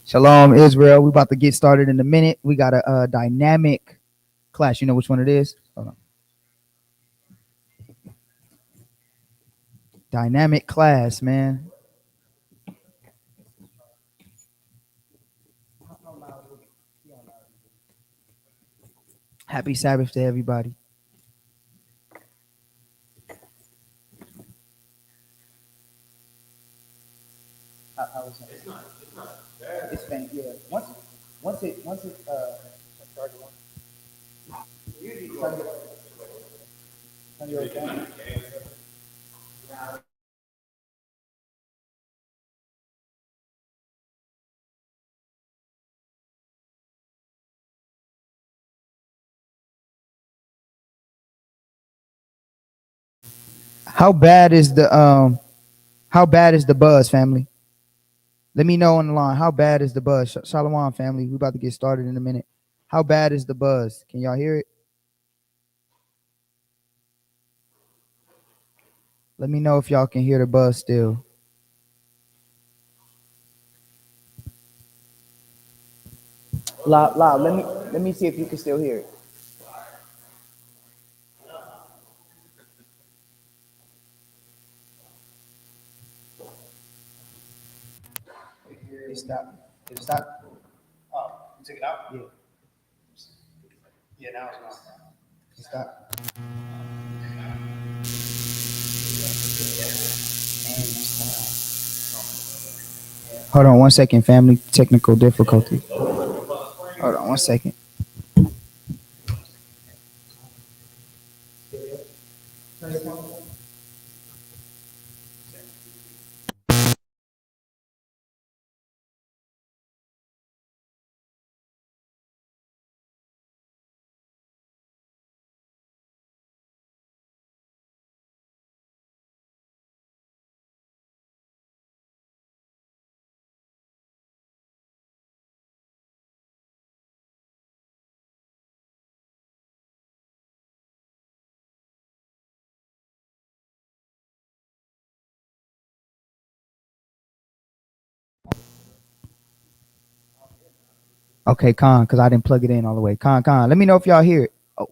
Shalom, Israel. We about to get started in a minute. We got a dynamic class. You know which one it is? Hold on. Dynamic class, man. Happy Sabbath to everybody. How is it? It's faint, yeah. Once it start to turn your down. How bad is the buzz, family? Let me know on the line. How bad is the buzz? Shalom, family. We about to get started in a minute. How bad is the buzz? Can y'all hear it? Let me know if y'all can hear the buzz still. Loud. Let me see if you can still hear it. It stopped. It stopped. Oh, you took it out? Yeah. Yeah, now it's not. It stopped. Hold on 1 second, family. Technical difficulty. Hold on 1 second. Okay, because I didn't plug it in all the way. Let me know if y'all hear it. Oh,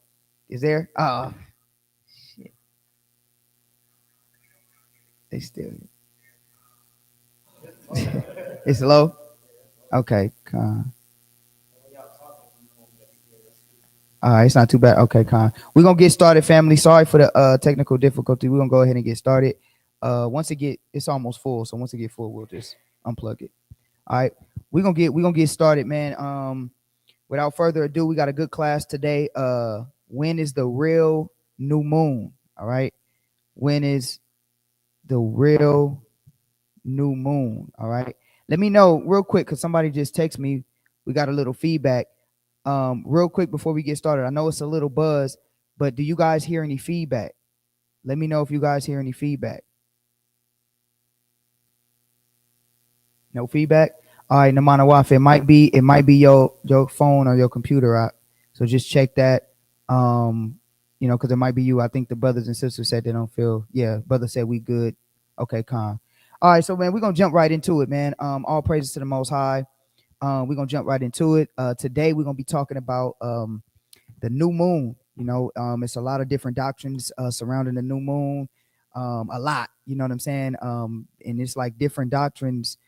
is there? Shit. They still. It's low. Okay, it's not too bad. Okay, we're gonna get started, family. Sorry for the technical difficulty. We're gonna go ahead and get started. It's almost full, so once it get full, we'll just unplug it. All right, we're gonna get started, man. Without further ado, we got a good class today. When is the real new moon? All right, when is the real new moon? All right, let me know real quick because somebody just texted me. We got a little feedback. Real quick before we get started, I know it's a little buzz, but do you guys hear any feedback? Let me know if you guys hear any feedback. No feedback. All right, Namana Waf, it might be your phone or your computer out. So just check that. Because it might be you. I think the brothers and sisters said they don't feel. Yeah, brother said we good. Okay, calm. All right, so man, we're gonna jump right into it, man. All praises to the Most High. We're gonna jump right into it. Today we're gonna be talking about the new moon. It's a lot of different doctrines surrounding the new moon. A lot, you know what I'm saying? And it's like different doctrines.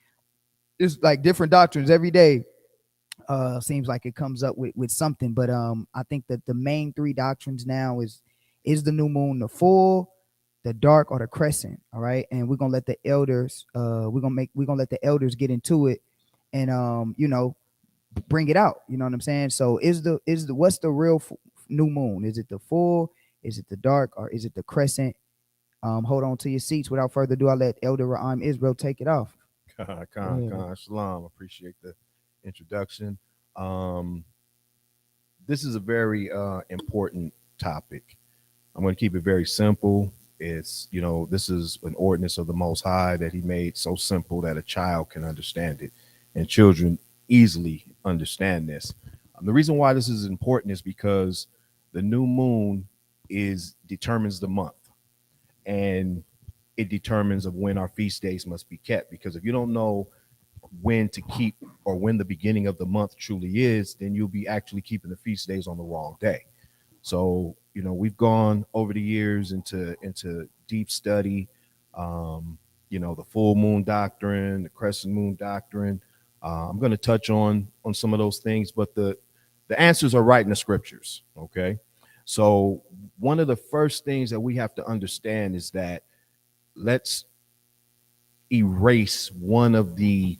It's like different doctrines every day. Seems like it comes up with something, but I think that the main three doctrines now is the new moon, the full, the dark, or the crescent. All right, and we're gonna let the elders let the elders get into it, and bring it out. You know what I'm saying? So what's the real new moon? Is it the full? Is it the dark? Or is it the crescent? Hold on to your seats. Without further ado, I'll let Elder Ra'am Israel take it off. Shalom. Appreciate the introduction. This is a very important topic. I'm going to keep it very simple. It's, this is an ordinance of the Most High that He made so simple that a child can understand it, and children easily understand this. The reason why this is important is because the new moon determines the month, and it determines of when our feast days must be kept. Because if you don't know when to keep or when the beginning of the month truly is, then you'll be actually keeping the feast days on the wrong day. So, we've gone over the years into deep study, the full moon doctrine, the crescent moon doctrine. I'm going to touch on some of those things, but the answers are right in the scriptures. Okay. So one of the first things that we have to understand is that let's erase one of the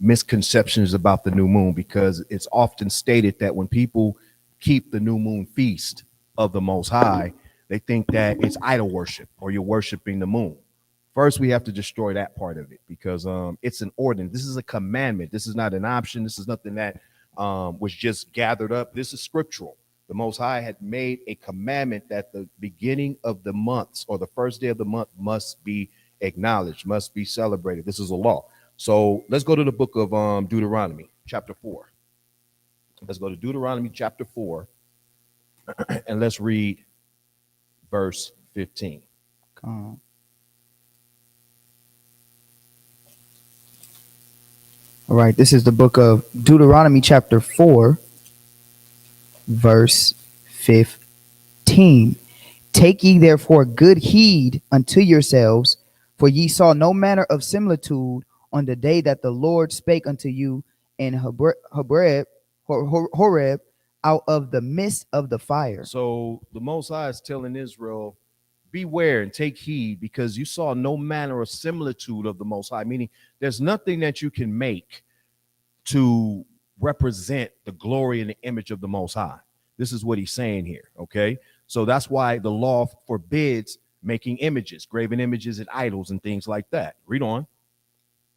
misconceptions about the new moon, because it's often stated that when people keep the new moon feast of the Most High, they think that it's idol worship or you're worshiping the moon. First, we have to destroy that part of it, because it's an ordinance. This is a commandment. This is not an option. This is nothing that was just gathered up. This is scriptural. The Most High had made a commandment that the beginning of the months or the first day of the month must be acknowledged, must be celebrated. This is a law. So let's go to the book of Deuteronomy, chapter 4. Let's go to Deuteronomy, chapter 4, and let's read verse 15. All right, this is the book of Deuteronomy, chapter 4, verse 15. Take ye therefore good heed unto yourselves, for ye saw no manner of similitude on the day that the Lord spake unto you in Horeb out of the midst of the fire. So the Most High is telling Israel, beware and take heed, because you saw no manner of similitude of the Most High, meaning there's nothing that you can make to represent the glory and the image of the Most High. This is what he's saying here. Okay. So that's why the law forbids making images, graven images and idols and things like that. Read on.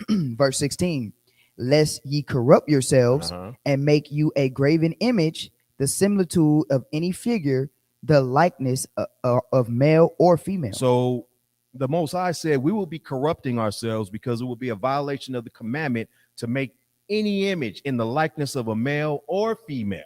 Verse 16, lest ye corrupt yourselves and make you a graven image, the similitude of any figure, the likeness of male or female. So the Most High said we will be corrupting ourselves because it will be a violation of the commandment to make any image in the likeness of a male or female.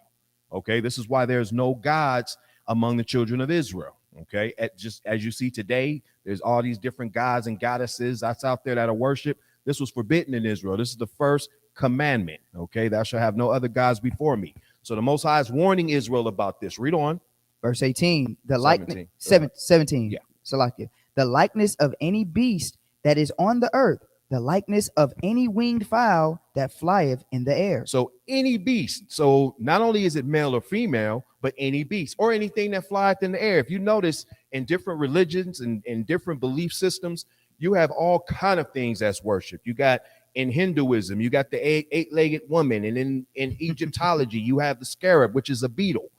Okay, this is why there's no gods among the children of Israel. Okay, just as you see today, there's all these different gods and goddesses that's out there that are worship. This was forbidden in Israel. This is the first commandment. Okay, thou shalt have no other gods before me. So the Most High is warning Israel about this. Read on. Verse 18, the likeness 17. Yeah. Salakia. The likeness of any beast that is on the earth, the likeness of any winged fowl that flieth in the air. So any beast. So not only is it male or female, but any beast or anything that flieth in the air. If you notice in different religions and in different belief systems, you have all kind of things that's worshiped. You got in Hinduism, you got the eight-legged woman, and in Egyptology, you have the scarab, which is a beetle,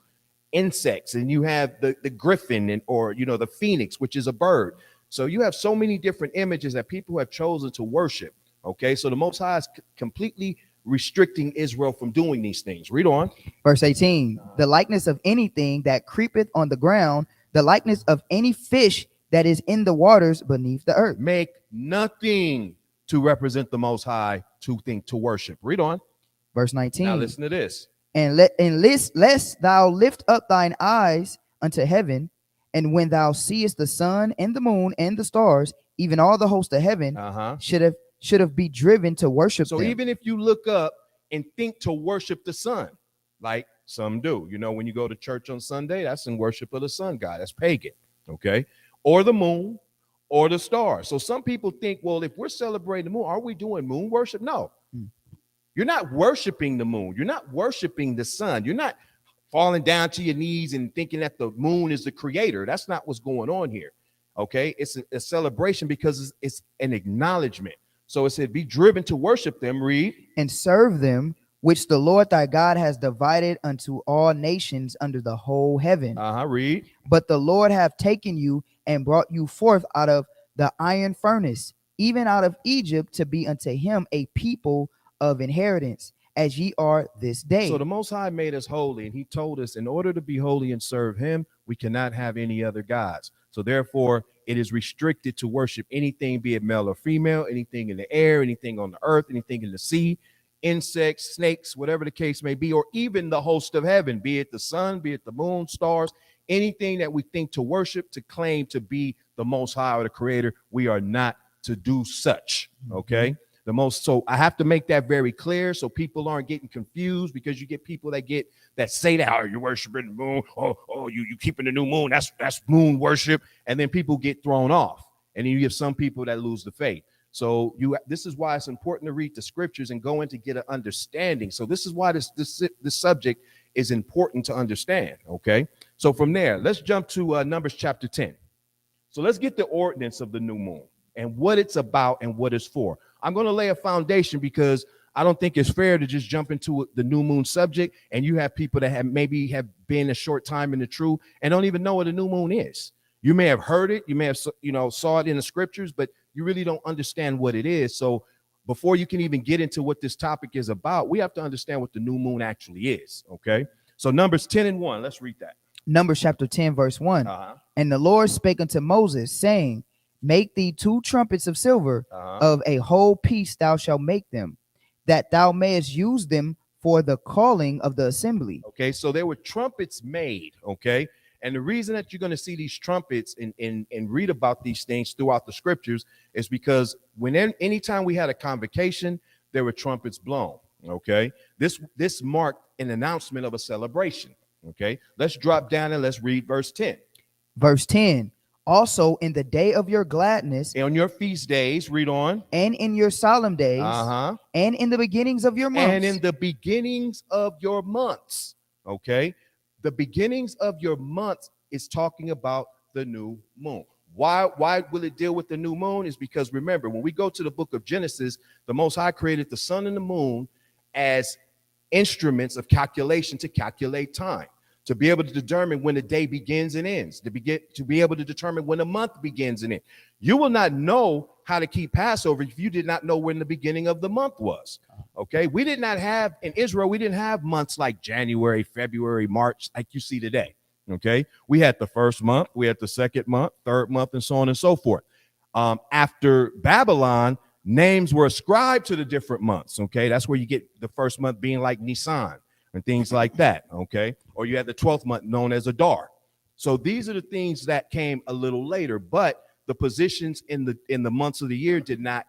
insects, and you have the griffin or the phoenix, which is a bird. So you have so many different images that people have chosen to worship. Okay, so the Most High is completely restricting Israel from doing these things. Read on. Verse 18, the likeness of anything that creepeth on the ground, the likeness of any fish that is in the waters beneath the earth. Make nothing to represent the Most High to worship. Read on. Verse 19. Now listen to this. And lest thou lift up thine eyes unto heaven, and when thou seest the sun and the moon and the stars, even all the host of heaven, should have be driven to worship so them. Even if you look up and think to worship the sun, like some do, when you go to church on Sunday, that's in worship of the sun god. That's pagan. Okay. Or the moon or the stars. So some people think, well, if we're celebrating the moon, are we doing moon worship? No. You're not worshiping the moon. You're not worshiping the sun. You're not falling down to your knees and thinking that the moon is the creator. That's not what's going on here. Okay. It's a celebration because it's an acknowledgement. So it said, be driven to worship them. Read. And serve them, which the Lord thy God has divided unto all nations under the whole heaven. Read. But the Lord hath taken you and brought you forth out of the iron furnace, even out of Egypt, to be unto him a people of inheritance, as ye are this day. So the Most High made us holy, and he told us in order to be holy and serve him, we cannot have any other gods. So therefore, it is restricted to worship anything, be it male or female, anything in the air, anything on the earth, anything in the sea, insects, snakes, whatever the case may be, or even the host of heaven, be it the sun, be it the moon, stars, anything that we think to worship, to claim to be the Most High or the creator, we are not to do such. Okay. So I have to make that very clear so people aren't getting confused, because you get people that say that, oh, you're worshiping the moon, oh, you keeping the new moon, that's moon worship, and then people get thrown off, and then you have some people that lose the faith. So this is why it's important to read the scriptures and go in to get an understanding. So this is why this subject is important to understand. Okay, so from there, let's jump to Numbers chapter 10. So let's get the ordinance of the new moon and what it's about and what it's for. I'm going to lay a foundation, because I don't think it's fair to just jump into the new moon subject and you have people that have been a short time in the truth and don't even know what a new moon is. You may have heard it, you may have saw it in the scriptures, but you really don't understand what it is. So before you can even get into what this topic is about, we have to understand what the new moon actually is. Okay, so Numbers 10:1, let's read that. Numbers chapter 10, verse 1. And the Lord spake unto Moses, saying, make thee 2 trumpets of silver, of a whole piece thou shalt make them, that thou mayest use them for the calling of the assembly. Okay, so there were trumpets made. Okay, and the reason that you're going to see these trumpets and read about these things throughout the scriptures is because anytime we had a convocation, there were trumpets blown. Okay, this marked an announcement of a celebration. Okay, let's drop down and let's read verse 10. Verse 10. Also in the day of your gladness, on your feast days, read on, and in your solemn days, and in the beginnings of your months. And in the beginnings of your months. Okay, the beginnings of your months is talking about the new moon. Why will it deal with the new moon? Is because remember, when we go to the book of Genesis, the Most High created the sun and the moon as instruments of calculation to calculate time, to be able to determine when the day begins and ends, to be able to determine when a month begins and ends. You will not know how to keep Passover if you did not know when the beginning of the month was. Okay, we did not have, in Israel, we didn't have months like January, February, March, like you see today. Okay, we had the first month, we had the second month, third month, and so on and so forth. After Babylon, names were ascribed to the different months. Okay, that's where you get the first month being like Nisan and things like that. Okay, or you had the 12th month known as Adar. So these are the things that came a little later, but the positions in the months of the year did not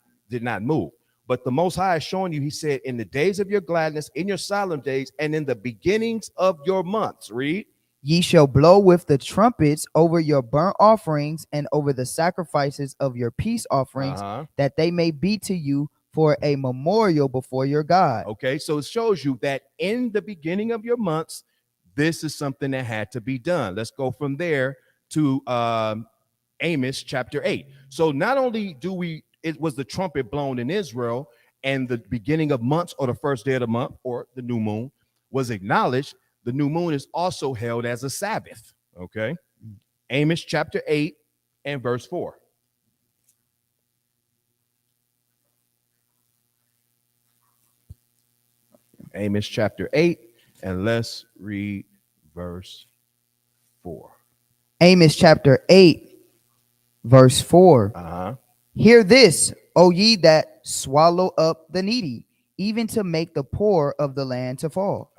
move. But the Most High is showing you, he said, in the days of your gladness, in your solemn days, and in the beginnings of your months. Read. Ye shall blow with the trumpets over your burnt offerings and over the sacrifices of your peace offerings, that they may be to you for a memorial before your God. Okay, so it shows you that in the beginning of your months, this is something that had to be done. Let's go from there to Amos chapter 8. So not only it was the trumpet blown in Israel, and the beginning of months, or the first day of the month, or the new moon, was acknowledged. The new moon is also held as a Sabbath. Okay, Amos chapter 8 and verse 4. Amos chapter 8, and let's read verse 4. Amos chapter 8, verse 4. Hear this, O ye that swallow up the needy, even to make the poor of the land to fall.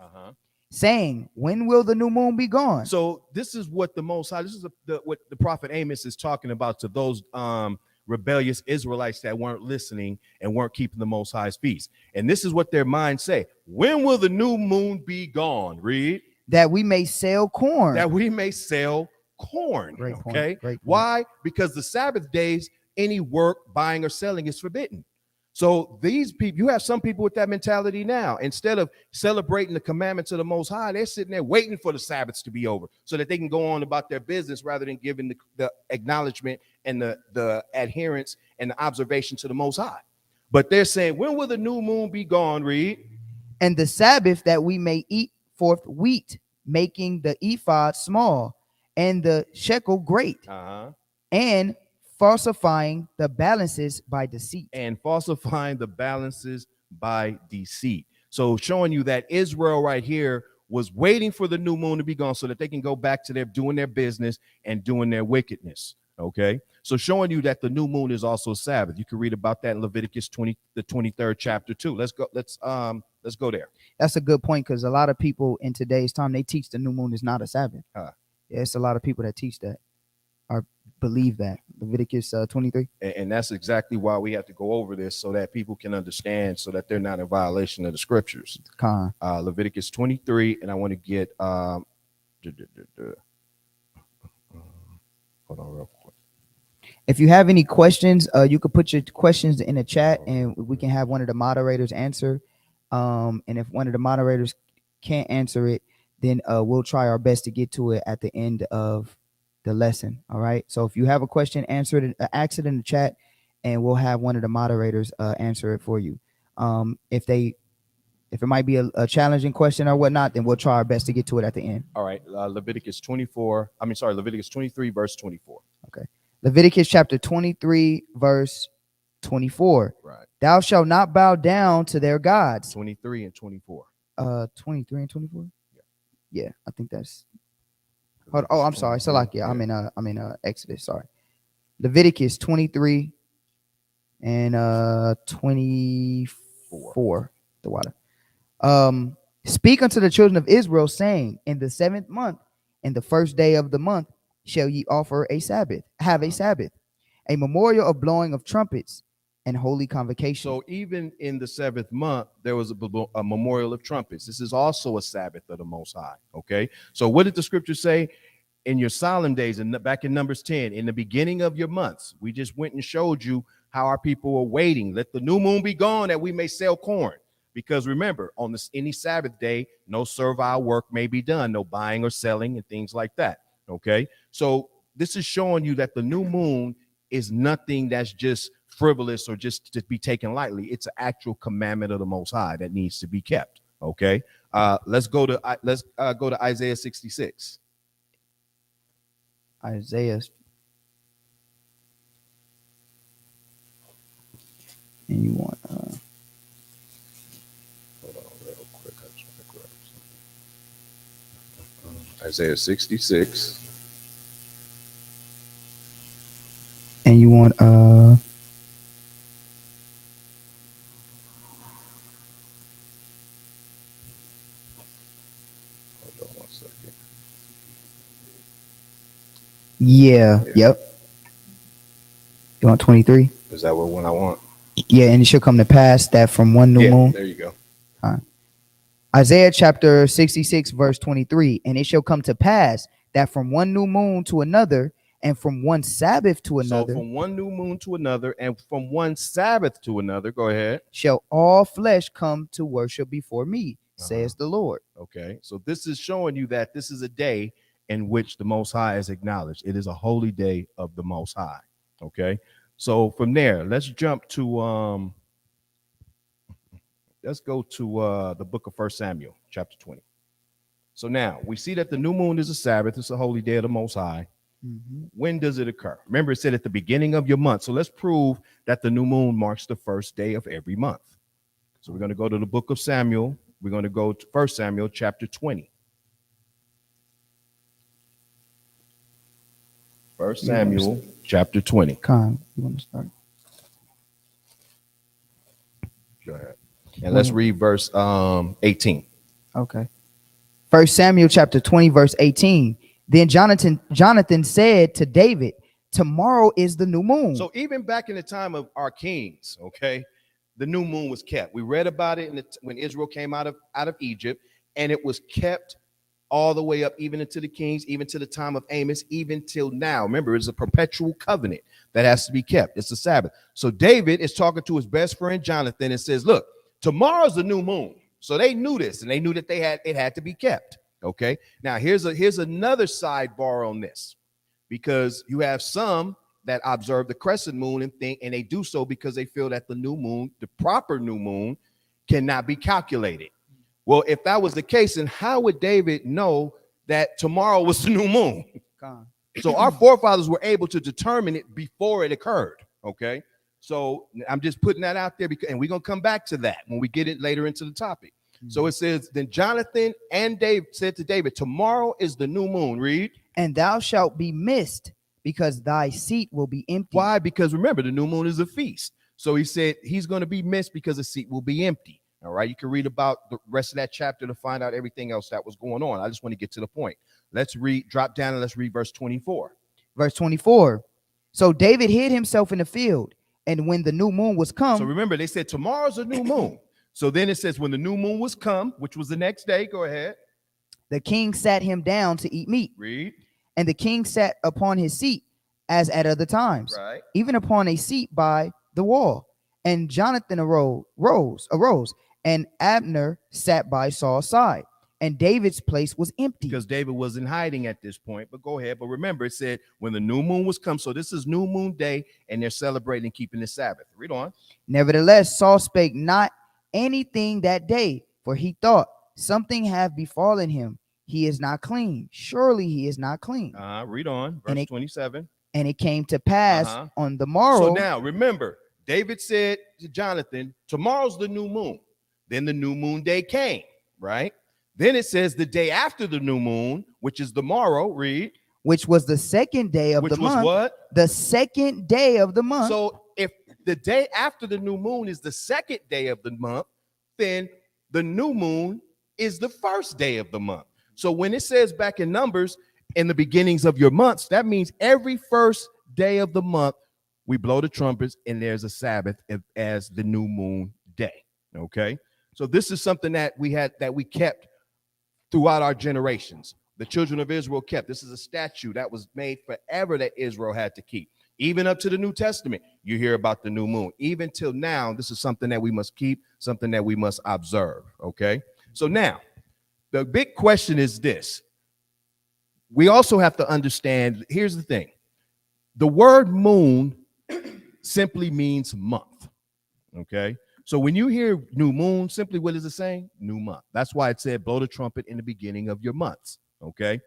Saying, when will the new moon be gone? So this is what the Most High, this is what the prophet Amos is talking about to those rebellious Israelites that weren't listening and weren't keeping the Most High's feast. And this is what their minds say. When will the new moon be gone? Read. That we may sell corn. That we may sell corn. Great point. Okay. Great point. Why? Because the Sabbath days, any work, buying or selling is forbidden. So these people, you have some people with that mentality now. Instead of celebrating the commandments of the Most High, they're sitting there waiting for the Sabbaths to be over so that they can go on about their business rather than giving the acknowledgement and the adherence and the observation to the Most High. But they're saying, when will the new moon be gone? Read. And the Sabbath, that we may eat forth wheat, making the ephod small and the shekel great, and falsifying the balances by deceit. And falsifying the balances by deceit. So showing you that Israel right here was waiting for the new moon to be gone so that they can go back to doing their business and doing their wickedness. Okay, so showing you that the new moon is also Sabbath. You can read about that in Leviticus 20, the 23rd chapter too. Let's go there. That's a good point, because a lot of people in today's time, they teach the new moon is not a Sabbath. Yeah, it's a lot of people that teach that or believe that. Leviticus 23. And that's exactly why we have to go over this so that people can understand, so that they're not in violation of the scriptures. Con. Leviticus 23, and I want to get hold on real quick. If you have any questions, you could put your questions in the chat and we can have one of the moderators answer. And if one of the moderators can't answer it, then we'll try our best to get to it at the end of the lesson. All right. So if you have a question, answer it, ask it in the chat, and we'll have one of the moderators answer it for you. If it might be a challenging question or whatnot, then we'll try our best to get to it at the end. All right. Leviticus 23, verse 24. Okay. Leviticus chapter 23, verse 24. Right. Thou shalt not bow down to their gods. 23 and 24. 23 and 24. Yeah, I think that's. Hold on. Oh, I'm sorry. So like, yeah, I'm in Exodus. Sorry. Leviticus 23 and 24. The water. Speak unto the children of Israel, saying, in the 7th month, in the first day of the month, shall ye offer a Sabbath, have a Sabbath, a memorial of blowing of trumpets and holy convocation. So even in the 7th month, there was a memorial of trumpets. This is also a Sabbath of the Most High. Okay. So what did the scripture say? In your solemn days, and back in Numbers 10, in the beginning of your months, we just went and showed you how our people were waiting. Let the new moon be gone that we may sell corn. Because remember, on any Sabbath day, no servile work may be done, no buying or selling and things like that. Okay. So this is showing you that the new moon is nothing that's just frivolous or just to be taken lightly. It's an actual commandment of the Most High that needs to be kept. Okay. Let's go to Isaiah 66. Isaiah. And you want Hold on real quick. I just want to grab something. Isaiah 66. and you want Hold on 1 second. yeah. Yep. You want 23? Is that what one I want? Yeah, and it shall come to pass that from one new moon. There you go. Isaiah chapter 66, verse 23. And it shall come to pass that from one new moon to another, and from one Sabbath to another, So from one new moon to another, and from one Sabbath to another, go ahead. shall all flesh come to worship before me, says the Lord. Okay. So this is showing you that this is a day in which the Most High is acknowledged. It is a holy day of the Most High. Okay. So from there, let's jump to let's go to the book of 1 Samuel, chapter 20. So now we see that the new moon is a Sabbath. It's a holy day of the Most High. When does it occur? Remember, it said at the beginning of your month. So let's prove that the new moon marks the first day of every month. So we're going to go to the book of Samuel. We're going to go to 1 Samuel, chapter 20. 1 Samuel, chapter 20. Con, you want to start? Go ahead. And let's read verse 18. Okay. 1 Samuel chapter 20, verse 18. Then Jonathan said to David, tomorrow is the new moon. So even back in the time of our kings, okay, the new moon was kept. We read about it when Israel came out of Egypt, and it was kept all the way up, even into the kings, even to the time of Amos, even till now. Remember, it's a perpetual covenant that has to be kept. It's the Sabbath. So David is talking to his best friend Jonathan and says, look, tomorrow's the new moon. So they knew this, and they knew that it had to be kept. Okay. Now here's another sidebar on this, because you have some that observe the crescent moon and they do so because they feel that the new moon, the proper new moon, cannot be calculated. Well, if that was the case, then how would David know that tomorrow was the new moon? So our forefathers were able to determine it before it occurred. Okay. So I'm just putting that out there, and we're going to come back to that when we get it later into the topic. So it says, then Jonathan and David said to David, tomorrow is the new moon. Read. And thou shalt be missed, because thy seat will be empty. Why? Because remember, the new moon is a feast. So he said he's going to be missed because the seat will be empty. All right. You can read about the rest of that chapter to find out everything else that was going on. I just want to get to the point. Let's drop down and let's read verse 24. Verse 24. So David hid himself in the field, and when the new moon was come, So remember, they said tomorrow's a new moon. So then it says when the new moon was come, which was the next day. Go ahead. the king sat him down to eat meat. Read. And the king sat upon his seat as at other times, Right. even upon a seat by the wall. And Jonathan arose, and Abner sat by Saul's side. And David's place was empty. Because David was in hiding at this point. But go ahead. But remember, it said when the new moon was come. So this is new moon day, and they're celebrating keeping the Sabbath. Read on. Nevertheless, Saul spake not anything that day, for he thought, something have befallen him. He is not clean. Surely he is not clean. Read on. Verse 27. And it came to pass on the morrow. So now remember, David said to Jonathan, tomorrow's the new moon. Then the new moon day came, right? Then it says the day after the new moon, which is the morrow, read. Which was the second day of Which the was month. what? The second day of the month. So if the day after the new moon is the second day of the month, then the new moon is the first day of the month. So when it says back in Numbers, in the beginnings of your months, that means every first day of the month, we blow the trumpets and there's a Sabbath as the new moon day. Okay. So this is something that we kept throughout our generations. The children of Israel kept. This is a statute that was made forever that Israel had to keep. Even up to the New Testament, you hear about the new moon. Even till now, this is something that we must keep, something that we must observe. Okay. So now, the big question is this. We also have to understand, here's the thing. The word moon simply means month. Okay. So when you hear new moon, simply what is it saying? New month. That's why it said blow the trumpet in the beginning of your months. Okay.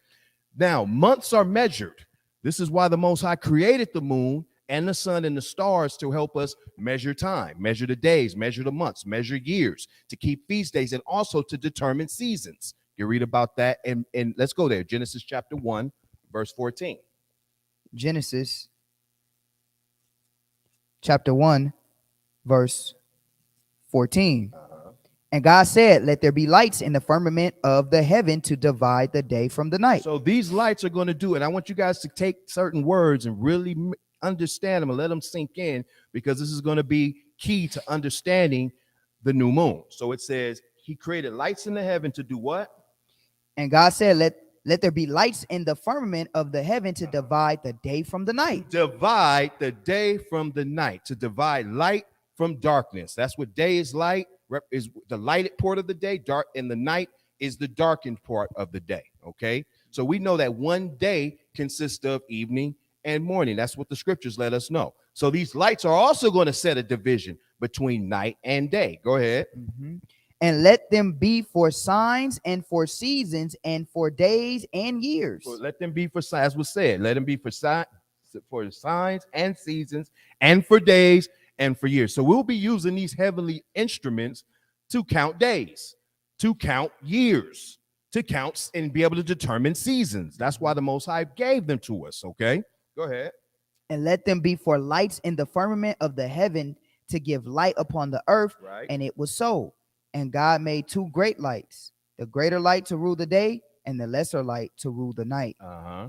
Now, months are measured. This is why the Most High created the moon and the sun and the stars to help us measure time, measure the days, measure the months, measure years, to keep feast days, and also to determine seasons. You read about that, and let's go there. Genesis chapter 1, verse 14. Genesis chapter 1, verse 14. And God said, let there be lights in the firmament of the heaven to divide the day from the night. So these lights are going to do it. I want you guys to take certain words and really understand them and let them sink in, because this is going to be key to understanding the new moon. So it says he created lights in the heaven to do what? And God said, let there be lights in the firmament of the heaven to divide the day from the night. Divide the day from the night, to divide light from darkness. That's what day is light, is the lighted part of the day, dark, and the night is the darkened part of the day. Okay. So we know that one day consists of evening and morning. That's what the scriptures let us know. So these lights are also going to set a division between night and day. Go ahead. And let them be for signs and for seasons and for days and years. So let them be for signs, as was said. Let them be for signs and seasons and for days and for years. So we'll be using these heavenly instruments to count days, to count years, to count and be able to determine seasons. That's why the Most High gave them to us. Okay, go ahead. And let them be for lights in the firmament of the heaven to give light upon the earth. Right. And it was so. And God made two great lights, the greater light to rule the day and the lesser light to rule the night.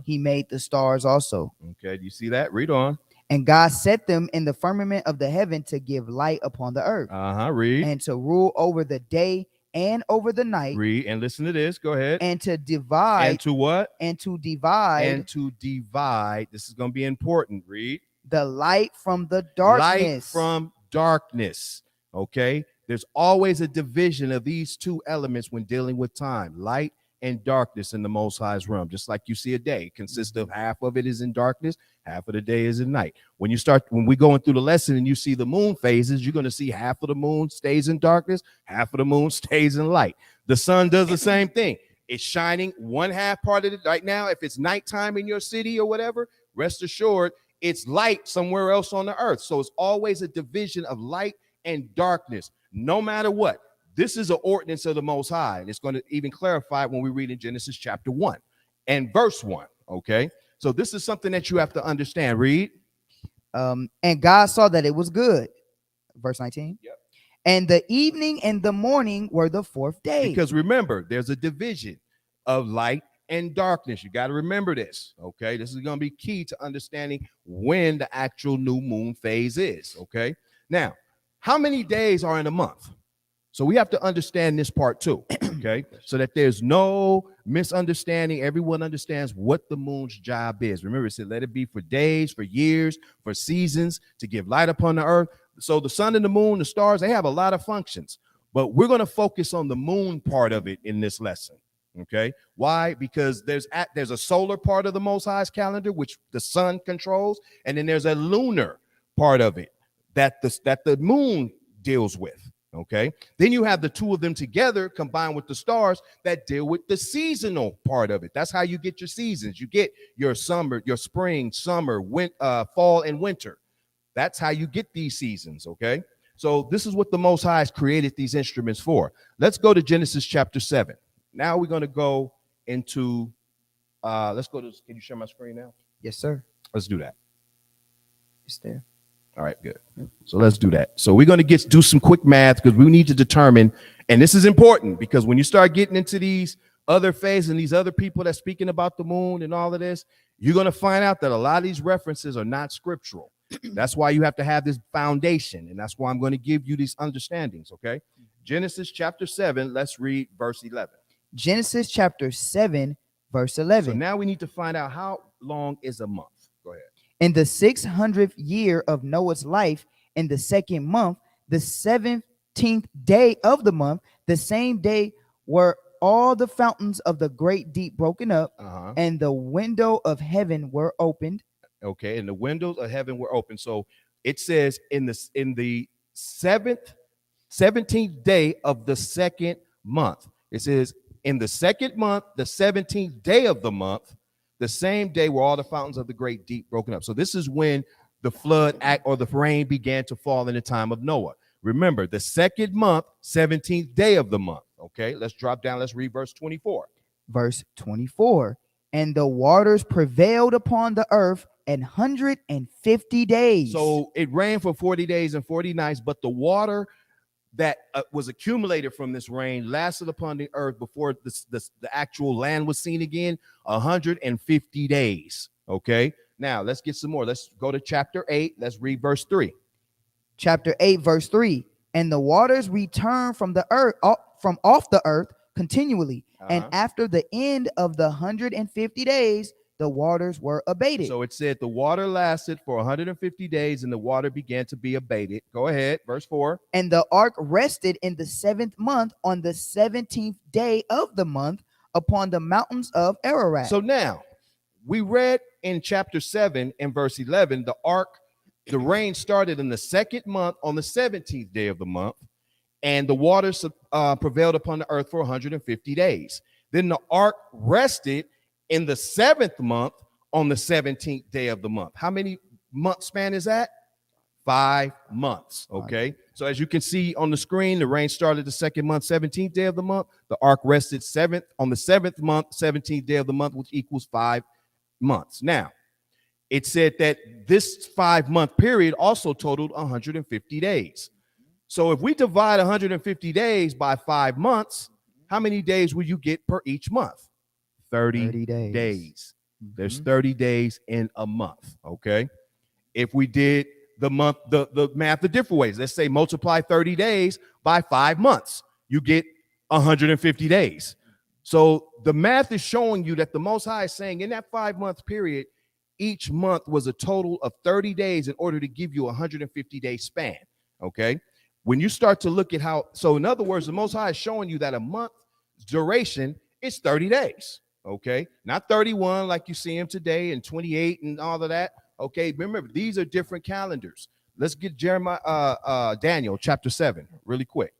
He made the stars also. Okay, do you see that? Read on. And God set them in the firmament of the heaven to give light upon the earth. Read. And to rule over the day and over the night. Read and listen to this. Go ahead. And to divide. And to what? And to divide. And to divide. This is going to be important. Read. The light from the darkness. Light from darkness. Okay. There's always a division of these two elements when dealing with time, light and darkness in the Most High's realm. Just like you see a day, it consists of half of it is in darkness, half of the day is in night. When we going through the lesson and you see the moon phases, you're going to see half of the moon stays in darkness, half of the moon stays in light. The sun does the same thing. It's shining one half part of it right now. If it's nighttime in your city or whatever, rest assured it's light somewhere else on the earth. So it's always a division of light and darkness. No matter what, this is an ordinance of the Most High. And it's going to even clarify when we read in Genesis chapter 1 and verse 1. Okay. So this is something that you have to understand. Read. And God saw that it was good. Verse 19. Yep. And the evening and the morning were the fourth day. Because remember, there's a division of light and darkness. You got to remember this, okay? This is going to be key to understanding when the actual new moon phase is, okay? Now, how many days are in a month? So we have to understand this part too, okay? So that there's no misunderstanding. Everyone understands what the moon's job is. Remember, it said, let it be for days, for years, for seasons, to give light upon the earth. So the sun and the moon, the stars, they have a lot of functions. But we're going to focus on the moon part of it in this lesson, okay? Why? Because there's a solar part of the Most High's calendar, which the sun controls, and then there's a lunar part of it that the moon deals with. Okay, then you have the two of them together combined with the stars that deal with the seasonal part of it. That's how you get your seasons. You get your summer, your spring, summer, fall, and winter. That's how you get these seasons. Okay, so this is what the Most High has created these instruments for. Let's go to Genesis chapter 7. Now we're going to go into, let's go to, can you share my screen now? Yes, sir. Let's do that. It's there. All right, good. So let's do that. So we're going to do some quick math because we need to determine, and this is important because when you start getting into these other phases and these other people that's speaking about the moon and all of this, you're going to find out that a lot of these references are not scriptural. That's why you have to have this foundation, and that's why I'm going to give you these understandings, okay? Genesis chapter 7, let's read verse 11. Genesis chapter 7, verse 11. So now we need to find out how long is a month. Go ahead. In the 600th year of Noah's life, in the second month, the 17th day of the month, the same day were all the fountains of the great deep broken up, and the window of heaven were opened. Okay, and the windows of heaven were open. So it says in the 17th day of the second month. It says in the second month, the 17th day of the month, the same day were all the fountains of the great deep broken up. So this is when the flood act or the rain began to fall in the time of Noah. Remember, the second month, 17th day of the month. Okay, let's drop down. Let's read verse 24. Verse 24. And the waters prevailed upon the earth 150 days. So it rained for 40 days and 40 nights, but the water that was accumulated from this rain lasted upon the earth before the actual land was seen again, 150 days. Okay, now let's get some more. Let's go to chapter 8. Let's read verse 3. Chapter 8, verse 3. And the waters returned from the earth, from off the earth continually. And after the end of the 150 days, the waters were abated. So it said the water lasted for 150 days and the water began to be abated. Go ahead, verse 4. And the ark rested in the 7th month on the 17th day of the month upon the mountains of Ararat. So now we read in chapter 7 and verse 11, the rain started in the second month on the 17th day of the month, and the waters prevailed upon the earth for 150 days. Then the ark rested in the 7th month on the 17th day of the month. How many month span is that? 5 months. Okay. So as you can see on the screen, the rain started the second month, 17th day of the month. The ark rested on the 7th month, 17th day of the month, which equals 5 months. Now, it said that this 5-month period also totaled 150 days. So if we divide 150 days by 5 months, how many days will you get per each month? 30 days. There's 30 days in a month. Okay. If we did the math the different ways, let's say multiply 30 days by 5 months, you get 150 days. So the math is showing you that the Most High is saying in that 5-month period, each month was a total of 30 days in order to give you a 150-day span. Okay. When you start to look at so in other words, the Most High is showing you that a month's duration is 30 days. Okay, not 31 like you see him today and 28 and all of that. Okay, remember these are different calendars. Let's get Daniel chapter 7 really quick.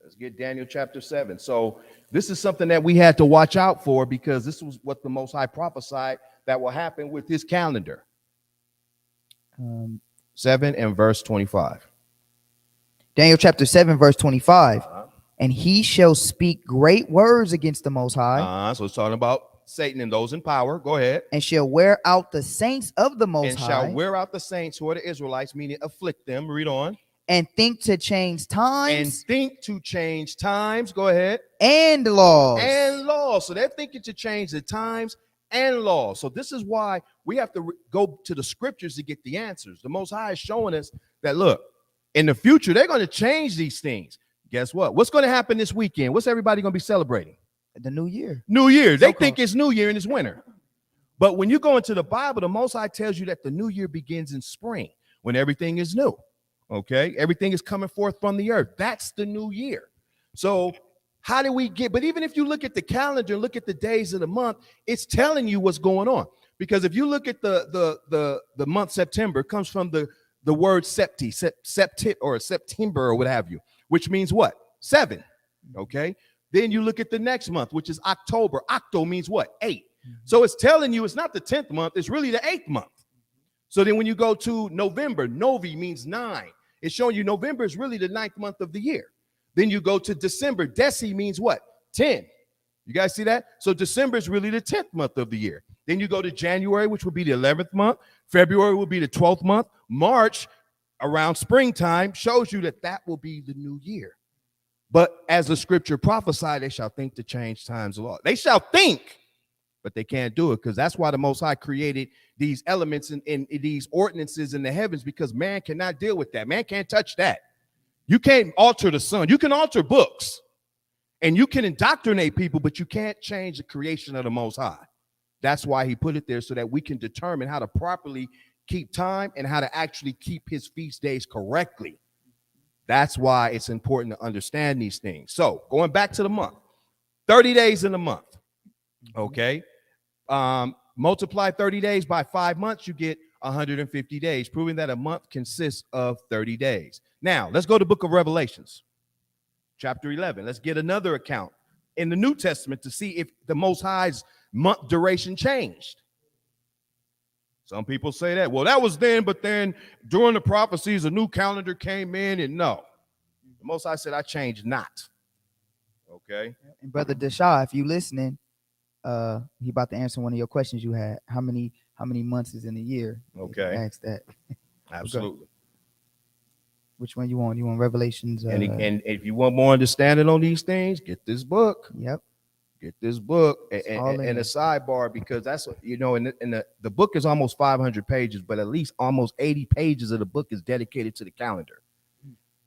Let's get Daniel chapter 7. So this is something that we had to watch out for because this was what the Most High prophesied that will happen with his calendar. 7 and verse 25. Daniel chapter 7, verse 25. And he shall speak great words against the Most High. So it's talking about Satan and those in power. Go ahead. And shall wear out the saints of the Most High. And shall wear out the saints who are the Israelites, meaning afflict them. Read on. and think to change and times think to change times. Go ahead. and laws. And laws. So they're thinking to change the times and laws. So this is why we have to go to the scriptures to get the answers. The Most High is showing us that, look, in the future, they're going to change these things. Guess what? What's going to happen this weekend? What's everybody going to be celebrating? The new year. New Year. So They think it's New Year and it's winter. But when you go into the Bible, the Most High tells you that the new year begins in spring when everything is new. Okay? Everything is coming forth from the earth. That's the new year. So how do we get, but even if you look at the calendar and look at the days of the month, it's telling you what's going on. Because if you look at the month September, it comes from the word septi or September or what have you, which means what? 7. Okay. Then you look at the next month, which is October. Octo means what? 8. So it's telling you it's not the 10th month, it's really the 8th month. So then when you go to November, Novi means 9. It's showing you November is really the 9th month of the year. Then you go to December. Deci means what? 10. You guys see that? So December is really the 10th month of the year. Then you go to January, which would be the 11th month. February will be the 12th month. March, around springtime, shows you that that will be the new year. But as the scripture prophesied, they shall think to change times of law. They shall think, but they can't do it, because that's why the Most High created these elements in these ordinances in the heavens, because man cannot deal with that. Man can't touch that. You can't alter the sun. You can alter books and you can indoctrinate people, but you can't change the creation of the Most High. That's why he put it there, so that we can determine how to properly keep time and how to actually keep his feast days correctly. That's why it's important to understand these things. So going back to the month, 30 days in the month. Okay. Multiply 30 days by 5 months, you get 150 days, proving that a month consists of 30 days. Now, let's go to the book of Revelations, chapter 11. Let's get another account in the New Testament to see if the Most High's month duration changed. Some people say that, well, that was then, but then during the prophecies, a new calendar came in, and no. The Most High said, I changed not. Okay. And Brother Desha, if you listening, he about to answer one of your questions you had. How many months is in a year? Okay. Ask that. Absolutely. Which one you want? You want Revelations? And if you want more understanding on these things, get this book. Yep. Get this book all and a sidebar, because that's, you know, and the book is almost 500 pages, but at least almost 80 pages of the book is dedicated to the calendar.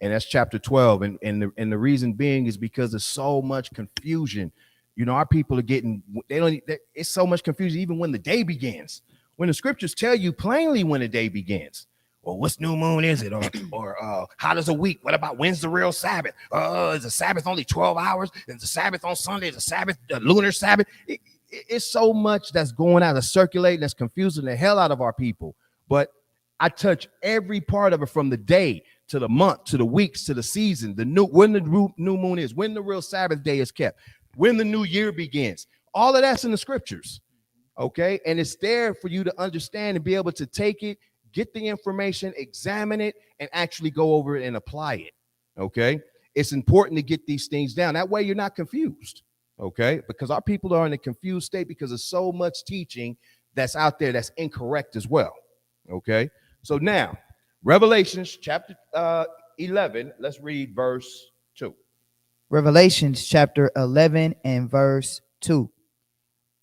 And that's chapter 12. And the reason being is because there's so much confusion. You know, our people are getting, it's so much confusion even when the day begins. When the scriptures tell you plainly when the day begins. Well, what's new moon is it? Or how does a week? What about when's the real Sabbath? Is the Sabbath only 12 hours? Is the Sabbath on Sunday? Is the Sabbath the lunar Sabbath? It's so much that's going out, that's circulating, that's confusing the hell out of our people. But I touch every part of it, from the day to the month to the weeks to the season, when the new moon is, when the real Sabbath day is kept, when the new year begins. All of that's in the scriptures. Okay, and it's there for you to understand and be able to take it, get the information, examine it, and actually go over it and apply it. Okay, it's important to get these things down. That way you're not confused. Okay, because our people are in a confused state because of so much teaching that's out there that's incorrect as well. Okay, so now Revelations chapter 11, let's read verse 2. Revelations chapter 11 and verse 2.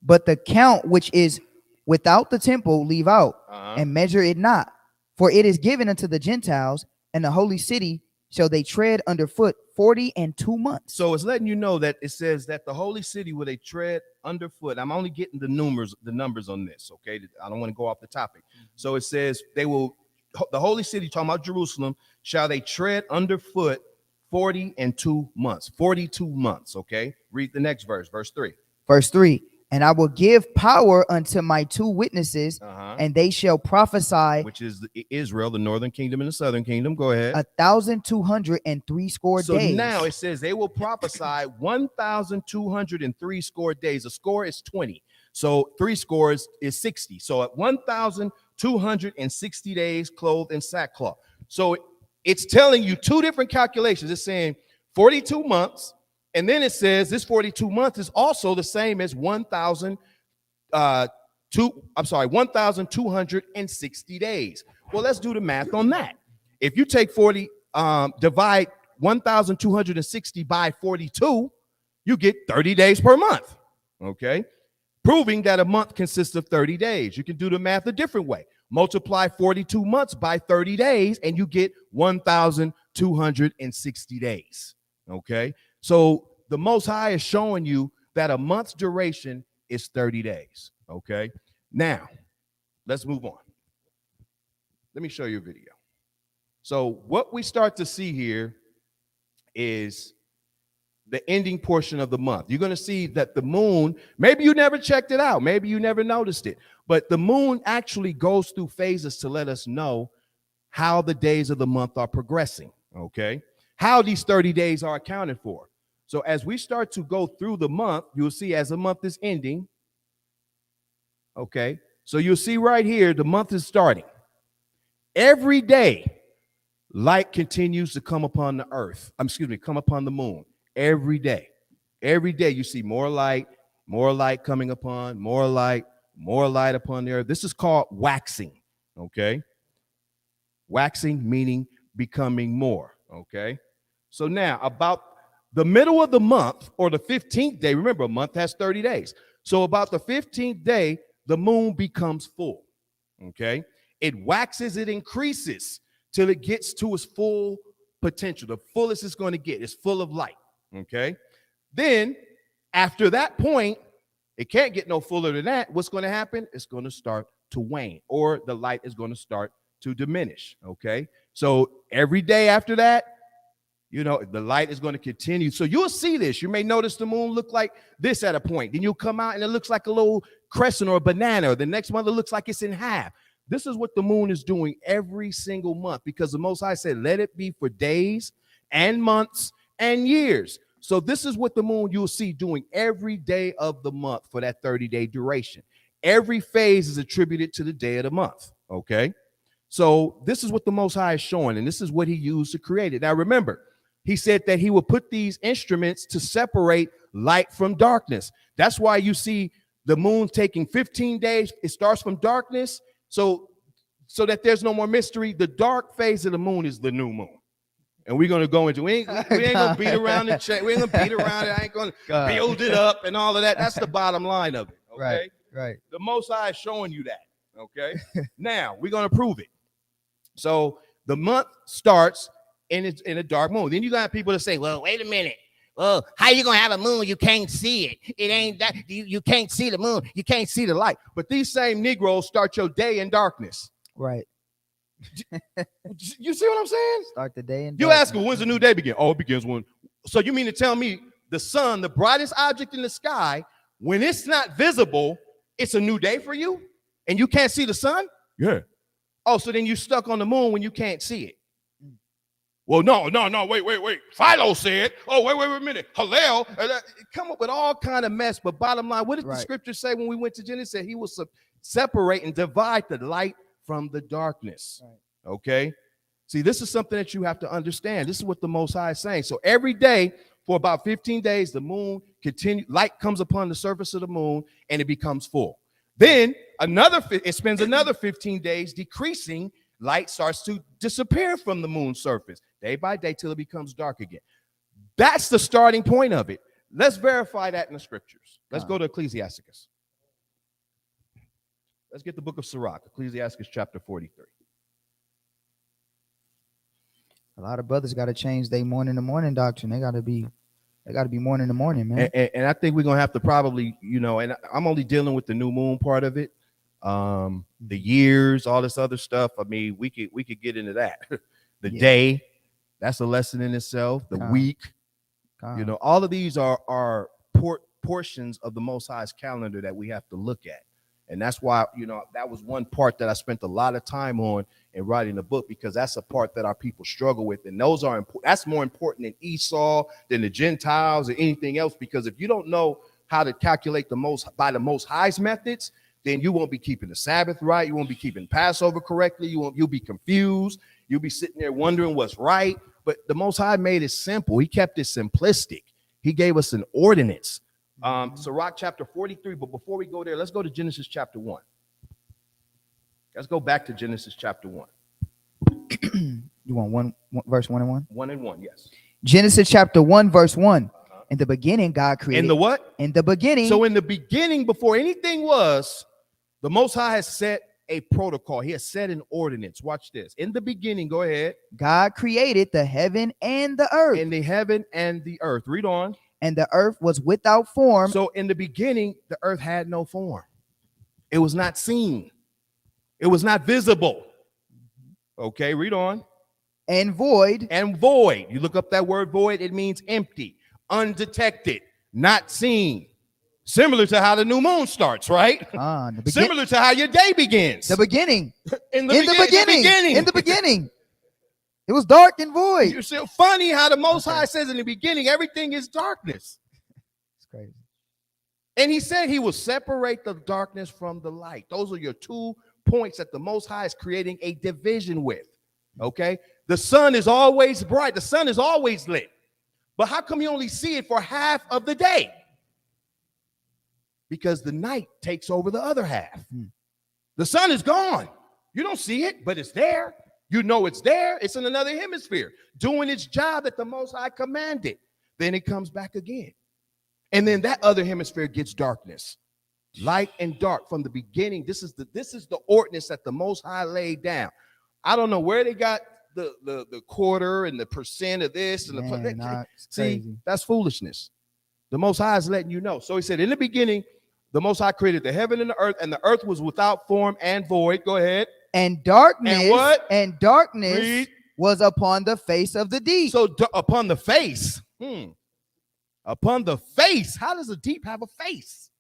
But the count which is without the temple leave out, and measure it not, for it is given unto the Gentiles, and the holy city shall they tread underfoot 42 months. So it's letting you know that it says that the holy city will they tread underfoot. I'm only getting the numbers on this. Okay, I don't want to go off the topic. So it says the holy city, talking about Jerusalem, shall they tread underfoot 42 months. 42 months. Okay, read the next verse, verse 3. Verse 3. And I will give power unto my 2 witnesses, and they shall prophesy. Which is Israel, the northern kingdom and the southern kingdom. Go ahead. 1,203 score days. So now it says they will prophesy 1,203 score days. A score is 20. So 3 scores is 60. So at 1,260 days clothed in sackcloth. So it's telling you 2 different calculations. It's saying 42 months. And then it says this 42 months is also the same as 1,260 days. Well, let's do the math on that. If you take divide 1,260 by 42, you get 30 days per month. Okay. Proving that a month consists of 30 days. You can do the math a different way. Multiply 42 months by 30 days and you get 1,260 days. Okay. So the Most High is showing you that a month's duration is 30 days. Okay. Now, let's move on. Let me show you a video. So what we start to see here is the ending portion of the month. You're going to see that the moon, maybe you never checked it out. Maybe you never noticed it. But the moon actually goes through phases to let us know how the days of the month are progressing. Okay. How these 30 days are accounted for. So as we start to go through the month, you'll see as the month is ending. Okay. So you'll see right here, the month is starting. Every day, light continues to come upon the earth. Come upon the moon. Every day you see more light coming upon, more light upon the earth. This is called waxing. Okay. Waxing meaning becoming more. Okay. So now about the middle of the month or the 15th day, remember a month has 30 days. So about the 15th day, the moon becomes full. Okay. It waxes, it increases till it gets to its full potential. The fullest it's going to get. It's full of light. Okay. Then after that point, it can't get no fuller than that. What's going to happen? It's going to start to wane, or the light is going to start to diminish. Okay. So every day after that, the light is going to continue. So you'll see this. You may notice the moon look like this at a point. Then you'll come out and it looks like a little crescent or a banana. Or the next month it looks like it's in half. This is what the moon is doing every single month, because the Most High said, let it be for days and months and years. So this is what the moon you'll see doing every day of the month for that 30-day duration. Every phase is attributed to the day of the month. Okay. So this is what the Most High is showing, and this is what he used to create it. Now remember, he said that he would put these instruments to separate light from darkness. That's why you see the moon taking 15 days. It starts from darkness. So that there's no more mystery. The dark phase of the moon is the new moon. And we're going to go into, we ain't going to beat around the check. We ain't going to beat around it. I ain't going to build it up and all of that. That's the bottom line of it. Okay. Right. The Most High is showing you that. Okay. Now we're going to prove it. So the month starts in a dark moon. Then you got people that say, well, wait a minute. Well, how you going to have a moon? You can't see it. It ain't that. You can't see the moon. You can't see the light. But these same Negroes start your day in darkness. Right. You see what I'm saying? Start the day in darkness. You ask them, when's the new day begin? Oh, it begins when. So you mean to tell me the sun, the brightest object in the sky, when it's not visible, it's a new day for you? And you can't see the sun? Yeah. Oh, so then you stuck on the moon when you can't see it. Well, no, wait. Philo said, oh, wait a minute. Hillel, come up with all kind of mess. But bottom line, what did the scripture say when we went to Genesis? He will separate and divide the light from the darkness. Right. Okay. See, this is something that you have to understand. This is what the Most High is saying. So every day for about 15 days, the moon light comes upon the surface of the moon and it becomes full. Then it spends another 15 days decreasing. Light starts to disappear from the moon's surface day by day till it becomes dark again. That's the starting point of it. Let's verify that in the scriptures. Let's go to Ecclesiasticus. Let's get the book of Sirach, Ecclesiasticus chapter 43. A lot of brothers got to change their morning to morning doctrine. They got to be morning to morning, man. And I think we're going to have to probably, and I'm only dealing with the new moon part of it. The years, all this other stuff. I mean, we could get into that. The day, that's a lesson in itself. The week, all of these are portions of the Most High's calendar that we have to look at. And that's why, that was one part that I spent a lot of time on in writing the book, because that's a part that our people struggle with. And those are important. That's more important than Esau, than the Gentiles, or anything else. Because if you don't know how to calculate by the Most High's methods, then you won't be keeping the Sabbath right. You won't be keeping Passover correctly. You'll be confused. You'll be sitting there wondering what's right. But the Most High made it simple. He kept it simplistic. He gave us an ordinance. Sirach chapter 43. But before we go there, let's go to Genesis chapter 1. Let's go back to Genesis chapter 1. You want verse 1 and 1? 1 and 1, yes. Genesis chapter 1, verse 1. In the beginning, God created. In the what? In the beginning. So in the beginning, before anything was, the Most High has set a protocol. He has set an ordinance. Watch this. In the beginning, go ahead. God created the heaven and the earth. In the heaven and the earth. Read on. And the earth was without form. So in the beginning, the earth had no form. It was not seen. It was not visible. Okay, read on. And void. And void. You look up that word void, it means empty, undetected, not seen. Similar to how the new moon starts, right? Similar to how your day begins. The beginning. In the beginning. In the beginning. It was dark and void. You're so funny how the Most High says in the beginning, everything is darkness. It's crazy. And he said he will separate the darkness from the light. Those are your 2 points that the Most High is creating a division with. Okay? The sun is always bright. The sun is always lit. But how come you only see it for half of the day? Because the night takes over the other half. The sun is gone. You don't see it, but it's there. You know it's there. It's in another hemisphere doing its job that the Most High commanded. Then it comes back again. And then that other hemisphere gets darkness. Light and dark from the beginning. This is the ordinance that the Most High laid down. I don't know where they got the quarter and the percent of this and see, that's foolishness. The Most High is letting you know. So he said, in the beginning, the Most High created the heaven and the earth was without form and void. Go ahead. And darkness. And what? And darkness was upon the face of the deep. So upon the face. Upon the face. How does the deep have a face?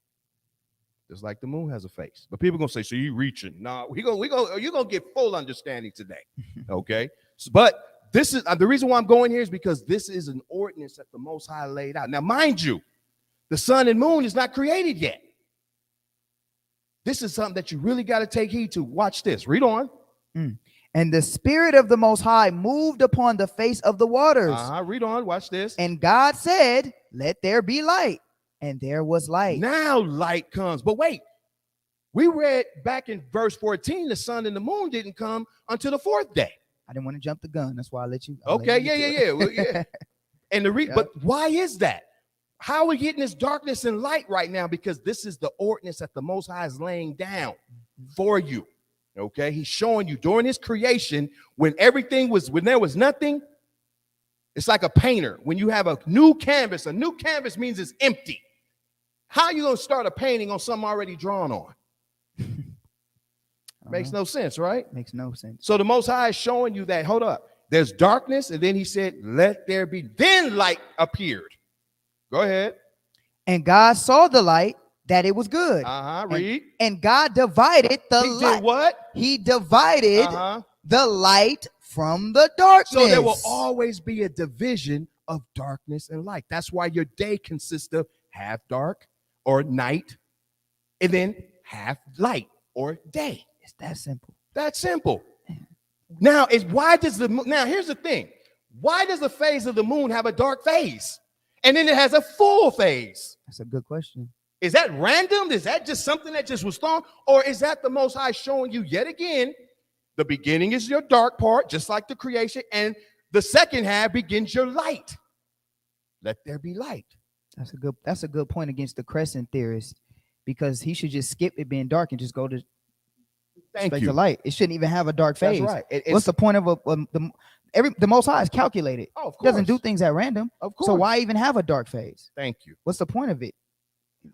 Just like the moon has a face. But people are gonna say, so you reaching. No, you're gonna get full understanding today. Okay. But this is the reason why I'm going here is because this is an ordinance that the Most High laid out. Now, mind you, the sun and moon is not created yet. This is something that you really got to take heed to. Watch this. Read on. And the Spirit of the Most High moved upon the face of the waters. Read on. Watch this. And God said, let there be light. And there was light. Now light comes. But wait, we read back in verse 14, the sun and the moon didn't come until the 4th day. I didn't want to jump the gun. That's why I let you. Okay, yeah. Well, yeah. And but why is that? How are we getting this darkness and light right now? Because this is the ordinance that the Most High is laying down for you. Okay, he's showing you during his creation when there was nothing. It's like a painter. When you have a new canvas means it's empty. How are you going to start a painting on something already drawn on? Makes no sense, right? Makes no sense. So the Most High is showing you that, hold up, there's darkness, and then he said, let there be. Then light appeared. Go ahead. And God saw the light, that it was good. Read. And God divided the light. He did what? He divided the light from the darkness. So there will always be a division of darkness and light. That's why your day consists of half dark or night, and then half light or day. It's that simple. That's simple. Now, here's the thing. Why does the phase of the moon have a dark phase? And then it has a full phase? That's a good question. Is that random? Is that just something that just was thrown? Or is that the Most High showing you yet again, the beginning is your dark part, just like the creation, and the second half begins your light. Let there be light. That's a good point against the Crescent theorist, because he should just skip it being dark and just go to the light. It shouldn't even have a dark phase. That's right. What's the point of the Most High is calculated? Oh, of course. It doesn't do things at random. Of course. So why even have a dark phase? Thank you. What's the point of it?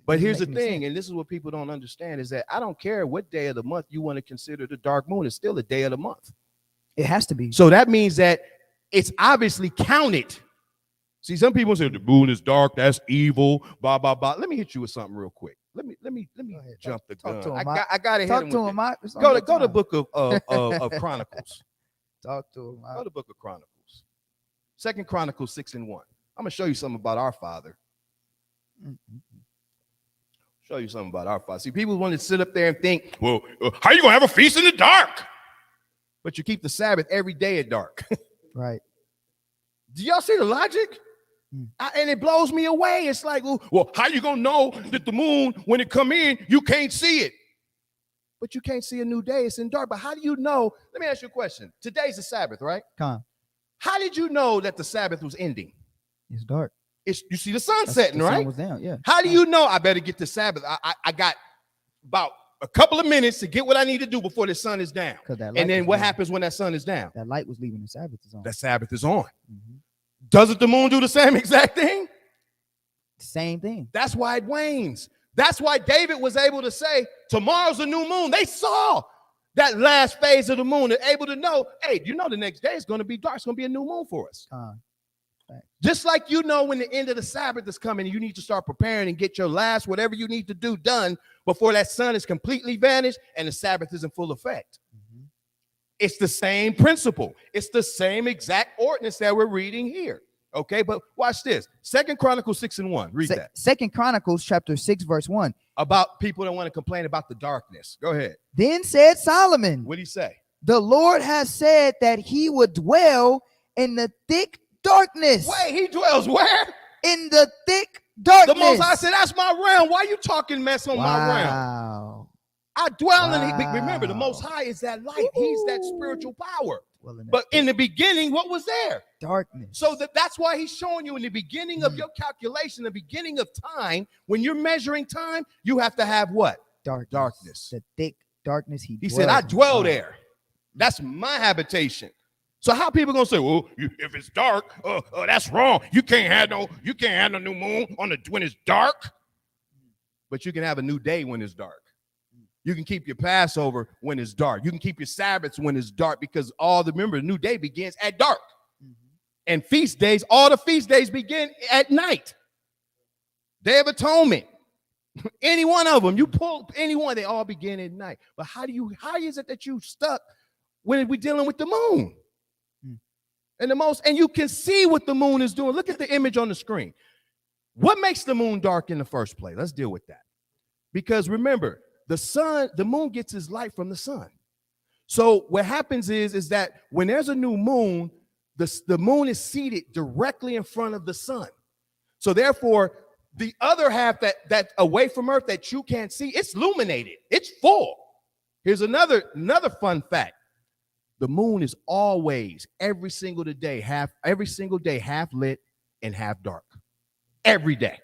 But here's the thing, and this is what people don't understand, is that I don't care what day of the month you want to consider the dark moon. It's still a day of the month. It has to be. So that means that it's obviously counted. See, some people say the moon is dark, that's evil, blah, blah, blah. Let me hit you with something real quick. Let me jump the gun. I got to hit him with it. Go to the book of Chronicles. Talk to him. Go to the book of Chronicles. 2 Chronicles 6:1. I'm going to show you something about our Father. Show you something about our Father. See, people want to sit up there and think, well, how are you going to have a feast in the dark? But you keep the Sabbath every day at dark. Right. Do y'all see the logic? And it blows me away. It's like, well, how you going to know that the moon, when it come in, you can't see it? but you can't see a new day. It's in dark. But how do you know? Let me ask you a question. Today's the Sabbath, right? Con. How did you know that the Sabbath was ending? It's dark. You see the sun setting, the right? sun was down, yeah. How do you know I better get the Sabbath? I got about a couple of minutes to get what I need to do before the sun is down. And then what happens when that sun is down? That light was leaving, the Sabbath is on. The Sabbath is on. Doesn't the moon do the same exact thing? Same thing. That's why it wanes. That's why David was able to say, tomorrow's a new moon. They saw that last phase of the moon. They're able to know, hey, you know the next day is going to be dark. It's going to be a new moon for us. Just like you know when the end of the Sabbath is coming, you need to start preparing and get your last whatever you need to do done before that sun is completely vanished and the Sabbath is in full effect. It's the same principle. It's the same exact ordinance that we're reading here. Okay, but watch this. 2 Chronicles 6:1. Read that. 2 Chronicles chapter 6, verse 1. About people that want to complain about the darkness. Go ahead. Then said Solomon, What did he say? the Lord has said that he would dwell in the thick darkness. Wait, he dwells where? In the thick darkness. The Most High said, that's my realm. Why are you talking mess on my realm? Wow. I dwell in it. Remember, the Most High is that light. He's that spiritual power. But in the beginning, what was there? Darkness. So that's why he's showing you in the beginning of your calculation, the beginning of time, when you're measuring time, you have to have what? Darkness. The thick darkness. He said, I dwell there. That's my habitation. So how people gonna say, well, if it's dark, that's wrong. You can't have no new moon when it's dark. But you can have a new day when it's dark. You can keep your Passover when it's dark. You can keep your Sabbaths when it's dark because remember, the new day begins at dark. And feast days, all the feast days begin at night. Day of Atonement, any one of them, you pull any one, they all begin at night. But how is it that you stuck when we're dealing with the moon? And you can see what the moon is doing. Look at the image on the screen. What makes the moon dark in the first place? Let's deal with that. Because remember, the moon gets its light from the sun. So what happens is that when there's a new moon, the moon is seated directly in front of the sun. So therefore, the other half that away from Earth that you can't see, it's illuminated. It's full. Here's another fun fact. The moon is always every single day half lit and half dark. Every day.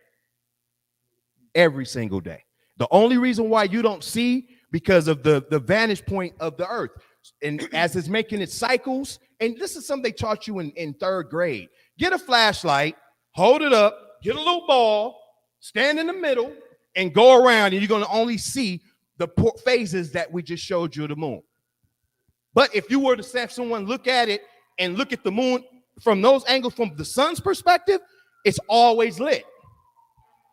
Every single day. The only reason why you don't see because of the vantage point of the earth. And as it's making its cycles, and this is something they taught you in third grade. Get a flashlight, hold it up, get a little ball, stand in the middle, and go around, and you're going to only see the phases that we just showed you of the moon. But if you were to have someone look at it and look at the moon from those angles, from the sun's perspective, it's always lit.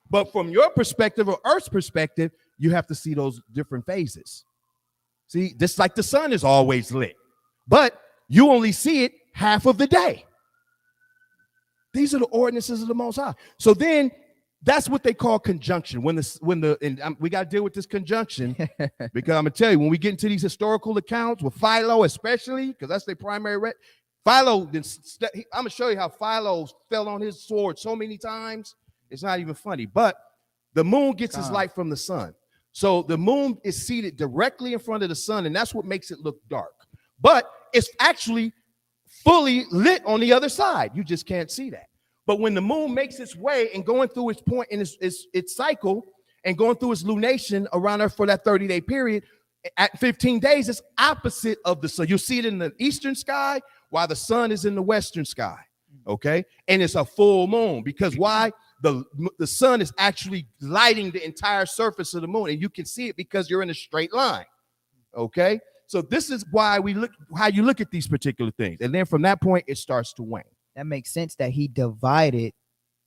But from your perspective or Earth's perspective, you have to see those different phases. See, just like the sun is always lit, but you only see it half of the day. These are the ordinances of the Most High. So then that's what they call conjunction. We got to deal with this conjunction because I'm gonna tell you, when we get into these historical accounts with Philo, especially because that's their primary Philo, I'm gonna show you how Philo fell on his sword so many times. It's not even funny. But the moon gets its light from the sun. So the moon is seated directly in front of the sun, and that's what makes it look dark. But it's actually fully lit on the other side. You just can't see that. But when the moon makes its way and going through its point in its cycle and going through its lunation around Earth for that 30-day period, at 15 days, it's opposite of the sun. You'll see it in the eastern sky while the sun is in the western sky, okay? And it's a full moon because why? The sun is actually lighting the entire surface of the moon, and you can see it because you're in a straight line, okay? So this is why how you look at these particular things. And then from that point, it starts to wane. That makes sense that he divided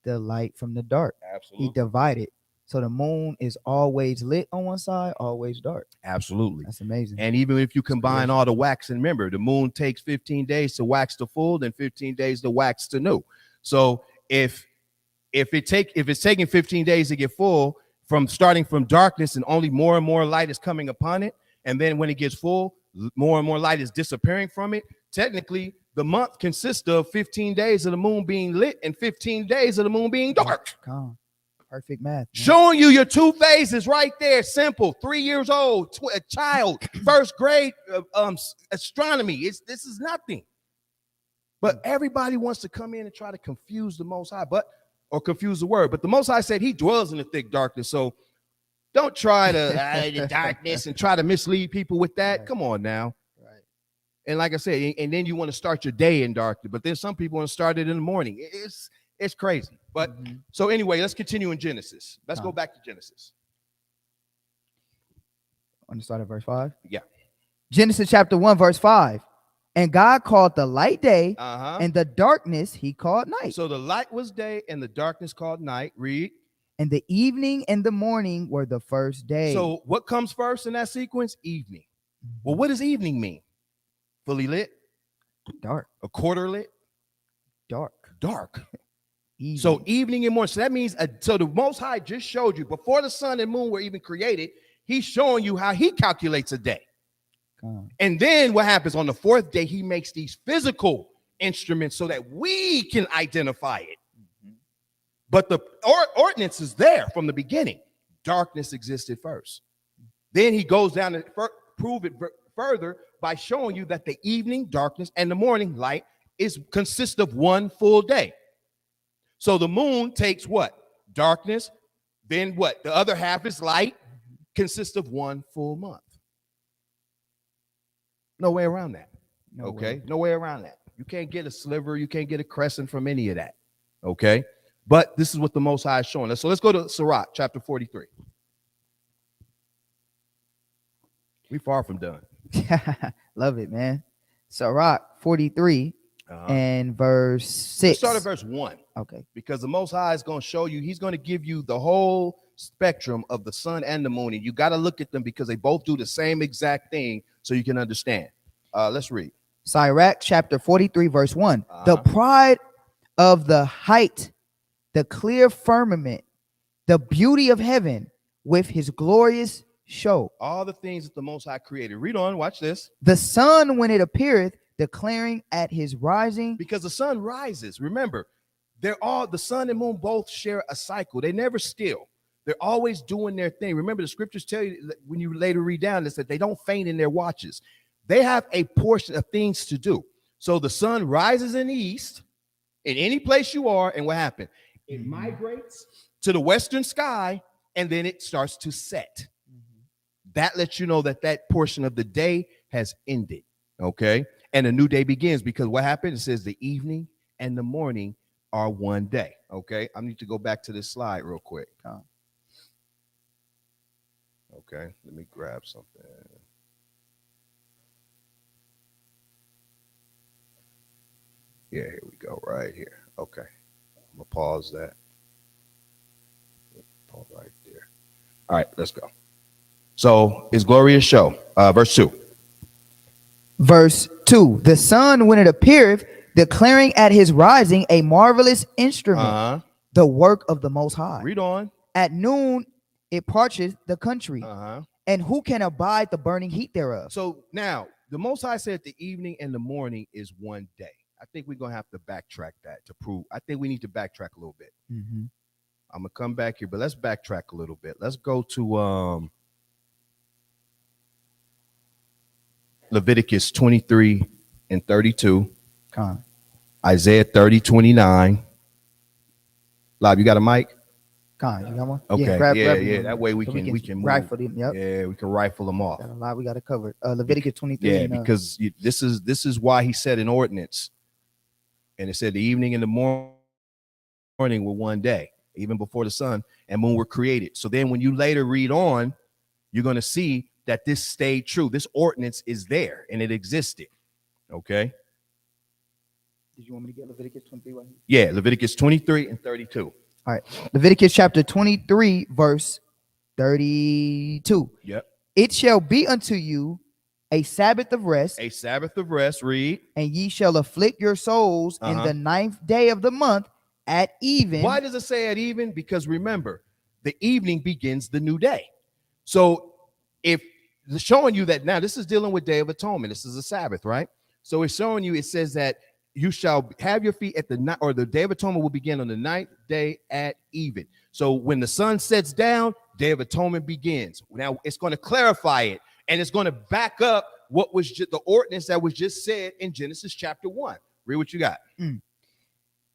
the light from the dark. Absolutely. He divided. So the moon is always lit on one side, always dark. Absolutely. That's amazing. And even if you combine all the wax, and remember, the moon takes 15 days to wax to full, then 15 days to wax to new. So if it's taking 15 days to get full, from starting from darkness and only more and more light is coming upon it, and then when it gets full, more and more light is disappearing from it, technically the month consists of 15 days of the moon being lit and 15 days of the moon being dark. Perfect math. Man. Showing you your two phases right there. Simple. 3 years old, a child, first grade astronomy. This is nothing. But everybody wants to come in and try to confuse the Most High, or confuse the word. But the Most High said he dwells in the thick darkness. So don't try to the darkness and try to mislead people with that. Right. Come on now. Right. And like I said, and then you want to start your day in darkness, but then some people want to start it in the morning. It's crazy. But so anyway, let's continue in Genesis. Let's go back to Genesis. Want to start at verse 5? Yeah. Genesis chapter 1, verse 5. And God called the light day, and the darkness he called night. So the light was day, and the darkness called night. Read. And the evening and the morning were the first day. So what comes first in that sequence? Evening. Well, what does evening mean? Fully lit? Dark. A quarter lit? Dark. Dark. Evening. So evening and morning. So that means, so the Most High just showed you, before the sun and moon were even created, he's showing you how he calculates a day. And then what happens on the fourth day, he makes these physical instruments so that we can identify it. But the ordinance is there from the beginning. Darkness existed first. Then he goes down and prove it further by showing you that the evening darkness and the morning light consists of one full day. So the moon takes what? Darkness. Then what? The other half is light, consists of one full month. No way around that. No way around that. You can't get a sliver. You can't get a crescent from any of that. Okay. But this is what the Most High is showing us. So let's go to Sirach, chapter 43. We far from done. Love it, man. Sirach 43 and verse 6. Let's start at verse 1. Okay. Because the Most High is going to show you, he's going to give you the whole spectrum of the sun and the moon. And you got to look at them because they both do the same exact thing so you can understand. Let's read. Sirach chapter 43, verse 1. The pride of the height, the clear firmament, the beauty of heaven with his glorious show. All the things that the Most High created. Read on. Watch this. The sun when it appeareth, declaring at his rising. Because the sun rises. Remember, the sun and moon both share a cycle. They never still. They're always doing their thing. Remember, the scriptures tell you that when you later read down this, that they don't faint in their watches. They have a portion of things to do. So the sun rises in the east, in any place you are, and what happened? It migrates to the western sky, and then it starts to set. That lets you know that that portion of the day has ended, okay? And a new day begins, because what happened? It says the evening and the morning are one day, okay? I need to go back to this slide real quick. Okay, let me grab something. Yeah, here we go, right here. Okay, I'm gonna pause that. Pause right there. All right, let's go. So, his glorious show, verse 2. Verse 2. The sun when it appeareth, declaring at his rising a marvelous instrument, the work of the Most High. Read on. At noon it parcheth the country, and who can abide the burning heat thereof? So now the Most High said the evening and the morning is one day. I think we're gonna have to backtrack that to prove. I think we need to backtrack a little bit. I'm gonna come back here, but let's backtrack a little bit. Let's go to Leviticus 23 and 32. Isaiah 30:29. Live, you got a mic? You got one? Okay, yeah, grab that way we can move. Rifle them. Yep. Yeah, we can rifle them off. Got a lot we got to cover. Leviticus 23. Yeah, because this is why he said an ordinance, and it said the evening and the morning were one day, even before the sun and moon were created. So then, when you later read on, you're going to see that this stayed true. This ordinance is there and it existed. Okay. Did you want me to get Leviticus 23 right here? Yeah, Leviticus 23 and 32. All right. Leviticus chapter 23, verse 32. Yep. It shall be unto you a Sabbath of rest. A Sabbath of rest, read. And ye shall afflict your souls in the 9th day of the month at even. Why does it say at even? Because remember, the evening begins the new day. So if it's showing you that now this is dealing with Day of Atonement. This is a Sabbath, right? So it's showing you, it says that you shall have your feet at the night, or the Day of Atonement will begin on the ninth day at even. So when the sun sets down, Day of Atonement begins. Now it's going to clarify it, and it's going to back up what was the ordinance that was just said in Genesis chapter 1. Read what you got. In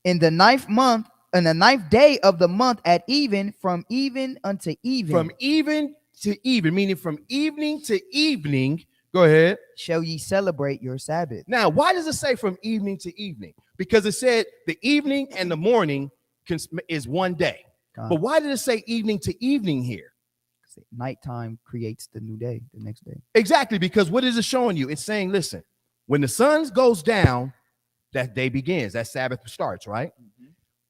the ninth month, on the ninth day of the month at even, from even unto even. From even to even, meaning from evening to evening. Go ahead. Shall ye celebrate your Sabbath. Now, why does it say from evening to evening? Because it said the evening and the morning is one day. But why did it say evening to evening here? Nighttime creates the new day, the next day. Exactly, because what is it showing you? It's saying, listen, when the sun goes down, that day begins. That Sabbath starts, right?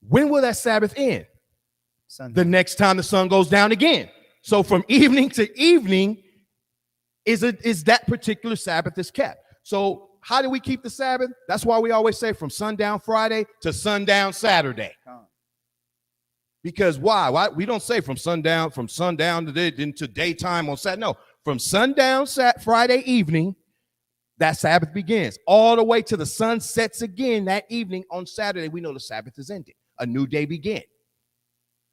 When will that Sabbath end? Sunday. The next time the sun goes down again. So from evening to evening is that particular Sabbath is kept. So how do we keep the Sabbath? That's why we always say from sundown Friday to sundown Saturday. Because why? We don't say from sundown into daytime on Saturday. No, from sundown Friday evening, that Sabbath begins all the way to the sun sets again that evening on Saturday. We know the Sabbath is ended. A new day begins.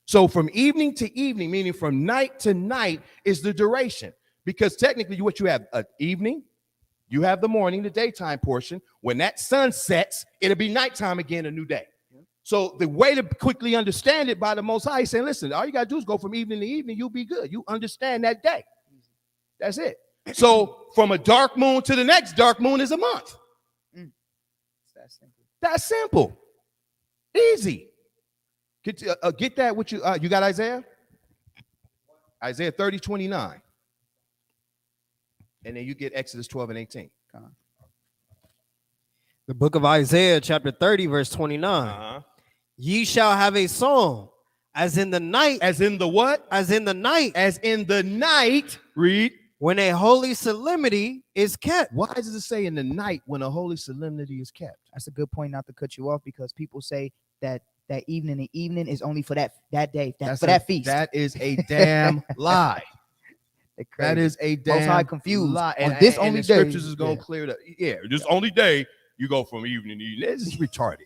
So from evening to evening, meaning from night to night, is the duration. Because technically what you have evening, you have the morning, the daytime portion. When that sun sets, it'll be nighttime again, a new day. So the way to quickly understand it by the Most High is saying, listen, all you got to do is go from evening to evening. You'll be good. You understand that day. That's it. So from a dark moon to the next dark moon is a month. That's simple. Easy. Get that with you. You got Isaiah? Isaiah 30:29. And then you get Exodus 12 and 18. The book of Isaiah, chapter 30, verse 29. Ye shall have a song as in the night. As in the what? As in the night. As in the night. Read. When a holy solemnity is kept. Why does it say in the night when a holy solemnity is kept? That's a good point, not to cut you off, because people say that evening to evening is only for that day, for that feast. That is a damn lie. That is a damn Most High confused lie. on And this and only the day. Scriptures is going to clear it up. Yeah, this only day you go from evening to evening. This is retarded.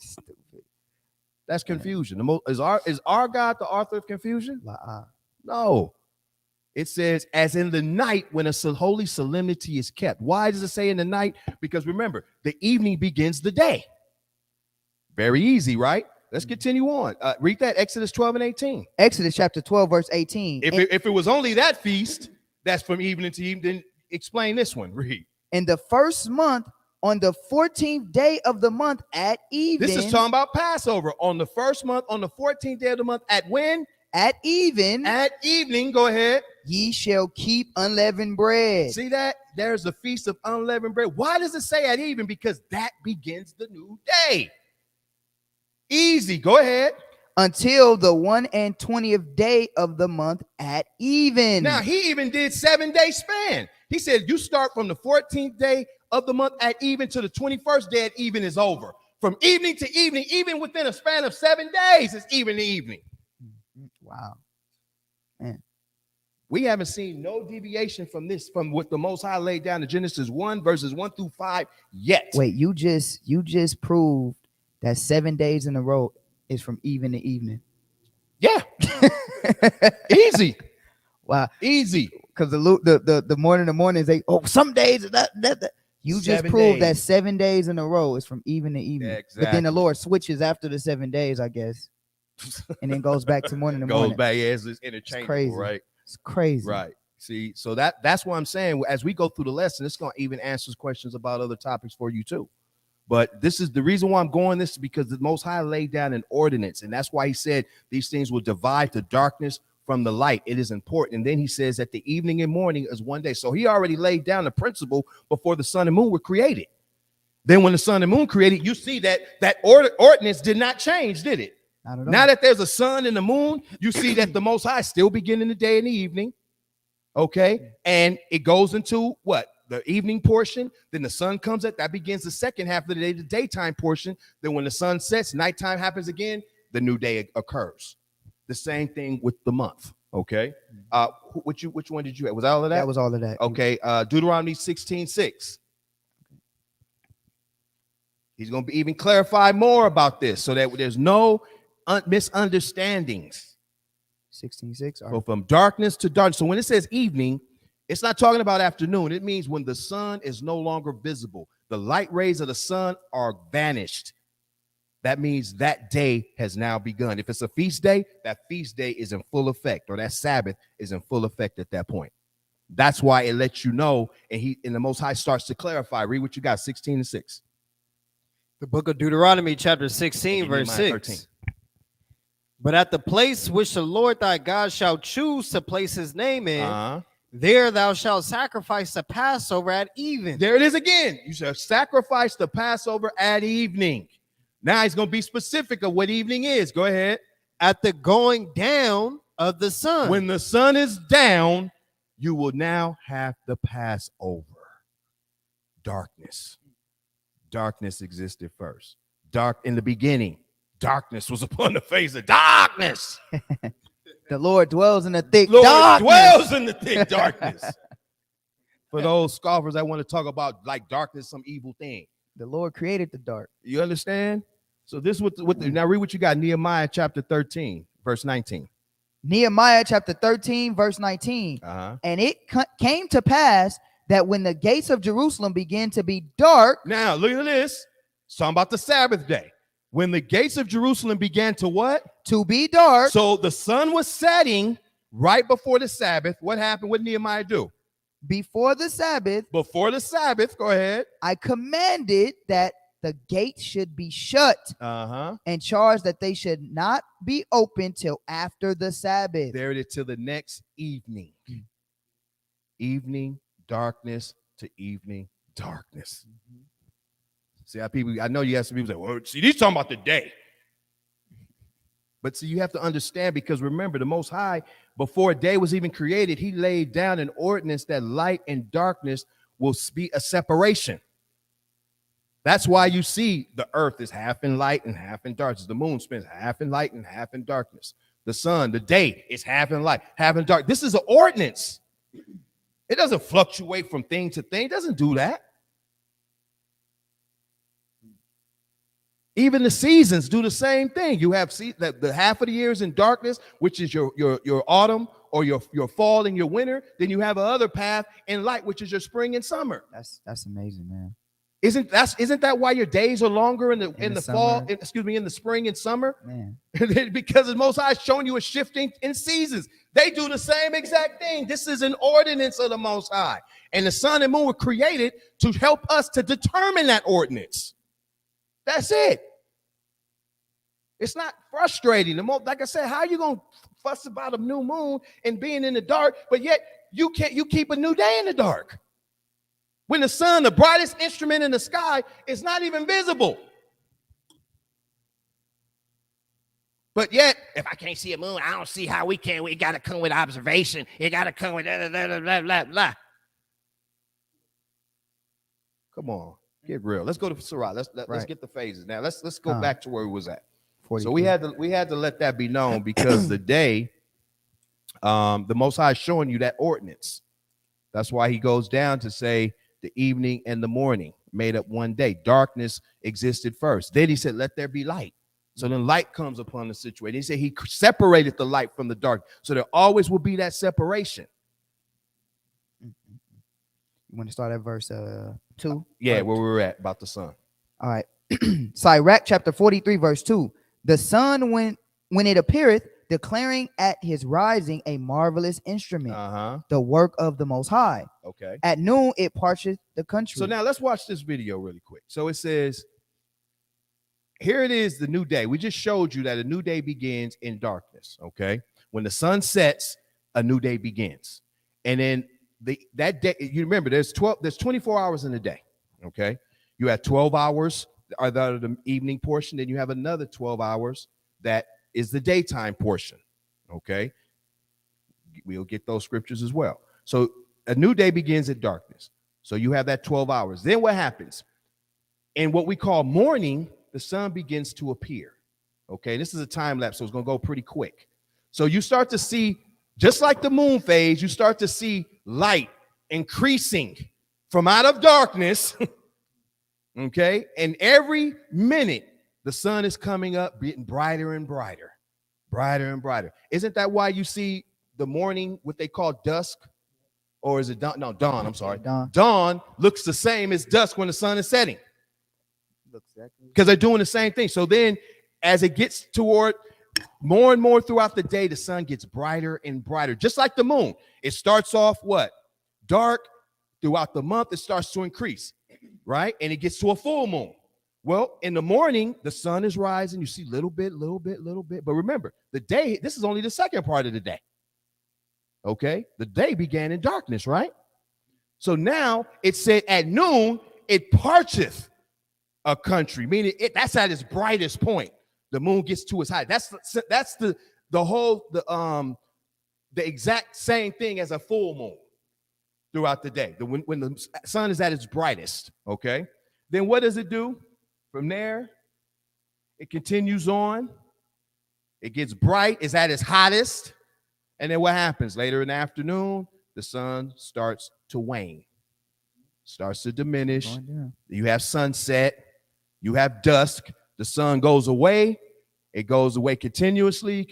That's confusion. Is our God the author of confusion? No. It says, as in the night when a holy solemnity is kept. Why does it say in the night? Because remember, the evening begins the day. Very easy, right? Let's continue on. Read that, Exodus 12 and 18. Exodus chapter 12, verse 18. If it was only that feast, that's from evening to evening, then explain this one. Read. In the first month, on the 14th day of the month at even. This is talking about Passover. On the first month, on the 14th day of the month, at when? At even. At evening, go ahead. Ye shall keep unleavened bread. See that? There's the feast of unleavened bread. Why does it say at even? Because that begins the new day. Easy. Go ahead. Until the 21st day of the month at even. Now, he even did 7-day span. He said you start from the 14th day of the month at even to the 21st day at even is over. From evening to evening, even within a span of 7 days, it's even to evening. Wow. Man. We haven't seen no deviation from this, from what the Most High laid down in Genesis 1, verses 1 through 5 yet. Wait, you just proved that 7 days in a row is from even to evening. Yeah. Easy. Wow. Easy. Because the morning they some days that. You just 7 proved days. that 7 days in a row is from even to evening. Yeah, But then the Lord switches after the 7 days, I guess. And then goes back to morning to morning. Goes back, yeah, it's interchangeable, It's crazy. right? It's crazy. Right. See, so that's what I'm saying. As we go through the lesson, it's going to even answer questions about other topics for you too. But this is the reason why I'm going this is because the Most High laid down an ordinance. And that's why he said these things will divide the darkness from the light. It is important. And then he says that the evening and morning is one day. So he already laid down the principle before the sun and moon were created. Then when the sun and moon created, you see that ordinance did not change, did it? Not at all. Now that there's a sun and the moon, you see that the Most High still beginning the day and the evening. Okay. And it goes into what? The evening portion. Then the sun comes up. That begins the second half of the day, the daytime portion. Then when the sun sets, nighttime happens again, the new day occurs. The same thing with the month. Okay. Which one did you have? Was all of that? That was all of that. Okay. Deuteronomy 16:6. He's going to even clarify more about this so that there's no misunderstandings. 16:6. So from darkness to darkness. So when it says evening, it's not talking about afternoon. It means when the sun is no longer visible. The light rays of the sun are vanished. That means that day has now begun. If it's a feast day, that feast day is in full effect, or that Sabbath is in full effect at that point. That's why it lets you know, and the Most High starts to clarify. Read what you got, 16:6. The book of Deuteronomy, chapter 16, verse 6. 13. But at the place which the Lord thy God shall choose to place his name in, there thou shalt sacrifice the Passover at even. There it is again. You shall sacrifice the Passover at evening. Now he's going to be specific of what evening is. Go ahead. At the going down of the sun. When the sun is down, you will now have the Passover. Darkness. Darkness existed first. Dark in the beginning. Darkness was upon the face of darkness. The Lord dwells in the thick Lord darkness. dwells in the thick darkness. For those scoffers that want to talk about like darkness, some evil thing. The Lord created the dark. You understand? So this now read what you got. Nehemiah chapter 13, verse 19. Nehemiah chapter 13, verse 19. And it came to pass that when the gates of Jerusalem began to be dark. Now look at this. It's talking about the Sabbath day. When the gates of Jerusalem began to what? To be dark. So the sun was setting right before the Sabbath. What happened? What did Nehemiah do? Before the Sabbath. Before the Sabbath. Go ahead. I commanded that the gates should be shut and charged that they should not be open till after the Sabbath. There it is, till the next evening. Evening, darkness to evening, darkness. See how people, I know you have some people say, well, see, he's talking about the day. But see, you have to understand, because remember, the Most High, before a day was even created, he laid down an ordinance that light and darkness will be a separation. That's why you see the earth is half in light and half in darkness. The moon spins half in light and half in darkness. The sun, the day is half in light, half in dark. This is an ordinance. It doesn't fluctuate from thing to thing. It doesn't do that. Even the seasons do the same thing. You have the half of the year is in darkness, which is your autumn or your fall and your winter. Then you have another path in light, which is your spring and summer. That's amazing, man. Isn't that why your days are longer in the fall? In the spring and summer, man. Because the Most High is showing you a shifting in seasons. They do the same exact thing. This is an ordinance of the Most High, and the sun and moon were created to help us to determine that ordinance. That's it. It's not frustrating. Like I said, how are you gonna fuss about a new moon and being in the dark, but yet you keep a new day in the dark? When the sun, the brightest instrument in the sky, is not even visible. But yet, if I can't see a moon, I don't see how we can. We got to come with observation. You got to come with blah, blah, blah, blah, blah. Come on, get real. Let's go to Sirach. Let's get the phases now. Let's go back to where we was at. 42. So we had to let that be known, because the day, the Most High is showing you that ordinance. That's why he goes down to say the evening and the morning made up one day. Darkness existed first. Then he said, let there be light. So then light comes upon the situation. He said he separated the light from the dark. So there always will be that separation. You want to start at verse 2? Yeah, where we were at about the sun. All right. Sirach chapter 43, verse 2. The sun, when it appeareth, declaring at his rising a marvelous instrument, the work of the Most High. Okay. At noon it parcheth the country. So now let's watch this video really quick. So it says, here it is, the new day. We just showed you that a new day begins in darkness. Okay. When the sun sets, a new day begins. And then that day, you remember, there's 24 hours in a day. Okay. You have 12 hours are the evening portion. Then you have another 12 hours that is the daytime portion. Okay. We'll get those scriptures as well. So a new day begins at darkness. So you have that 12 hours. Then what happens? In what we call morning, the sun begins to appear. Okay. This is a time lapse, so it's going to go pretty quick. So you start to see, just like the moon phase, you start to see light increasing from out of darkness Okay. And every minute, the sun is coming up, getting brighter and brighter, brighter and brighter. Isn't that why you see the morning, what they call dusk? Or is it dawn? No, dawn. I'm sorry. Dawn. Dawn looks the same as dusk when the sun is setting. Because they're doing the same thing. So then as it gets toward more and more throughout the day, the sun gets brighter and brighter, just like the moon. It starts off what? Dark. Throughout the month, it starts to increase, right? And it gets to a full moon. Well, in the morning, the sun is rising. You see little bit. But remember, the day, this is only the second part of the day. Okay? The day began in darkness, right? So now it said at noon, it parcheth a country, meaning that's at its brightest point. The moon gets to its height. That's the exact same thing as a full moon throughout the day. When the sun is at its brightest, okay? Then what does it do? From there, it continues on. It gets bright, it's at its hottest. And then what happens? Later in the afternoon, the sun starts to wane, starts to diminish. You have sunset, you have dusk. The sun goes away. It goes away continuously.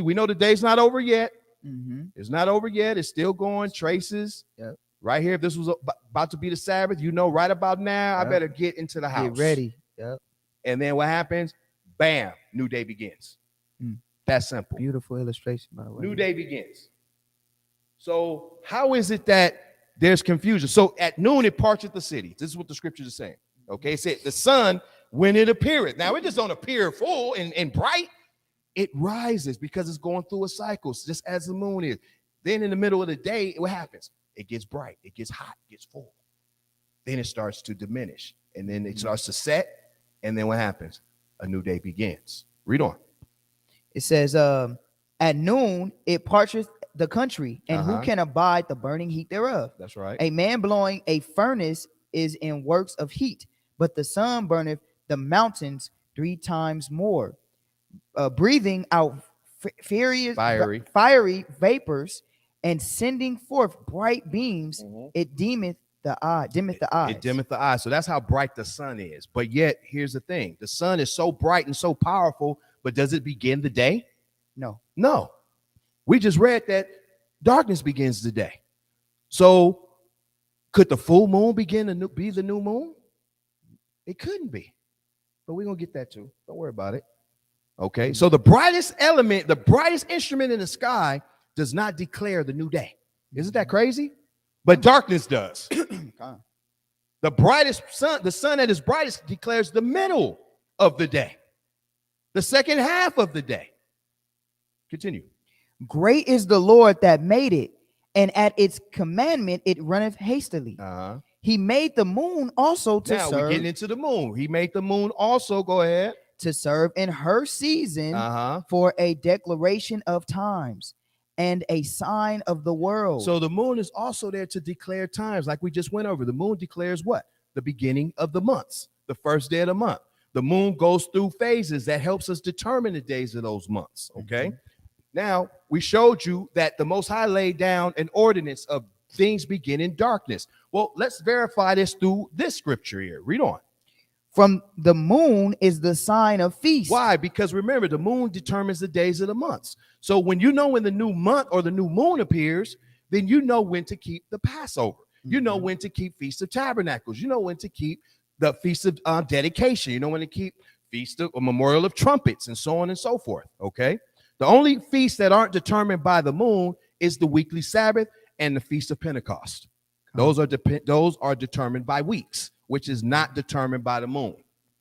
We know the day's not over yet. It's not over yet. It's still going. Traces. Yep. Right here. If this was about to be the Sabbath, you know, right about now, I better get into the house. Get ready. Yep. And then what happens? Bam. New day begins. That's simple. Beautiful illustration, by the way. New day begins. So how is it that there's confusion? So at noon, it parcheth the city. This is what the scriptures are saying. Okay. It said the sun, when it appeareth. Now it just don't appear full and bright. It rises because it's going through a cycle, just as the moon is. Then in the middle of the day, what happens? It gets bright, it gets hot, it gets full. Then it starts to diminish, and then it starts to set, and then what happens? A new day begins. Read on. It says, at noon, it parcheth the country, and who can abide the burning heat thereof? That's right. A man blowing a furnace is in works of heat, but the sun burneth the mountains 3 times more. Breathing out fiery vapors and sending forth bright beams, it dimmeth the eye. It dimmeth the eye. So that's how bright the sun is. But yet, here's the thing: the sun is so bright and so powerful, but does it begin the day? No. We just read that darkness begins the day. So, could the full moon begin to be the new moon? It couldn't be, but we're gonna get that too. Don't worry about it. Okay, so the brightest element, the brightest instrument in the sky does not declare the new day. Isn't that crazy? But darkness does. The brightest sun, the sun at its brightest declares the middle of the day, the second half of the day. Continue. Great is the Lord that made it, and at its commandment it runneth hastily. He made the moon also to serve. Now we're getting into the moon. He made the moon also, go ahead. To serve in her season for a declaration of times and a sign of the world. So the moon is also there to declare times, like we just went over. The moon declares what? The beginning of the months, the first day of the month. The moon goes through phases that helps us determine the days of those months, okay? Now, we showed you that the Most High laid down an ordinance of things begin in darkness. Well, let's verify this through this scripture here. Read on. From the moon is the sign of feast. Why? Because remember, the moon determines the days of the months. So when you know when the new month or the new moon appears, then you know when to keep the Passover. You know when to keep Feast of Tabernacles. You know when to keep the Feast of Dedication. You know when to keep Feast of Memorial of Trumpets and so on and so forth. Okay. The only feasts that aren't determined by the moon is the weekly Sabbath and the Feast of Pentecost. Those are determined by weeks, which is not determined by the moon.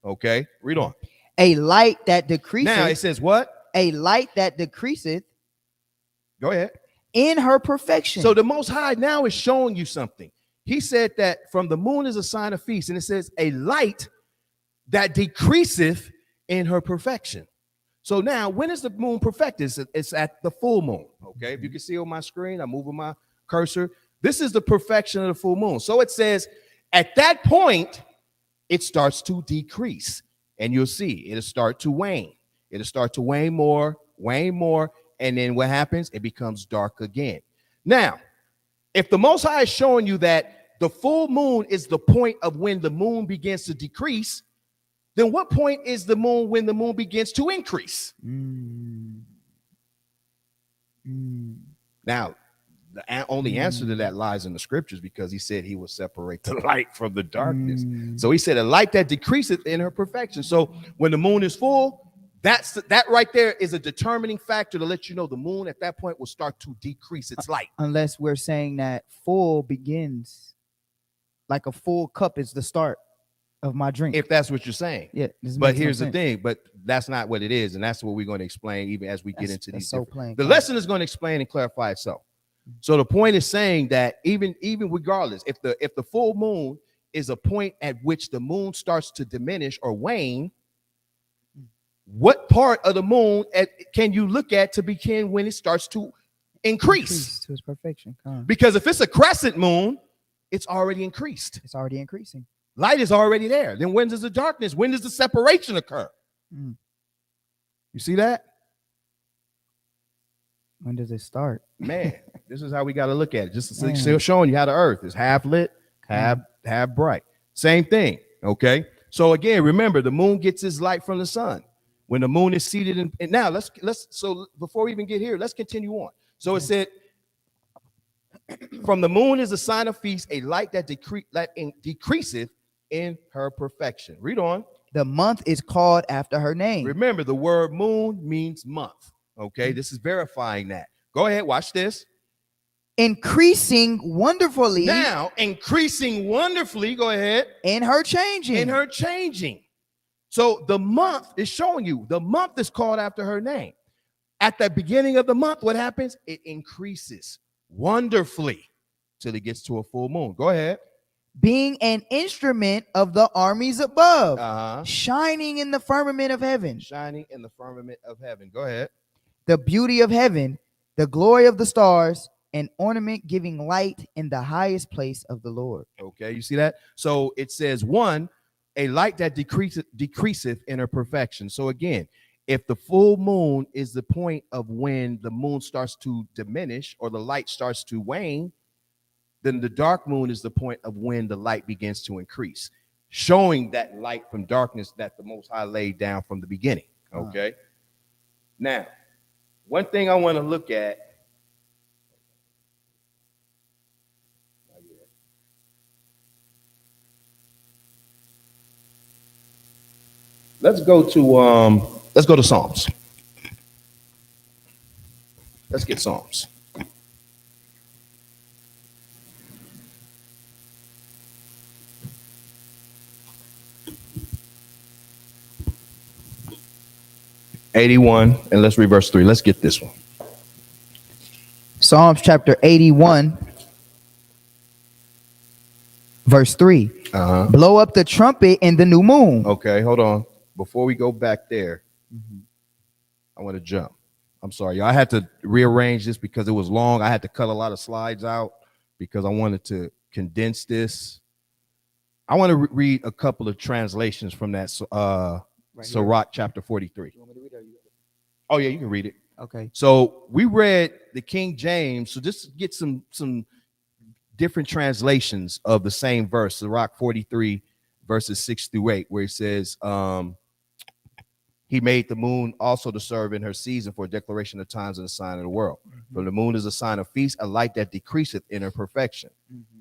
Okay, read on. A light that decreaseth. Now it says what? A light that decreaseth. Go ahead. In her perfection. So the Most High now is showing you something. He said that from the moon is a sign of feast, and it says a light that decreaseth in her perfection. So now, when is the moon perfected? It's at the full moon. Okay, if you can see on my screen, I'm moving my cursor. This is the perfection of the full moon. So it says, at that point, it starts to decrease, and you'll see it'll start to wane. It'll start to wane more, and then what happens? It becomes dark again. Now, if the Most High is showing you that the full moon is the point of when the moon begins to decrease, then what point is the moon when the moon begins to increase? Now, the only answer to that lies in the scriptures, because he said he will separate the light from the darkness. So he said a light that decreaseth in her perfection. So when the moon is full, that right there is a determining factor to let you know the moon at that point will start to decrease its light. Unless we're saying that full begins, like a full cup is the start of my drink. If that's what you're saying. Yeah. But here's the thing, but that's not what it is. And that's what we're going to explain even as we get into these. So plain. The lesson is going to explain and clarify itself. So the point is saying that even regardless, if the full moon is a point at which the moon starts to diminish or wane, what part of the moon can you look at to begin when it starts to increase to its perfection? Because if it's a crescent moon, it's already increased. It's already increasing. Light is already there. Then when does the darkness? When does the separation occur? You see that? When does it start? Man, this is how we got to look at it. Just still showing you how the earth is half lit, half bright. Same thing. Okay. So again, remember the moon gets its light from the sun. When the moon is seated in, and now so before we even get here, let's continue on. So it said, from the moon is a sign of feast, a light that decreaseth in her perfection. Read on. The month is called after her name. Remember, the word moon means month. Okay, this is verifying that. Go ahead, watch this. Increasing wonderfully. Now, increasing wonderfully. Go ahead. In her changing. In her changing. So the month is showing you the month is called after her name. At the beginning of the month, what happens? It increases wonderfully till it gets to a full moon. Go ahead. Being an instrument of the armies above, shining in the firmament of heaven. Shining in the firmament of heaven. Go ahead. The beauty of heaven, the glory of the stars, an ornament giving light in the highest place of the Lord. Okay, you see that? So it says, one, a light that decreaseth in her perfection. So again, if the full moon is the point of when the moon starts to diminish or the light starts to wane, then the dark moon is the point of when the light begins to increase, showing that light from darkness that the Most High laid down from the beginning. Okay. Now, one thing I want to look at. Let's go to Psalms. Let's get Psalms. (81) and let's read verse 3. Let's get this one. Psalms chapter 81, verse 3. Blow up the trumpet in the new moon. Okay, hold on. Before we go back there, I want to jump. I'm sorry, y'all. I had to rearrange this because it was long. I had to cut a lot of slides out because I wanted to condense this. I want to read a couple of translations from that Sirach chapter 43. Oh yeah, you can read it. Okay. So we read the King James. So just get some different translations of the same verse, Sirach 43, verses 6-8, where it says, he made the moon also to serve in her season for a declaration of times and a sign of the world. For the moon is a sign of feast, a light that decreaseth in her perfection.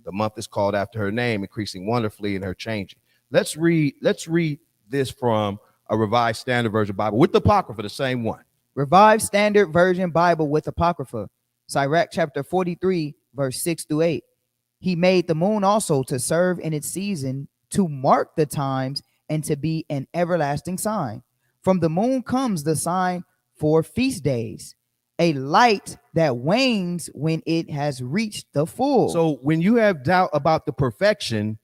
The month is called after her name, increasing wonderfully in her changing. Let's read this from a Revised Standard Version Bible with the Apocrypha, the same one. Revised Standard Version Bible with Apocrypha. Sirach chapter 43, verse 6-8. He made the moon also to serve in its season, to mark the times, and to be an everlasting sign. From the moon comes the sign for feast days, a light that wanes when it has reached the full. So when you have doubt about the perfection,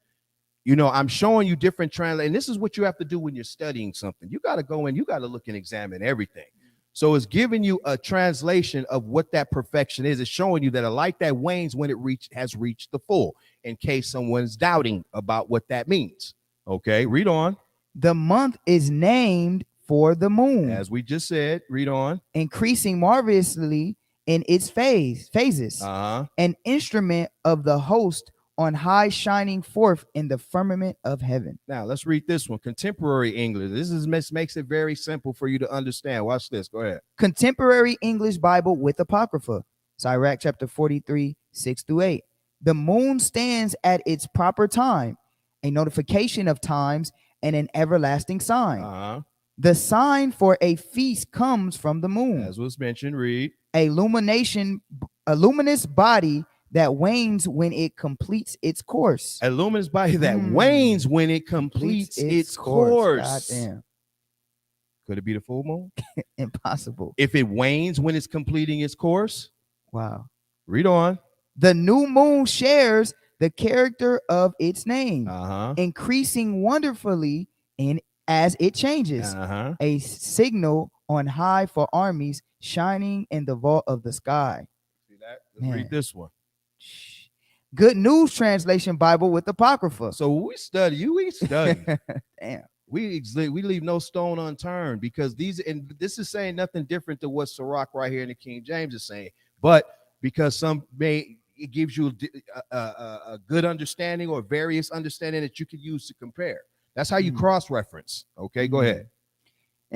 I'm showing you different translations. And this is what you have to do when you're studying something. You got to go in, you got to look and examine everything. So it's giving you a translation of what that perfection is. It's showing you that a light that wanes when it has reached the full, in case someone's doubting about what that means. Okay, read on. The month is named for the moon. As we just said, read on. Increasing marvelously in its phases. An instrument of the host on high, shining forth in the firmament of heaven. Now let's read this one. Contemporary English. Makes it very simple for you to understand. Watch this. Go ahead. Contemporary English Bible with Apocrypha. Sirach chapter 43, 6-8. The moon stands at its proper time, a notification of times and an everlasting sign. The sign for a feast comes from the moon. As was mentioned, read. A luminous body that wanes when it completes its course. A luminous body that wanes when it completes its course. Goddamn. Could it be the full moon? Impossible. If it wanes when it's completing its course? Wow. Read on. The new moon shares the character of its name, increasing wonderfully as it changes. A signal on high for armies, shining in the vault of the sky. See that? Let's read this one. Good News Translation Bible with Apocrypha. So we study. Damn. We leave no stone unturned, because this is saying nothing different than what Sirach right here in the King James is saying, but because it gives you a good understanding or various understanding that you can use to compare. That's how you cross-reference. Okay, go ahead.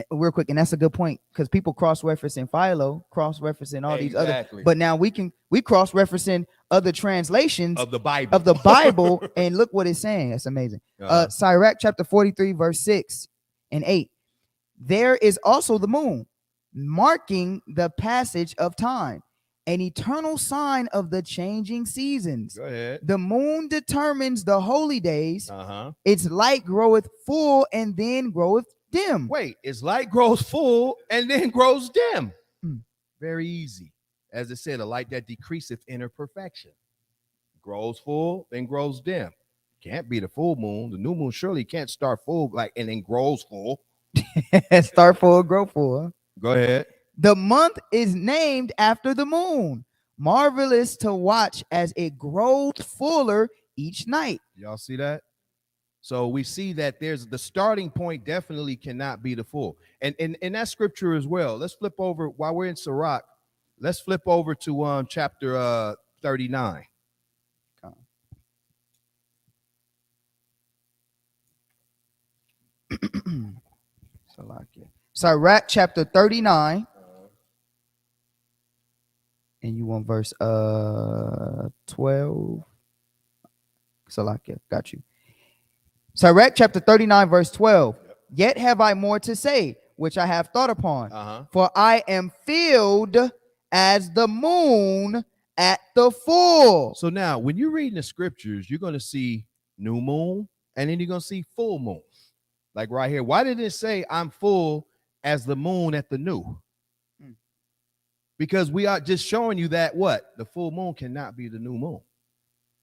Real quick, and that's a good point, because people cross-referencing Philo, cross-referencing all these other, but now we cross-referencing other translations of the Bible, and look what it's saying. That's amazing. Sirach chapter 43, verse 6 and 8. There is also the moon, marking the passage of time, an eternal sign of the changing seasons. Go ahead. The moon determines the holy days. Its light groweth full and then groweth dim. Wait, its light grows full and then grows dim. Very easy. As it said, a light that decreaseth inner perfection. Grows full, then grows dim. Can't be the full moon. The new moon surely can't start full and then grows full. Start full, grow full. Huh? Go ahead. The month is named after the moon. Marvelous to watch as it grows fuller each night. Y'all see that? So we see that there's the starting point definitely cannot be the full. And that's scripture as well. Let's flip over while we're in Sirach. Let's flip over to chapter 39. Sirach chapter 39. And you want verse 12. Salakia, got you. Sirach chapter 39, verse 12. Yet have I more to say, which I have thought upon. For I am filled as the moon at the full. So now, when you're reading the scriptures, you're going to see new moon, and then you're going to see full moon. Like right here. Why did it say I'm full as the moon at the new? Because we are just showing you that the full moon cannot be the new moon.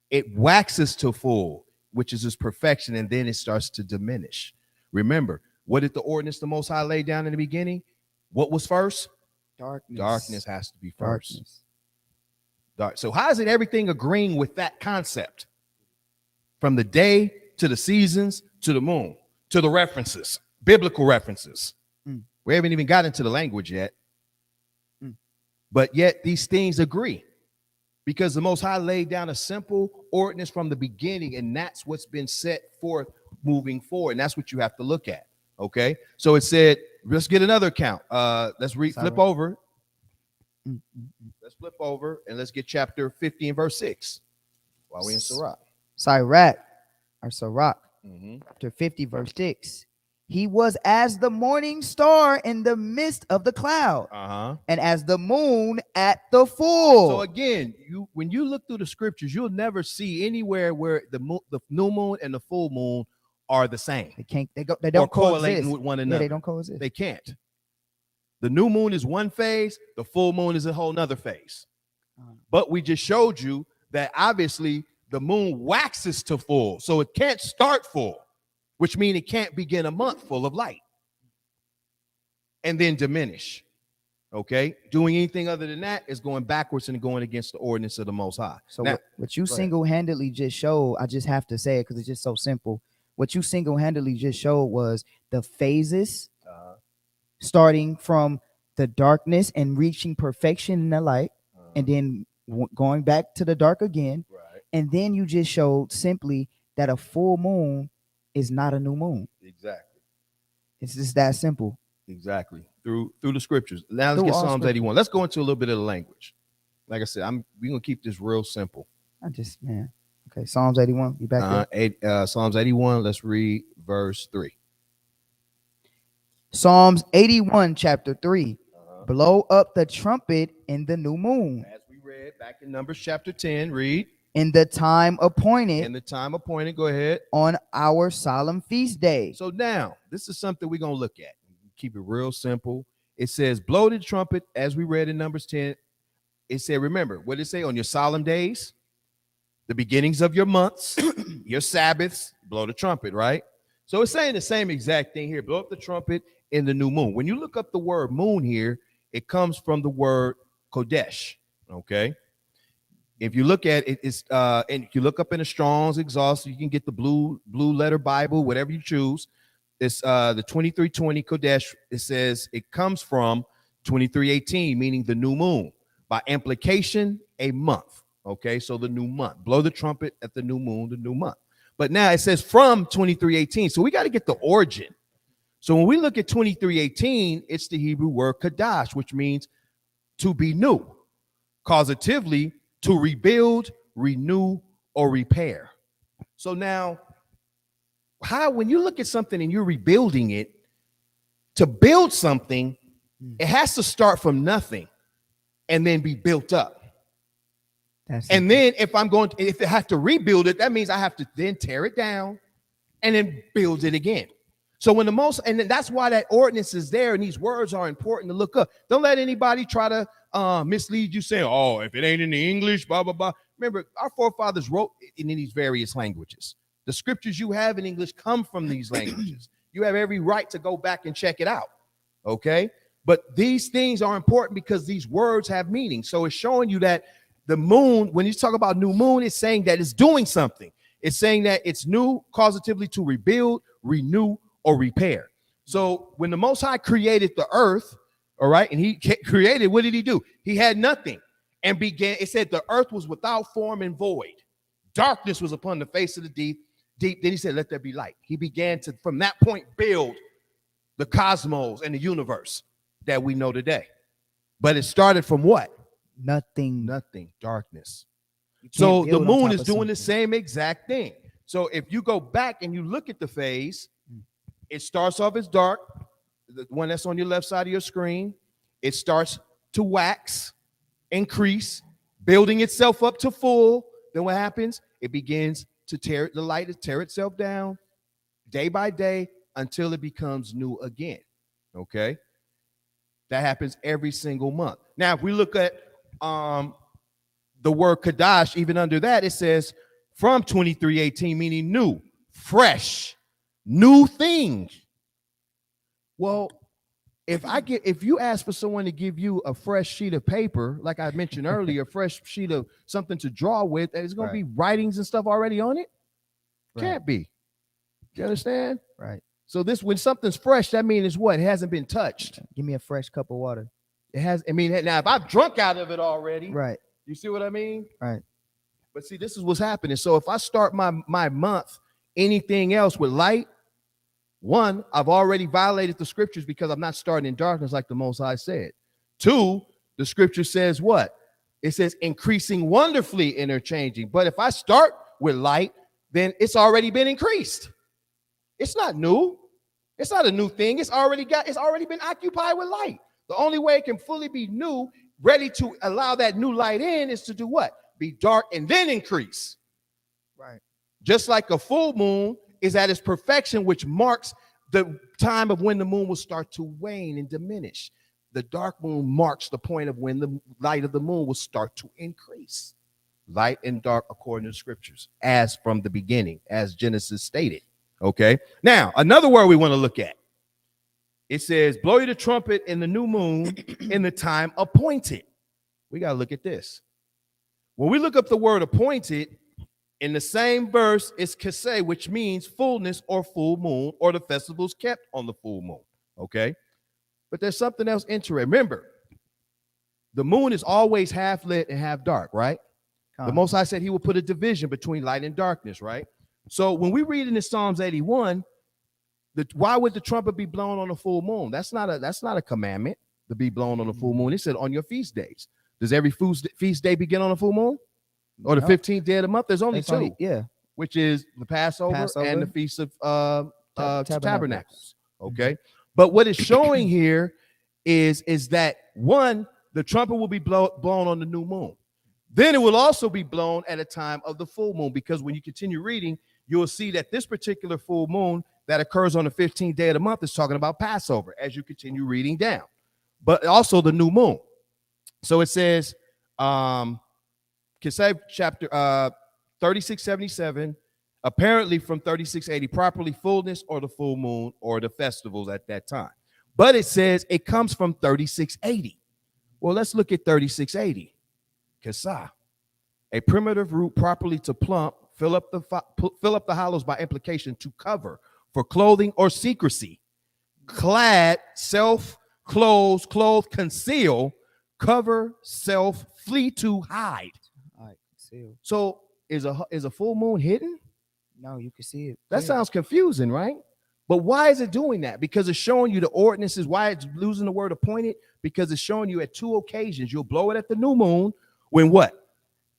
It waxes to full, which is its perfection, and then it starts to diminish. Remember, what did the ordinance the Most High lay down in the beginning? What was first? Darkness. Darkness has to be first. So how is it everything agreeing with that concept? From the day to the seasons to the moon to the references, biblical references. We haven't even got into the language yet. But yet these things agree, because the Most High laid down a simple ordinance from the beginning, and that's what's been set forth moving forward. And that's what you have to look at. Okay. So it said, let's get another count. Let's flip over. Let's flip over and let's get chapter 50 and verse 6 while we're in Sirach. Sirach, chapter 50, verse 6. He was as the morning star in the midst of the cloud, and as the moon at the full. So again, when you look through the scriptures, you'll never see anywhere where the new moon and the full moon are the same. They can't. They don't correlate coexist with one another. Yeah, they don't coexist. They can't. The new moon is one phase. The full moon is a whole nother phase. But we just showed you that obviously the moon waxes to full, so it can't start full, which means it can't begin a month full of light and then diminish. Okay, doing anything other than that is going backwards and going against the ordinance of the Most High. So now, what you single-handedly just showed, I just have to say it because it's just so simple. What you single-handedly just showed was the phases starting from the darkness and reaching perfection in the light, and then going back to the dark again, And then you just showed simply that a full moon is not a new moon. Exactly. It's just that simple. Exactly. Through the scriptures. Now let's Through get all Psalms scripture. 81. Let's go into a little bit of the language. Like I said, we're gonna keep this real simple. Man. Okay, Psalms 81. You back there? Psalms 81. Let's read verse 3. Psalms 81, chapter 3. Blow up the trumpet in the new moon. As we read back in Numbers chapter 10, read. In the time appointed. In the time appointed, go ahead. On our solemn feast day. So now, this is something we're going to look at. Keep it real simple. It says, blow the trumpet, as we read in Numbers 10. It said, remember, what did it say? On your solemn days, the beginnings of your months, your Sabbaths, blow the trumpet, right? So it's saying the same exact thing here. Blow up the trumpet in the new moon. When you look up the word moon here, it comes from the word Kodesh, okay? If you look at it, it's and if you look up in the Strong's Exhaustive, you can get the blue letter Bible, whatever you choose. It's the 2320 Kodesh. It says it comes from 2318, meaning the new moon. By implication, a month. Okay, so the new month. Blow the trumpet at the new moon, the new month. But now it says from 2318. So we got to get the origin. So when we look at 2318, it's the Hebrew word kadash, which means to be new. Causatively, to rebuild, renew, or repair. So now, when you look at something and you're rebuilding it, to build something, it has to start from nothing and then be built up. And then if I have to rebuild it, that means I have to then tear it down and then build it again. So and that's why that ordinance is there, and these words are important to look up. Don't let anybody try to mislead you saying, oh, if it ain't in the English, blah, blah, blah. Remember, our forefathers wrote in these various languages. The scriptures you have in English come from these languages. You have every right to go back and check it out, okay? But these things are important because these words have meaning. So it's showing you that the moon, when you talk about new moon, it's saying that it's doing something. It's saying that it's new causatively to rebuild, renew, or repair. So when the Most High created the earth, all right, and he created, what did he do? He had nothing and it said the earth was without form and void. Darkness was upon the face of the deep. Then he said, let there be light. He began to, from that point, build the cosmos and the universe that we know today. But it started from what? Nothing, darkness. So the moon is doing the same exact thing. So if you go back and you look at the phase, it starts off as dark, the one that's on your left side of your screen. It starts to wax, increase, building itself up to full. Then what happens? It begins to tear itself down day by day until it becomes new again. Okay? That happens every single month. Now, if we look at the word Kadash, even under that, it says from 2318, meaning new, fresh, new thing. Well, if you ask for someone to give you a fresh sheet of paper, like I mentioned earlier, a fresh sheet of something to draw with, there's going to be writings and stuff already on it. Can't be. You understand? Right. So when something's fresh, that means it's what? It hasn't been touched. Give me a fresh cup of water. It has. I mean, now if I've drunk out of it already, right? You see what I mean? Right. But see, this is what's happening. So if I start my month, anything else with light, one, I've already violated the scriptures because I'm not starting in darkness like the Most High said. Two, the scripture says what? It says increasing wonderfully, interchanging. But if I start with light, then it's already been increased. It's not new. It's not a new thing. It's already been occupied with light. The only way it can fully be new, ready to allow that new light in, is to do what? Be dark and then increase. Right. Just like a full moon is at its perfection, which marks the time of when the moon will start to wane and diminish. The dark moon marks the point of when the light of the moon will start to increase. Light and dark according to the scriptures, as from the beginning, as Genesis stated. Okay. Now, another word we want to look at. It says, blow you the trumpet in the new moon in the time appointed. We got to look at this. When we look up the word appointed, in the same verse, it's kaseh, which means fullness or full moon, or the festivals kept on the full moon. Okay. But there's something else interesting. Remember, the moon is always half lit and half dark, right? The Most High said he will put a division between light and darkness, right? So when we read in the Psalms 81, why would the trumpet be blown on a full moon? That's not a commandment to be blown on a full moon. It said on your feast days. Does every feast day begin on a full moon? Or the 15th day of the month? There's only two. Which is the Passover and the Feast of Tabernacles. Okay. But what it's showing here is that one, the trumpet will be blown on the new moon. Then it will also be blown at a time of the full moon, because when you continue reading, you'll see that this particular full moon that occurs on the 15th day of the month is talking about Passover as you continue reading down, but also the new moon. So it says, Crescent chapter 3677, apparently from 3680, properly fullness or the full moon or the festivals at that time. But it says it comes from 3680. Well, let's look at 3680. Kasa, a primitive root properly to plump, fill up the hollows by implication, to cover, for clothing or secrecy. Clad, self, clothes, clothe, conceal, cover, self, flee to, hide. All right, conceal. So is a full moon hidden? No, you can see it. That sounds confusing, right? But why is it doing that? Because it's showing you the ordinances. Why it's losing the word appointed? Because it's showing you at two occasions. You'll blow it at the new moon when what?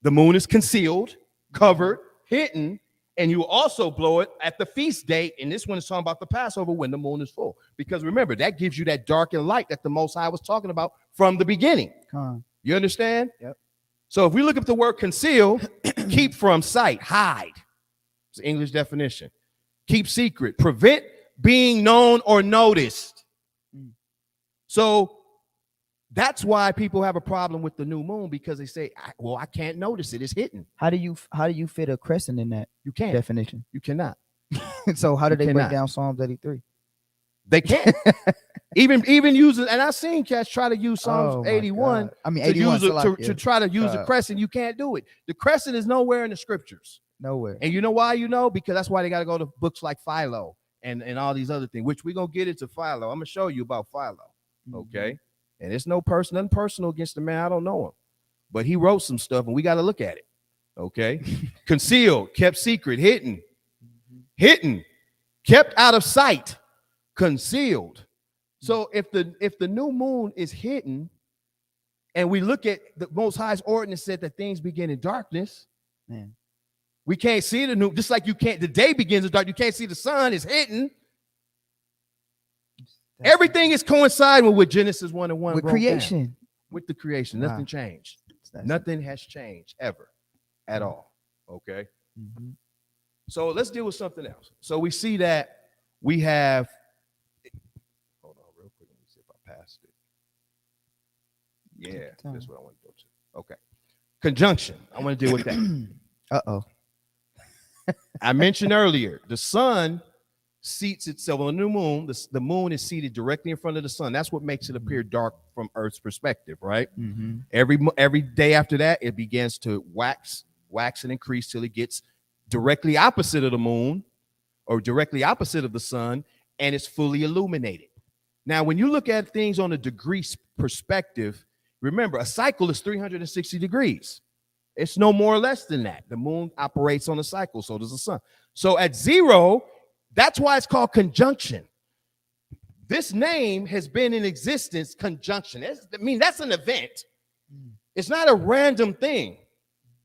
The moon is concealed, covered, hidden, and you also blow it at the feast day. And this one is talking about the Passover when the moon is full. Because remember, that gives you that dark and light that the Most High was talking about from the beginning. You understand? Yep. So if we look up the word conceal, keep from sight, hide. It's the English definition. Keep secret, prevent being known or noticed. So that's why people have a problem with the new moon, because they say, well, I can't notice it. It's hidden. How do you fit a crescent in that You can't. definition? You cannot. So how do they break cannot. down Psalms 83? They can't. even using, and I've seen cats try to use Psalms 81. God. I mean, to 81 use to try to use the crescent. You can't do it. The crescent is nowhere in the scriptures. Nowhere. And you know why? Because that's why they got to go to books like Philo and all these other things, which we're gonna get into Philo. I'm gonna show you about Philo. Okay. And it's nothing personal against the man. I don't know him, but he wrote some stuff and we got to look at it. Okay. Concealed, kept secret, hidden, kept out of sight, concealed. So if the new moon is hidden, and we look at the Most High's ordinance said that things begin in darkness, man, we can't see the new, just like you can't, the day begins in dark, you can't see the sun is hidden. Everything is coinciding with Genesis 1 and 1. With creation. Down. With the creation. Nothing changed. Nothing has changed ever at all. Okay. So let's deal with something else. So we see that we have, hold on real quick. Let me see if I passed it. Yeah, that's what I want to go to. Okay. Conjunction. I want to deal with that. Uh-oh. I mentioned earlier, the sun seats itself on the new moon. The moon is seated directly in front of the sun. That's what makes it appear dark from Earth's perspective, right? Every day after that, it begins to wax and increase till it gets directly opposite of the moon or directly opposite of the sun, and it's fully illuminated. Now, when you look at things on a degree perspective, remember, a cycle is 360 degrees. It's no more or less than that. The moon operates on a cycle, so does the sun. So at zero, that's why it's called conjunction. This name has been in existence, conjunction. That's an event. It's not a random thing.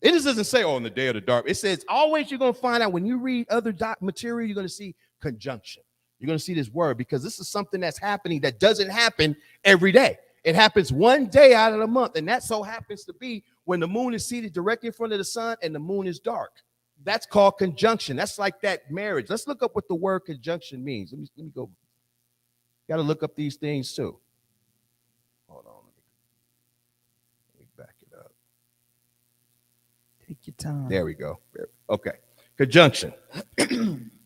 It just doesn't say, oh, on the day of the dark. It says always you're going to find out when you read other material, you're going to see conjunction. You're going to see this word because this is something that's happening that doesn't happen every day. It happens one day out of the month, and that so happens to be when the moon is seated directly in front of the sun and the moon is dark. That's called conjunction. That's like that marriage. Let's look up what the word conjunction means. Let me go. Got to look up these things too. Hold on. Let me back it up. Take your time. There we go. Okay. Conjunction.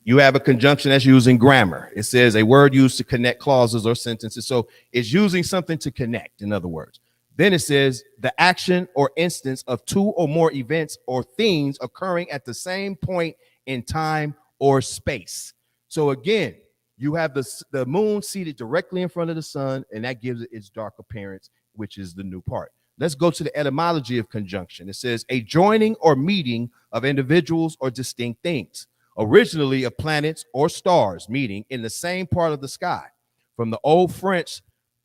You have a conjunction that's used in grammar. It says a word used to connect clauses or sentences. So it's using something to connect, in other words. Then it says the action or instance of two or more events or things occurring at the same point in time or space. So again, you have the moon seated directly in front of the sun, and that gives it its dark appearance, which is the new part. let's go to the etymology of conjunction. It says a joining or meeting of individuals or distinct things, originally of planets or stars meeting in the same part of the sky. From the Old French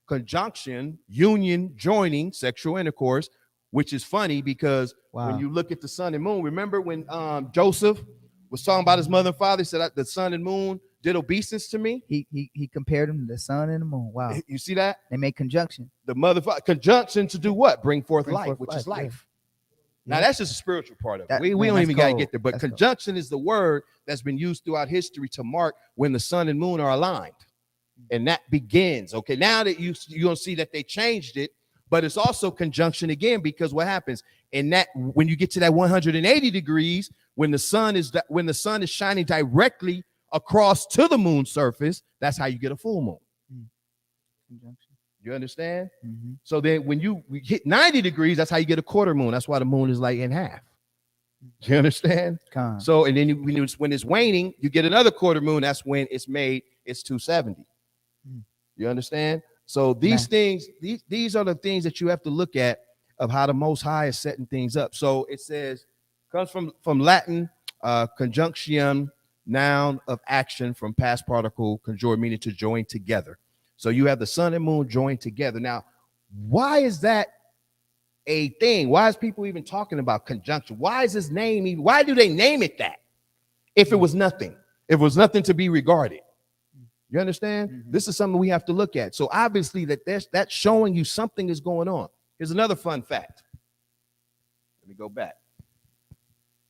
conjunction, union, joining, sexual intercourse, which is funny because when you look at the sun and moon, remember when Joseph was talking about his mother and father, he said the sun and moon did obeisance to me. He compared them to the sun and the moon. Wow. You see that? They make conjunction. The mother conjunction to do what? Bring forth life, which is life. Yeah. Now that's just a spiritual part of it. That, we man, don't even got to cold. get there. But That's conjunction is the word that's been used throughout history to mark when the sun and moon are aligned. And that begins. Okay, now that you're going to see that they changed it, but it's also conjunction again, because what happens in that when you get to that 180 degrees, when the sun is shining directly across to the moon surface, that's how you get a full moon. Conjunction. You understand? Mm-hmm. So then when you hit 90 degrees, that's how you get a quarter moon. That's why the moon is like in half. You understand? So, and then when it's waning, you get another quarter moon. That's when it's 270. You understand? So these things, these are the things that you have to look at of how the Most High is setting things up. So it says, comes from Latin, conjunction, noun of action, from past particle, conjure, meaning to join together. So you have the sun and moon joined together. Now, why is that a thing? Why is people even talking about conjunction? Why is this name even? Why do they name it that? If it was nothing, if it was nothing to be regarded. You understand? Mm-hmm. This is something we have to look at. So obviously that's showing you something is going on. Here's another fun fact. Let me go back.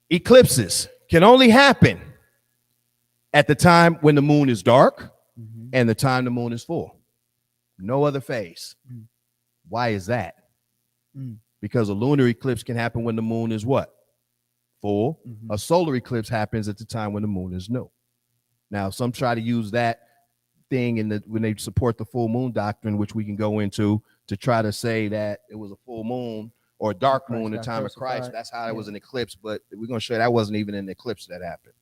Eclipses can only happen at the time when the moon is dark and the time the moon is full. No other phase. Why is that? Because a lunar eclipse can happen when the moon is what? Full. A solar eclipse happens at the time when the moon is new. Now, some try to use that thing when they support the full moon doctrine, which we can go into, to try to say that it was a full moon or a dark moon in the time of Christ. That's how it was an eclipse, but we're going to show you that wasn't even an eclipse that happened.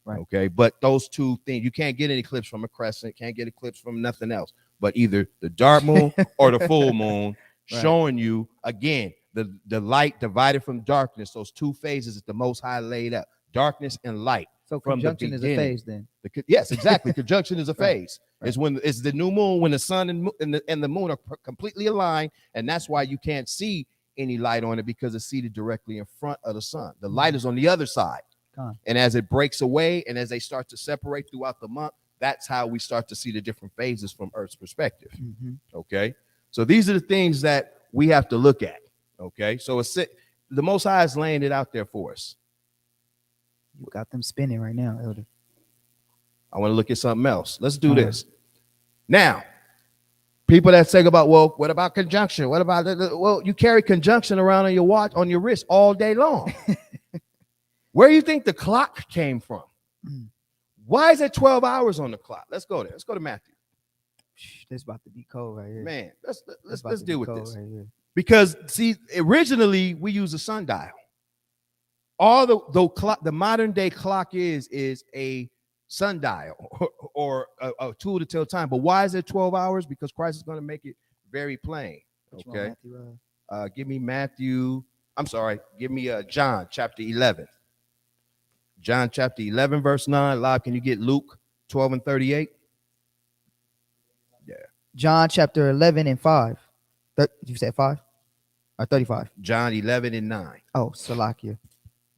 Right. Okay, but those two things, you can't get an eclipse from a crescent, can't get eclipse from nothing else, but either the dark moon or the full moon, showing you again the light divided from darkness. Those two phases that the Most High laid out, darkness and light. So conjunction is a phase then. Yes, exactly. Conjunction is a phase. It's when it's the new moon, when the sun and the moon are completely aligned, and that's why you can't see any light on it, because it's seated directly in front of the sun. The light is on the other side. And as it breaks away and as they start to separate throughout the month, that's how we start to see the different phases from Earth's perspective. Okay, so these are the things that we have to look at. Okay, so the Most High is laying it out there for us. You got them spinning right now, Elder. I want to look at something else. Let's do this. Now, people that say about, well, what about conjunction? What about, well, you carry conjunction around on your watch, on your wrist all day long. Where do you think the clock came from? Why is it 12 hours on the clock? Let's go there. Let's go to Matthew. This about to be cold right here. Man, let's deal with this. Right, because, see, originally we use a sundial. All the modern day clock is a sundial or a tool to tell time. But why is it 12 hours? Because Christ is going to make it very plain. Okay. Give me Matthew. I'm sorry. Give me John chapter 11. John chapter 11, verse 9. Live, can you get Luke 12 and 38? Yeah. John chapter 11 and 5. You said 5 or 35? John 11 and 9. Oh, Salakia.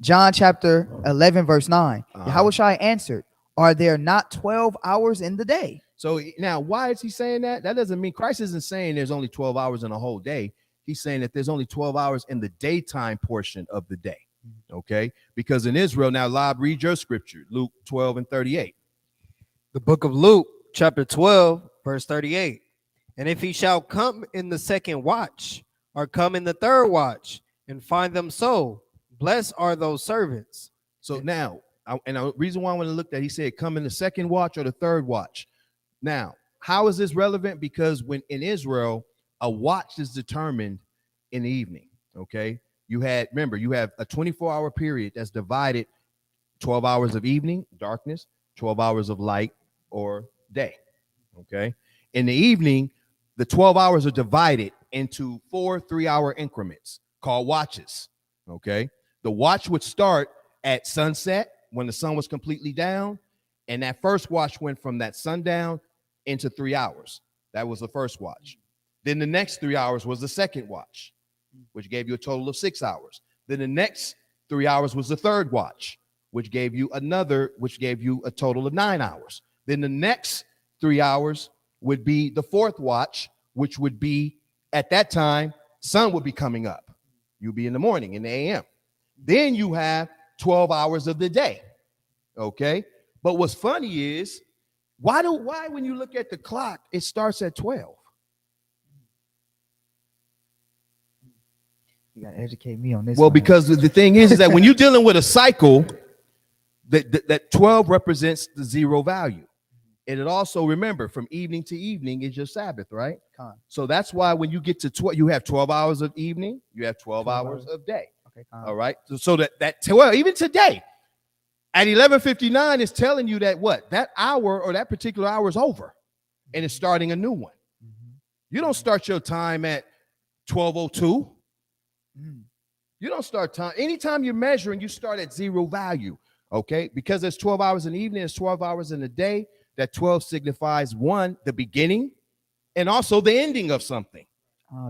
John chapter 11, verse 9. Yahushua answered, are there not 12 hours in the day? So now, why is he saying that? That doesn't mean Christ isn't saying there's only 12 hours in a whole day. He's saying that there's only 12 hours in the daytime portion of the day. Okay, because in Israel, now, Lob, read your scripture, Luke 12 and 38. The book of Luke, chapter 12, verse 38. And if he shall come in the second watch, or come in the third watch, and find them so, blessed are those servants. So now, the reason why I want to look at, he said, come in the second watch or the third watch. Now, how is this relevant? Because when in Israel, a watch is determined in the evening. Okay. You have a 24-hour period that's divided 12 hours of evening, darkness, 12 hours of light or day. Okay. In the evening, the 12 hours are divided into 4 3-hour increments called watches. Okay. The watch would start at sunset when the sun was completely down. And that first watch went from that sundown into 3 hours. That was the first watch. Then the next 3 hours was the second watch, which gave you a total of 6 hours. Then the next 3 hours was the third watch, which gave you a total of 9 hours. Then the next 3 hours would be the fourth watch, which would be at that time, sun would be coming up. You'll be in the morning, in the AM. Then you have 12 hours of the day. Okay. But what's funny is, why when you look at the clock, it starts at 12? You gotta educate me on this. Well, one. because the thing is that when you're dealing with a cycle, that 12 represents the zero value. And it also, remember, from evening to evening is your Sabbath, right? So that's why when you get to 12, you have 12 hours of evening, you have 12 hours of day. Okay. All right. So that 12, even today, at 11:59 is telling you that what? That hour or that particular hour is over and it's starting a new one. You don't start your time at 12:02. You don't start time. Anytime you're measuring, you start at zero value. Okay. Because there's 12 hours in the evening, there's 12 hours in the day. That 12 signifies one, the beginning, and also the ending of something.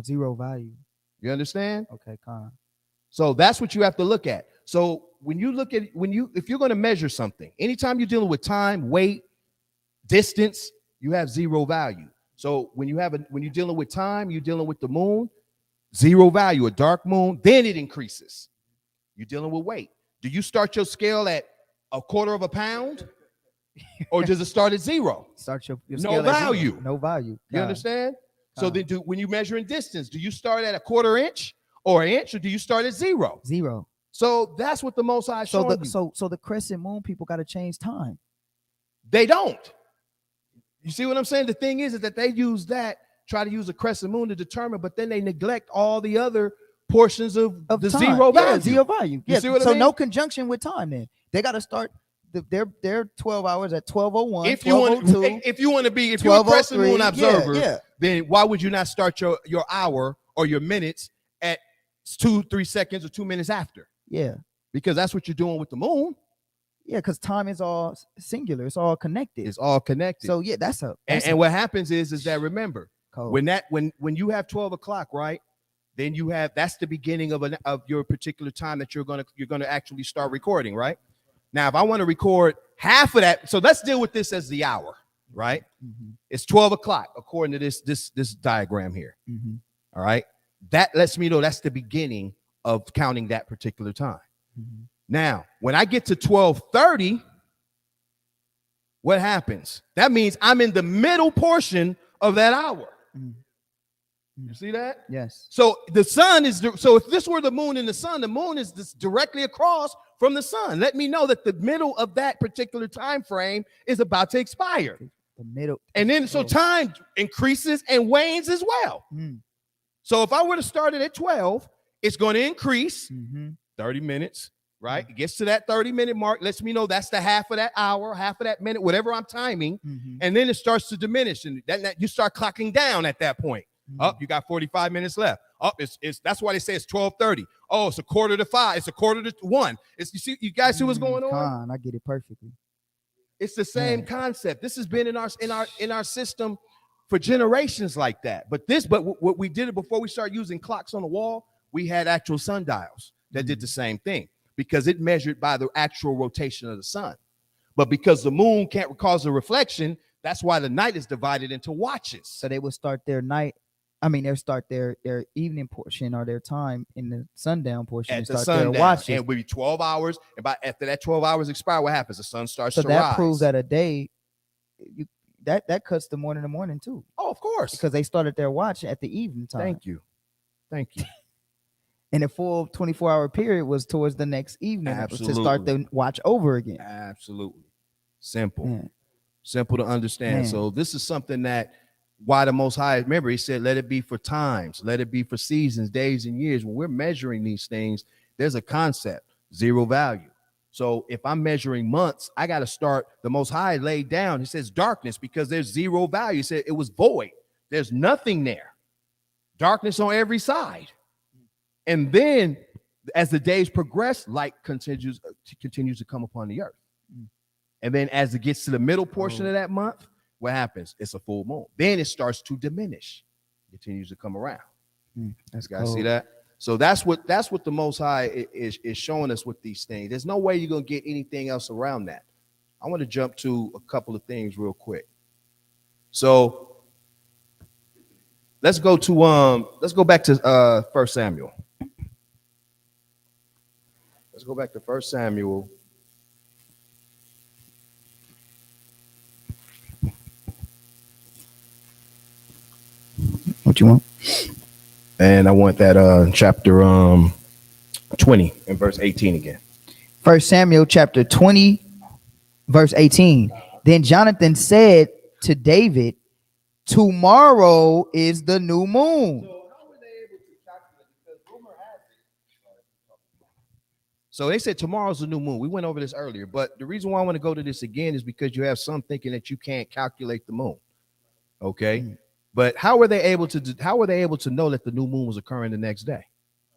Zero value. You understand? Okay, So that's what you have to look at. So when you look at if you're going to measure something, anytime you're dealing with time, weight, distance, you have zero value. So when you're dealing with time, you're dealing with the moon, zero value, a dark moon, then it increases. You're dealing with weight. Do you start your scale at a quarter of a pound? Or does it start at zero? Start your no scale at value. zero. No value. You understand? So then when you measure in distance, do you start at a quarter inch or an inch, or do you start at zero? Zero. So that's what the Most High showing you. So the crescent moon people got to change time. They don't. You see what I'm saying? The thing is that they try to use a crescent moon to determine, but then they neglect all the other portions of the time. zero value. Yeah, zero value. You see what I mean? No conjunction with time then. They got to start their 12 hours at 12:01. If you're a crescent moon observer, then why would you not start your hour or your minutes at 2-3 seconds or 2 minutes after? Yeah. Because that's what you're doing with the moon. Yeah, because time is all singular. It's all connected. It's all connected. So yeah, and what happens is that, remember, code. when you have 12 o'clock, right? Then that's the beginning of your particular time that you're gonna actually start recording, right? Now, if I want to record half of that, so let's deal with this as the hour, right? It's 12 o'clock according to this diagram here. All right. That lets me know that's the beginning of counting that particular time. Now, when I get to 12:30, what happens? That means I'm in the middle portion of that hour. You see that? Yes. So the sun so if this were the moon and the moon is this directly across from the sun. Let me know that the middle of that particular time frame is about to expire. The middle. And then so time increases and wanes as well. So if I were to start it at 12, it's going to increase 30 minutes, right? It gets to that 30-minute mark, lets me know that's the half of that hour, half of that minute, whatever I'm timing. And then it starts to diminish. And that you start clocking down at that point. You got 45 minutes left. That's why they say it's 12:30. Oh, it's a quarter to 5. It's a quarter to 1. You guys see what's going on? I get it perfectly. It's the same concept. This has been in our system for generations like that. But what we did before we started using clocks on the wall, we had actual sundials that did the same thing because it measured by the actual rotation of the sun. But because the moon can't cause a reflection, that's why the night is divided into watches. So they would start they'll start their evening portion or their time in the sundown portion at and the start their sundown. watches. And it would be 12 hours. And after that 12 hours expire, what happens? The sun starts to that rise. proves that a day, that cuts the morning too. Oh, of course. Because they started their watch at the evening time. Thank you. And the full 24-hour period was towards the next evening Absolutely. to start the watch over again. Absolutely. Simple. Man. Simple to understand. Man. So this is something that why the Most High, remember, he said, let it be for times, let it be for seasons, days, and years. When we're measuring these things, there's a concept, zero value. So if I'm measuring months, I got to start, the Most High laid down. He says darkness because there's zero value. He said it was void. There's nothing there. darkness on every side. And then as the days progress, light continues to come upon the earth. And then as it gets to the middle portion of that month, what happens? It's a full moon. Then it starts to diminish, continues to come around. That's You guys see that? So that's what the Most High is showing us with these things. There's no way you're gonna get anything else around that. I want to jump to a couple of things real quick. So let's go back to 1 Samuel. Let's go back to 1 Samuel. What you want? And I want that chapter 20 and verse 18 again. 1 Samuel chapter 20, verse 18. Then Jonathan said to David, tomorrow is the new moon. So they said tomorrow's the new moon. We went over this earlier, but the reason why I want to go to this again is because you have some thinking that you can't calculate the moon. Okay. But how were they able to know that the new moon was occurring the next day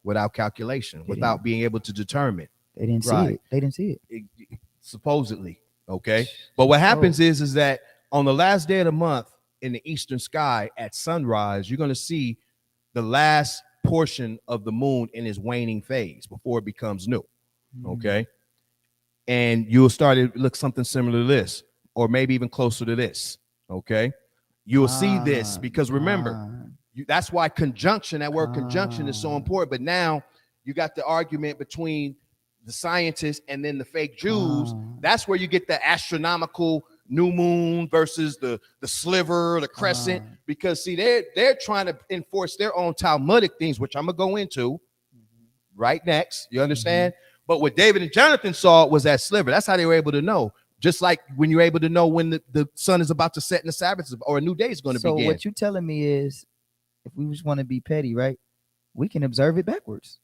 without calculation, without being able to determine? They didn't see it. They didn't see it. Supposedly. Okay. But what happens is that on the last day of the month in the eastern sky at sunrise, you're going to see the last portion of the moon in its waning phase before it becomes new. Okay. And you'll start to look something similar to this, or maybe even closer to this. Okay. You'll see this because remember, that's why conjunction, that word conjunction is so important. But now you got the argument between the scientists and then the fake Jews. That's where you get the astronomical new moon versus the sliver, the crescent, because see, they're trying to enforce their own Talmudic things, which I'm gonna go into right next. You understand? But what David and Jonathan saw was that sliver. That's how they were able to know. Just like when you're able to know when the sun is about to set in the Sabbath or a new day is going to begin. So what you're telling me is, if we just want to be petty, right? We can observe it backwards.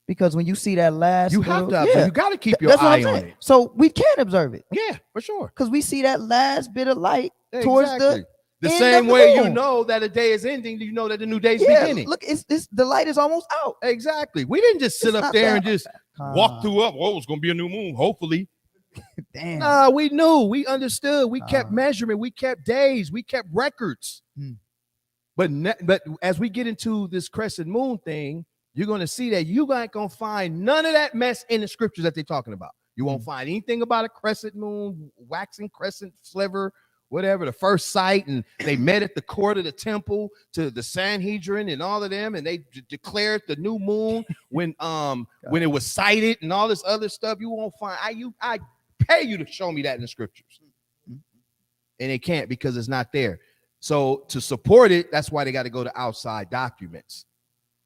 Because when you see that last, you have to. You got to keep your eye on it. So we can observe it. Yeah, for sure. Because we see that last bit of light towards the same way you know that a day is ending. You know that the new day is beginning. Look, the light is almost out. Exactly. We didn't just sit up there and just walk through up. Oh, it's going to be a new moon. Hopefully. Damn. No, we knew, we understood, we kept measurement, we kept days, we kept records. But as we get into this crescent moon thing, you're going to see that you ain't going to find none of that mess in the scriptures that they're talking about. You won't find anything about a crescent moon, waxing crescent sliver, whatever, the first sight, and they met at the court of the temple to the Sanhedrin and all of them, and they declared the new moon when it was sighted and all this other stuff. You won't find. I pay you to show me that in the scriptures, and they can't because it's not there. So to support it, that's why they got to go to outside documents.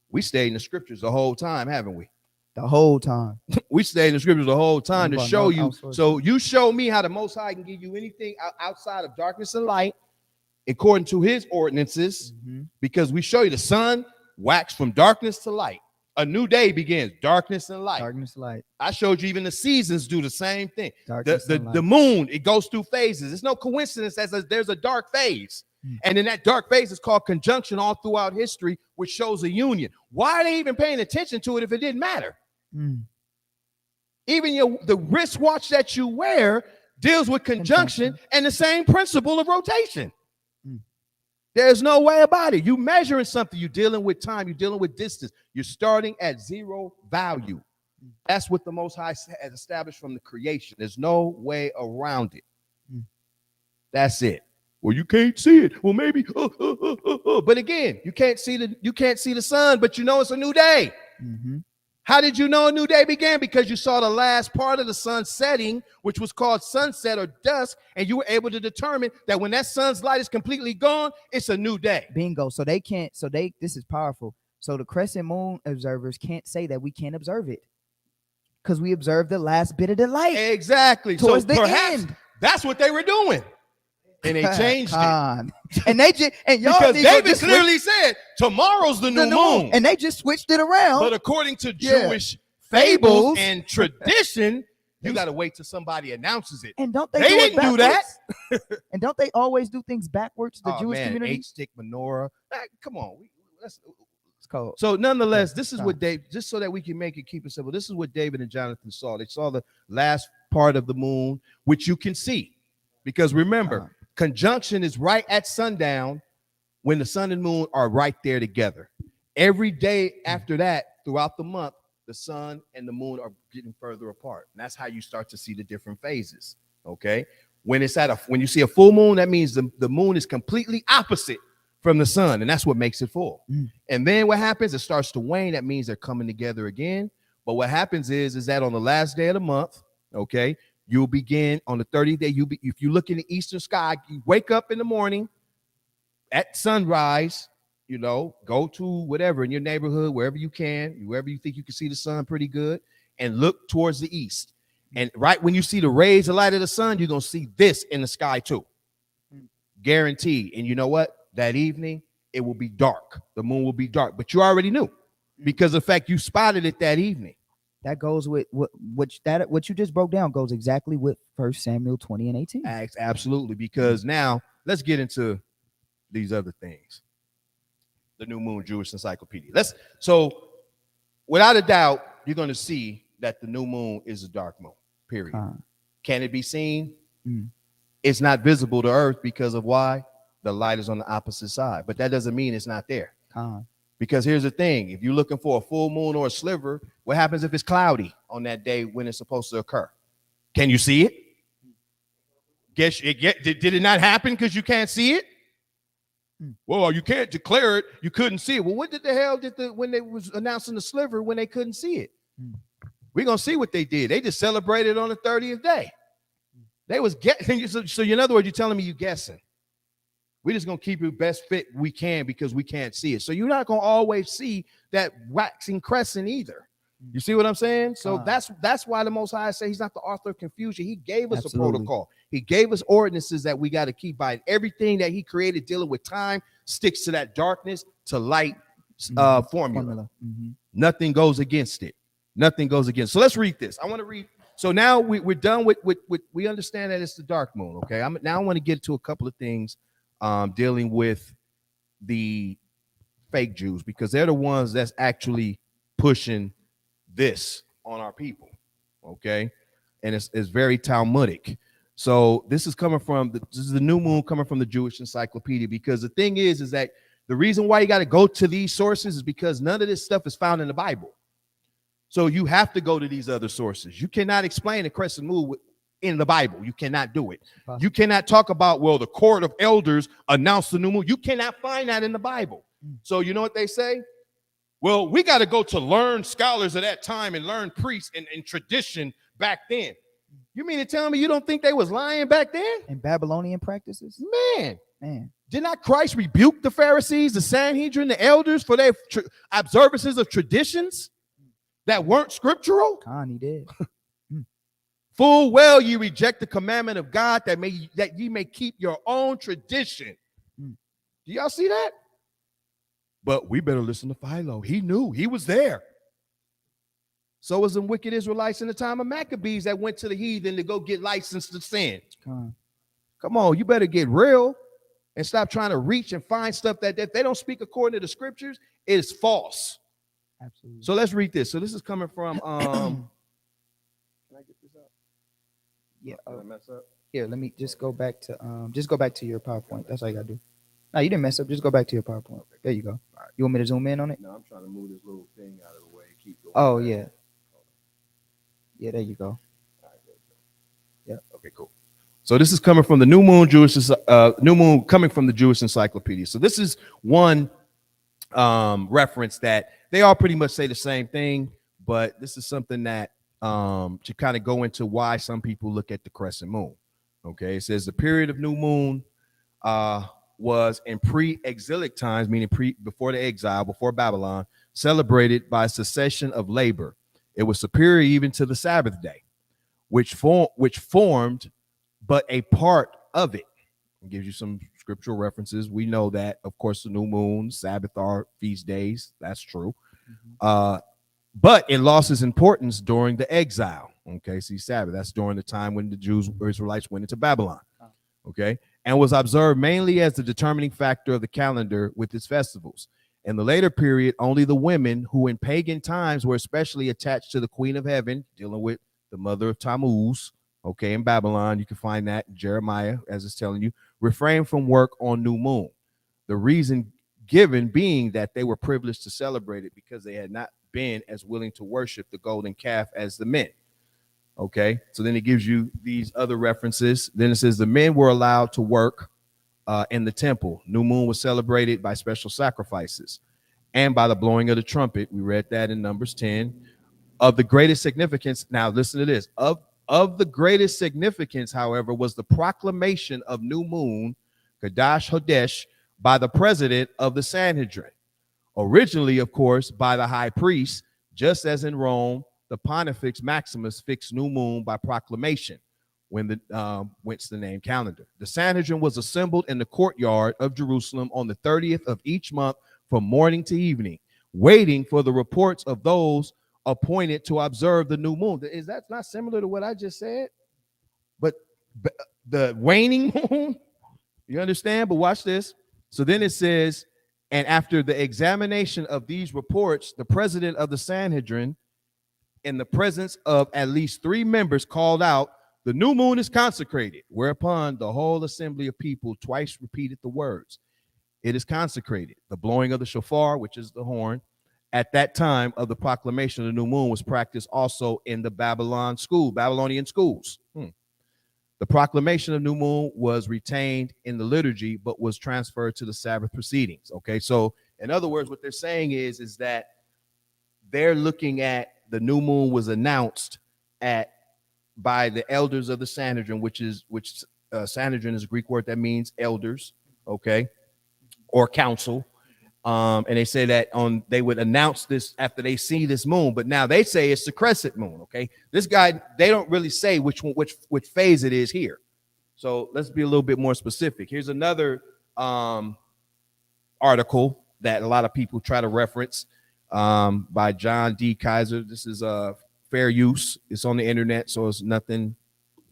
We stayed in the scriptures the whole time, haven't we? The whole time. We stayed in the scriptures the whole time to show you. So you show me how the Most High can give you anything outside of darkness and light according to his ordinances, because we show you the sun waxed from darkness to light. A new day begins, darkness and light. Darkness, light. I showed you even the seasons do the same thing. The moon, it goes through phases. It's no coincidence that there's a dark phase. And in that dark phase, it's called conjunction all throughout history, which shows a union. Why are they even paying attention to it if it didn't matter? Even the wristwatch that you wear deals with conjunction and the same principle of rotation. There's no way about it. You measuring something, you're dealing with time, you're dealing with distance. You're starting at zero value. That's what the Most High has established from the creation. There's no way around it. That's it. Well, you can't see it. Well, maybe. But again, you can't see the sun, but you know it's a new day. How did you know a new day began? Because you saw the last part of the sun setting, which was called sunset or dusk, and you were able to determine that when that sun's light is completely gone, it's a new day. Bingo. So they can't. This is powerful. So the crescent moon observers can't say that we can't observe it because we observed the last bit of the light. Exactly. Towards so the perhaps end. That's what they were doing. And they changed it. And they just y'all because David clearly said tomorrow's the new moon. And they just switched it around. But according to Jewish fables and tradition, you got to wait till somebody announces it. And don't they didn't do that. And don't they always do things backwards? The Jewish man, community. 8-stick menorah. Come on. It's cold. So nonetheless, Yeah, this is fine. what Dave, just so that we can make it keep it simple. This is what David and Jonathan saw. They saw the last part of the moon, which you can see, because remember, conjunction is right at sundown when the sun and moon are right there together. Every day after that, throughout the month, the sun and the moon are getting further apart. And that's how you start to see the different phases. Okay. When you see a full moon, that means the moon is completely opposite from the sun, and that's what makes it full. And then what happens? It starts to wane. That means they're coming together again. But what happens is that on the last day of the month, okay, you'll begin on the 30th day. If you look in the eastern sky, you wake up in the morning at sunrise, go to whatever in your neighborhood, wherever you think you can see the sun pretty good, and look towards the east. And right when you see the rays of light of the sun, you're going to see this in the sky too. Guaranteed. And you know what? That evening, it will be dark. The moon will be dark. But you already knew because of the fact you spotted it that evening. That goes with what you just broke down goes exactly with 1 Samuel 20 and 18. Absolutely. Because now let's get into these other things. The New Moon Jewish Encyclopedia. So without a doubt, you're going to see that the new moon is a dark moon, period. Can it be seen? It's not visible to Earth because of why? The light is on the opposite side. But that doesn't mean it's not there. Because here's the thing. If you're looking for a full moon or a sliver, what happens if it's cloudy on that day when it's supposed to occur? Can you see it? Did it not happen because you can't see it? Well, you can't declare it. You couldn't see it. Well, what did the hell when they was announcing the sliver when they couldn't see it? We're going to see what they did. They just celebrated on the 30th day. They was guessing. So in other words, you're telling me you're guessing. We're just going to keep it best fit we can because we can't see it. So you're not going to always see that waxing crescent either. You see what I'm saying? So that's why the Most High say he's not the author of confusion. He gave us a protocol. He gave us ordinances that we got to keep by. And everything that he created dealing with time sticks to that darkness to light formula. Nothing goes against it. Nothing goes against. So let's read this. I want to read. So now we're done with we understand that it's the dark moon. Okay. Now I want to get to a couple of things dealing with the fake Jews, because they're the ones that's actually pushing this on our people. Okay. And it's very Talmudic. So this is coming from this is the new moon coming from the Jewish Encyclopedia, because the thing is that the reason why you got to go to these sources is because none of this stuff is found in the Bible. So you have to go to these other sources. You cannot explain the crescent moon in the Bible. You cannot do it. You cannot talk about, well, the court of elders announced the new moon. You cannot find that in the Bible. So you know what they say? Well, we got to go to learned scholars of that time and learn priests and tradition back then. You mean to tell me you don't think they was lying back then? And Babylonian practices? Man. Did not Christ rebuke the Pharisees, the Sanhedrin, the elders for their observances of traditions that weren't scriptural? He did. Full well ye reject the commandment of God that ye may keep your own tradition. Do y'all see that? But we better listen to Philo. He knew. He was there. So was them wicked Israelites in the time of Maccabees that went to the heathen to go get licensed to sin. Come on, you better get real and stop trying to reach and find stuff that they don't speak according to the scriptures. It is false. Absolutely. So let's read this. So this is coming from can I get this up? Yeah. Did I mess up? Here, let me just go back to your PowerPoint. That's all you gotta do. No, you didn't mess up. Just go back to your PowerPoint. Okay. There you go. All right. You want me to zoom in on it? No, I'm trying to move this little thing out of the way. Keep going. Oh yeah. Yeah, there you go. All right, yeah. Okay, cool. So this is coming from the New Moon coming from the Jewish Encyclopedia. So this is one reference that they all pretty much say the same thing, but this is something that to kind of go into why some people look at the crescent moon. Okay, it says the period of new moon was in pre-exilic times, meaning before the exile, before Babylon, celebrated by cessation of labor. It was superior even to the Sabbath day, which formed but a part of it. It gives you some scriptural references. We know that, of course, the new moon, Sabbath are feast days. That's true. But it lost its importance during the exile. Okay, see, Sabbath, that's during the time when the Jews or Israelites went into Babylon. Okay, and was observed mainly as the determining factor of the calendar with its festivals. In the later period, only the women who in pagan times were especially attached to the Queen of Heaven, dealing with the mother of Tammuz, okay, in Babylon, you can find that in Jeremiah, as it's telling you, refrain from work on new moon. The reason given being that they were privileged to celebrate it because they had not been as willing to worship the golden calf as the men. Okay, so then it gives you these other references. Then it says the men were allowed to work in the temple. New moon was celebrated by special sacrifices and by the blowing of the trumpet. We read that in Numbers 10. Of the greatest significance, now listen to this, of the greatest significance, however, was the proclamation of new moon, Kadash Hodesh, by the president of the Sanhedrin. Originally, of course, by the high priest, just as in Rome, the Pontifex Maximus fixed new moon by proclamation, when whence the name calendar. The Sanhedrin was assembled in the courtyard of Jerusalem on the 30th of each month from morning to evening, waiting for the reports of those appointed to observe the new moon. Is that not similar to what I just said? But the waning moon, you understand? But watch this. So then it says, and after the examination of these reports, the president of the Sanhedrin, in the presence of at least 3 members, called out, the new moon is consecrated, whereupon the whole assembly of people twice repeated the words, it is consecrated. The blowing of the shofar, which is the horn, at that time of the proclamation of the new moon was practiced also in the Babylonian schools. The proclamation of new moon was retained in the liturgy, but was transferred to the Sabbath proceedings. Okay, so in other words, what they're saying is that they're looking at the new moon was announced by the elders of the Sanhedrin, which Sanhedrin is a Greek word that means elders, okay, or council. And they say that they would announce this after they see this moon, but now they say it's the crescent moon. Okay, this guy, they don't really say which phase it is here. So let's be a little bit more specific. Here's another article that a lot of people try to reference by John D. Kaiser. This is fair use. It's on the internet, so it's nothing.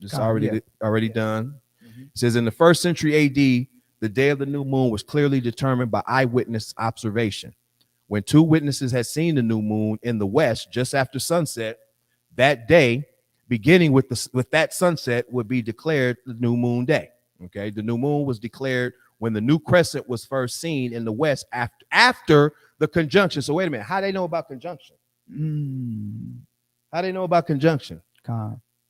It's already done. Mm-hmm. It says in the 1st century A.D., the day of the new moon was clearly determined by eyewitness observation. When 2 witnesses had seen the new moon in the west just after sunset, that day, beginning with that sunset, would be declared the new moon day. Okay, the new moon was declared when the new crescent was first seen in the west after the conjunction. So wait a minute, how do they know about conjunction? How do they know about conjunction?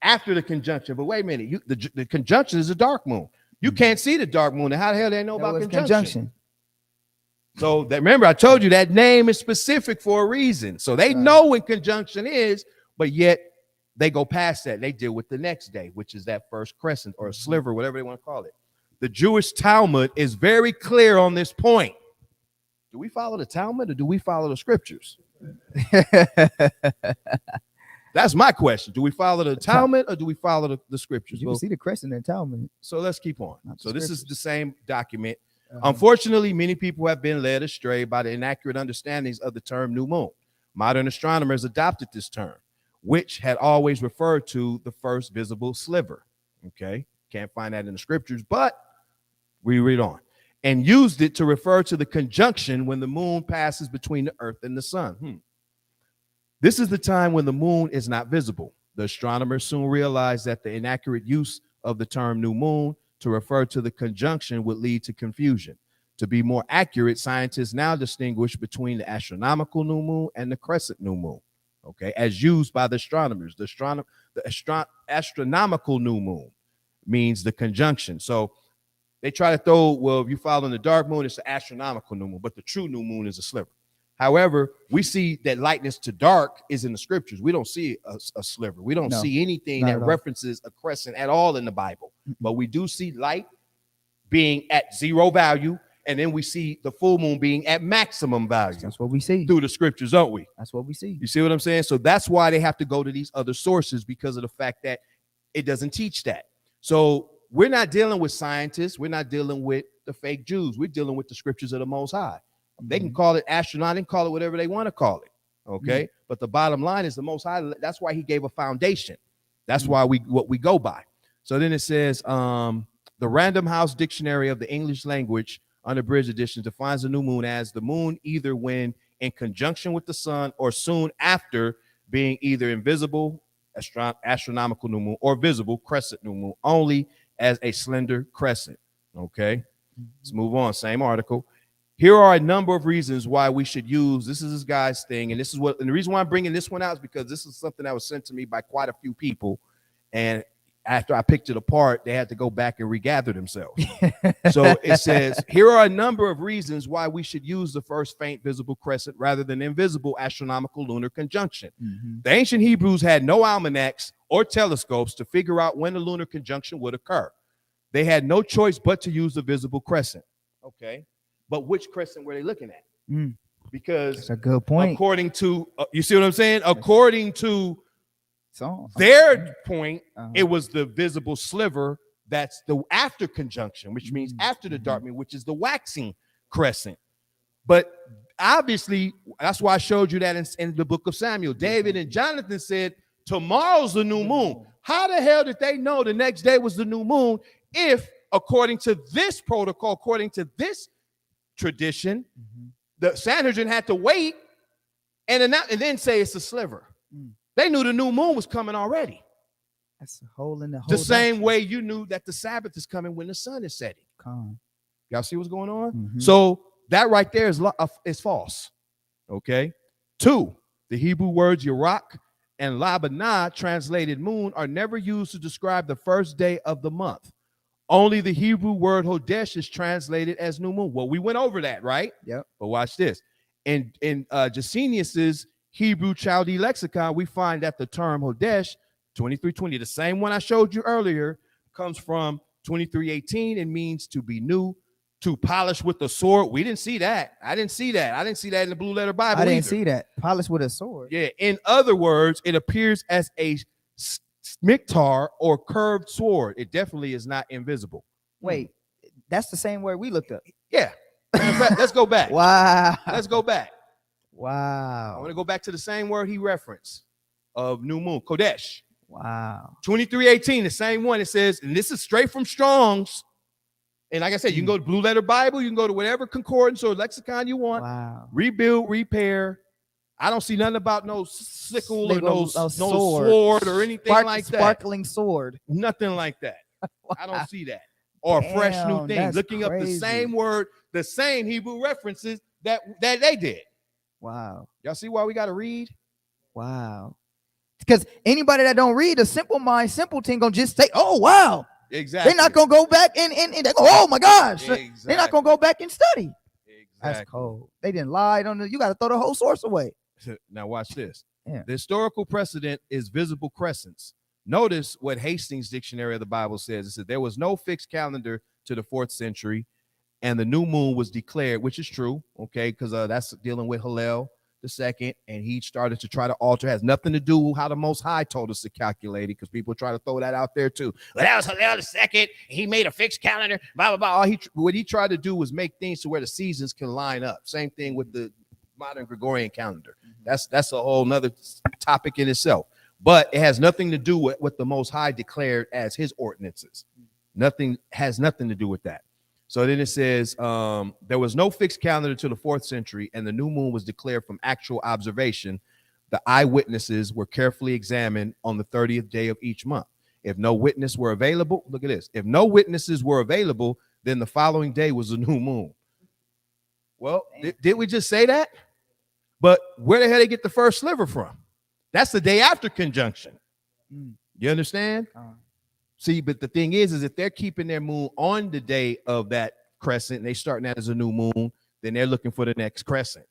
After the conjunction, but wait a minute, the conjunction is a dark moon. You can't see the dark moon. How the hell do they know about conjunction? So remember, I told you that name is specific for a reason. So they know when conjunction is, but yet they go past that. They deal with the next day, which is that first crescent or a sliver, whatever they want to call it. The Jewish Talmud is very clear on this point. Do we follow the Talmud or do we follow the scriptures? That's my question. Do we follow the Talmud or do we follow the scriptures? You can see the crescent in the Talmud. So let's keep on. So this is the same document. Unfortunately, many people have been led astray by the inaccurate understandings of the term new moon. Modern astronomers adopted this term, which had always referred to the first visible sliver. Okay, can't find that in the scriptures, but we read on. And used it to refer to the conjunction when the moon passes between the earth and the sun. This is the time when the moon is not visible. The astronomers soon realized that the inaccurate use of the term new moon to refer to the conjunction would lead to confusion. To be more accurate, scientists now distinguish between the astronomical new moon and the crescent new moon, okay, as used by the astronomers. The astronomical new moon means the conjunction. So they try to throw, well, if you follow in the dark moon, it's the astronomical new moon, but the true new moon is a sliver. However, we see that lightness to dark is in the scriptures. We don't see a sliver. We don't see anything that references a crescent at all in the Bible. But we do see light being at 0 value, and then we see the full moon being at maximum value. That's what we see through the scriptures, don't we? That's what we see. You see what I'm saying? So that's why they have to go to these other sources, because of the fact that it doesn't teach that. So we're not dealing with scientists. We're not dealing with the fake Jews. We're dealing with the scriptures of the Most High. They can call it astronaut and call it whatever they want to call it. Okay. But the bottom line is the Most High. That's why he gave a foundation. That's why what we go by. So then it says the Random House Dictionary of the English Language unabridged edition, defines the new moon as the moon either when in conjunction with the sun or soon after, being either invisible, astronomical new moon, or visible, crescent new moon, only as a slender crescent. Okay, let's move on. Same article. Here are a number of reasons why we should use, this is this guy's thing, and this is what, and the reason why I'm bringing this one out is because this is something that was sent to me by quite a few people, and after I picked it apart, they had to go back and regather themselves. So it says, here are a number of reasons why we should use the first faint visible crescent rather than invisible astronomical lunar conjunction. The ancient Hebrews had no almanacs or telescopes to figure out when the lunar conjunction would occur. They had no choice but to use the visible crescent. Okay, but which crescent were they looking at? Because That's a good point. according to, you see what I'm saying? According to So their point, it was the visible sliver that's the after conjunction, which means after the dark moon, which is the waxing crescent. But obviously, that's why I showed you that in the book of Samuel. David and Jonathan said, tomorrow's the new moon. How the hell did they know the next day was the new moon if, according to this protocol, according to this tradition, the Sanhedrin had to wait and then say it's a sliver? They knew the new moon was coming already. That's a hole in the hole. The same way you knew that the Sabbath is coming when the sun is setting. Y'all see what's going on? So that right there is false. Okay. 2, the Hebrew words Yarak and Labanah, translated moon, are never used to describe the first day of the month. Only the Hebrew word Hodesh is translated as new moon. Well, we went over that, right? Yep. But watch this. In Jacenius's Hebrew Chaldee lexicon, we find that the term Hodesh 2320, the same one I showed you earlier, comes from 2318 and means to be new, to polish with a sword. We didn't see that. I didn't see that. I didn't see that in the Blue Letter Bible. I didn't see that. Polish with a sword. Yeah. In other words, it appears as a smiktar or curved sword. It definitely is not invisible. Wait, that's the same word we looked up. Yeah. In fact, let's go back. Wow. Let's go back. I Wow. want to go back to the same word he referenced of new moon, Kodesh. Wow. 2318, the same one. It says, and this is straight from Strong's. And like I said, you can go to Blue Letter Bible, you can go to whatever concordance or lexicon you want. Wow. Rebuild, repair. I don't see nothing about no sickle or no sword. sword or anything like that. Sparkling sword. Nothing like that. I don't see that. Or a fresh new thing. That's Looking up the crazy. same word, the same Hebrew references that they did. Wow. Y'all see why we got to read? Wow. Because anybody that don't read, a simple mind, simpleton gonna just say, "Oh wow." Exactly. They're not gonna go back and they go, "Oh my gosh." Exactly. They're not gonna go back and study. Exactly. That's cold. They didn't lie. You got to throw the whole source away. Now watch this. Yeah. The historical precedent is visible crescents. Notice what Hastings Dictionary of the Bible says. It said there was no fixed calendar to the 4th century, and the new moon was declared, which is true, okay, because that's dealing with Hillel II, and he started to try to alter. It has nothing to do with how the Most High told us to calculate it, because people try to throw that out there too. Well, that was Hillel II. He made a fixed calendar. Blah blah blah. What he tried to do was make things to where the seasons can line up. Same thing with the modern Gregorian calendar. That's a whole nother topic in itself. But it has nothing to do with what the Most High declared as his ordinances. Has nothing to do with that. So then it says there was no fixed calendar to the 4th century, and the new moon was declared from actual observation. The eyewitnesses were carefully examined on the 30th day of each month. If no witness were available, look at this. If no witnesses were available, then the following day was the new moon. Well, did we just say that? But where the hell did they get the first sliver from? That's the day after conjunction. You understand? See, but the thing is if they're keeping their moon on the day of that crescent, and they starting that as a new moon, then they're looking for the next crescent.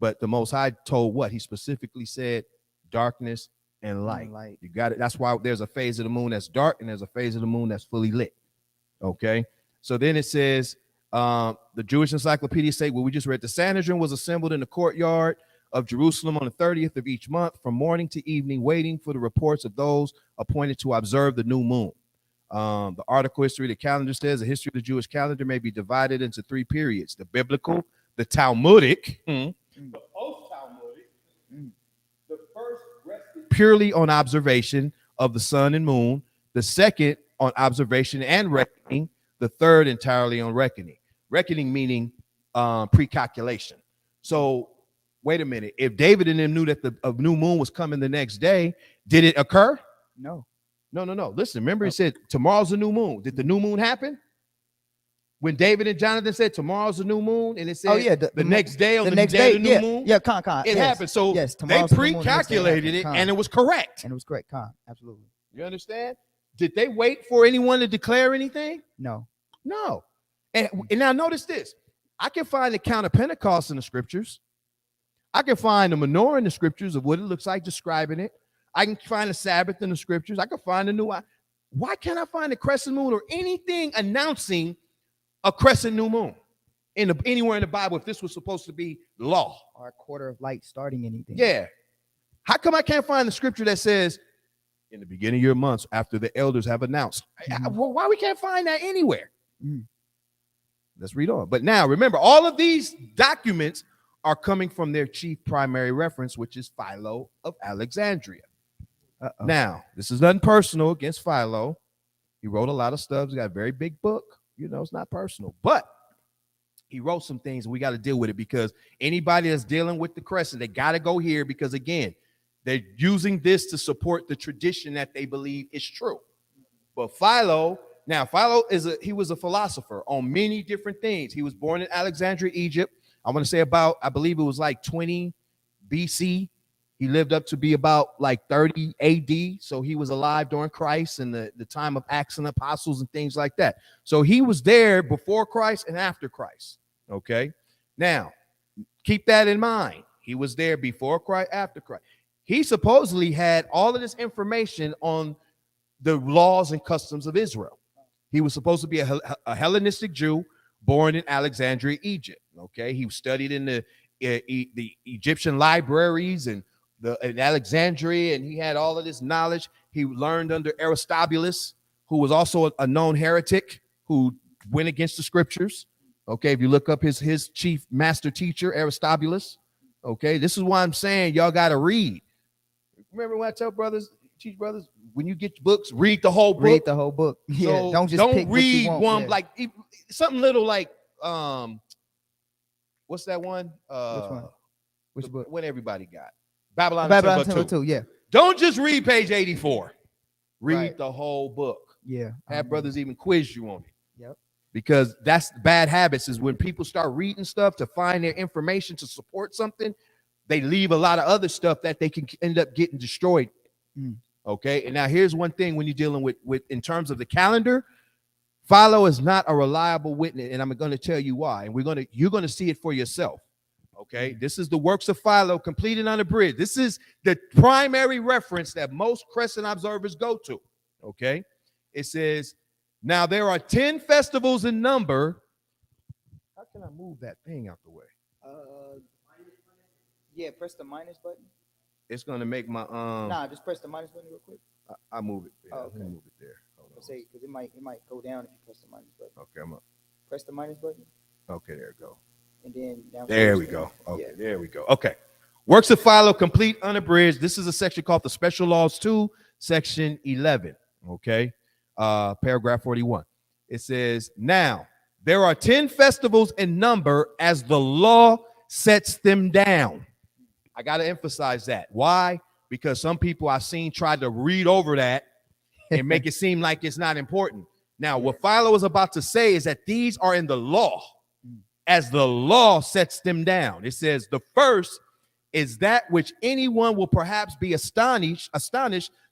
But the Most High told what? He specifically said darkness and light. You got it. That's why there's a phase of the moon that's dark, and there's a phase of the moon that's fully lit. Okay. So then it says, the Jewish encyclopedia say, well, we just read the Sanhedrin was assembled in the courtyard of Jerusalem on the 30th of each month from morning to evening, waiting for the reports of those appointed to observe the new moon. The article history of the calendar says the history of the Jewish calendar may be divided into 3 periods: the biblical, the Talmudic, the post-Talmudic. The first rested purely on observation of the sun and moon, the second on observation and reckoning, the third entirely on reckoning. Reckoning meaning pre-calculation. So wait a minute. If David and them knew that a new moon was coming the next day, did it occur? No. No. Listen, remember, it said tomorrow's a new moon. Did the new moon happen? When David and Jonathan said tomorrow's a new moon, and it said the next day on the next day of the new moon, it happened. So they pre-calculated it, and it was correct. And it was correct, absolutely. You understand? Did they wait for anyone to declare anything? No. And now notice this. I can find the count of Pentecost in the scriptures. I can find the menorah in the scriptures of what it looks like describing it. I can find the Sabbath in the scriptures. I can find the new. Why can't I find the crescent moon or anything announcing a crescent new moon anywhere in the Bible if this was supposed to be law? Or a quarter of light starting anything. Yeah. How come I can't find the scripture that says in the beginning of your months after the elders have announced? Why we can't find that anywhere? Let's read on. But now remember, all of these documents are coming from their chief primary reference, which is Philo of Alexandria. Now, this is nothing personal against Philo. He wrote a lot of stuff. He's got a very big book. You know, it's not personal, but he wrote some things and we got to deal with it, because anybody that's dealing with the Crescent, they got to go here, because again, they're using this to support the tradition that they believe is true. But Philo he was a philosopher on many different things. He was born in Alexandria, Egypt. I want to say I believe it was like 20 BC. He lived up to be about like 30 AD. So he was alive during Christ and the time of Acts and Apostles and things like that. So he was there before Christ and after Christ. Okay. Now, keep that in mind. He was there before Christ, after Christ. He supposedly had all of this information on the laws and customs of Israel. He was supposed to be a Hellenistic Jew born in Alexandria, Egypt. Okay. He studied in the Egyptian libraries and in Alexandria, and he had all of this knowledge. He learned under Aristobulus, who was also a known heretic who went against the scriptures. Okay, if you look up his chief master teacher, Aristobulus. Okay, this is why I'm saying y'all got to read. Remember when I teach brothers, when you get books, read the whole book. Read the whole book. Yeah, so don't read one like something little like what's that one? Which one? Which book? What everybody got? Babylon Timbuktu, yeah. Don't just read page 84. Read the whole book. Yeah. Have brothers even quiz you on it. Yep. Because that's bad habits, is when people start reading stuff to find their information to support something, they leave a lot of other stuff that they can end up getting destroyed. Okay. And now here's one thing when you're dealing with in terms of the calendar, Philo is not a reliable witness, and I'm going to tell you why. And you're going to see it for yourself. Okay, this is the works of Philo, complete and unabridged. This is the primary reference that most Crescent observers go to. Okay, it says, now there are 10 festivals in number. How can I move that thing out the way? Yeah, press the minus button. It's going to make my just press the minus button real quick. I move it. Yeah, okay. Move it there. Say, because it might go down if you press the minus button. Okay, I'm up. Press the minus button. Okay, there we go. And then down there we go. Okay, there we go. Okay. Works of Philo, complete, unabridged. This is a section called the Special Laws 2, section 11. Okay. Paragraph 41. It says, now there are 10 festivals in number as the law sets them down. I got to emphasize that. Why? Because some people I've seen try to read over that and make it seem like it's not important. Now, what Philo is about to say is that these are in the law, as the law sets them down. It says the first is that which anyone will perhaps be astonished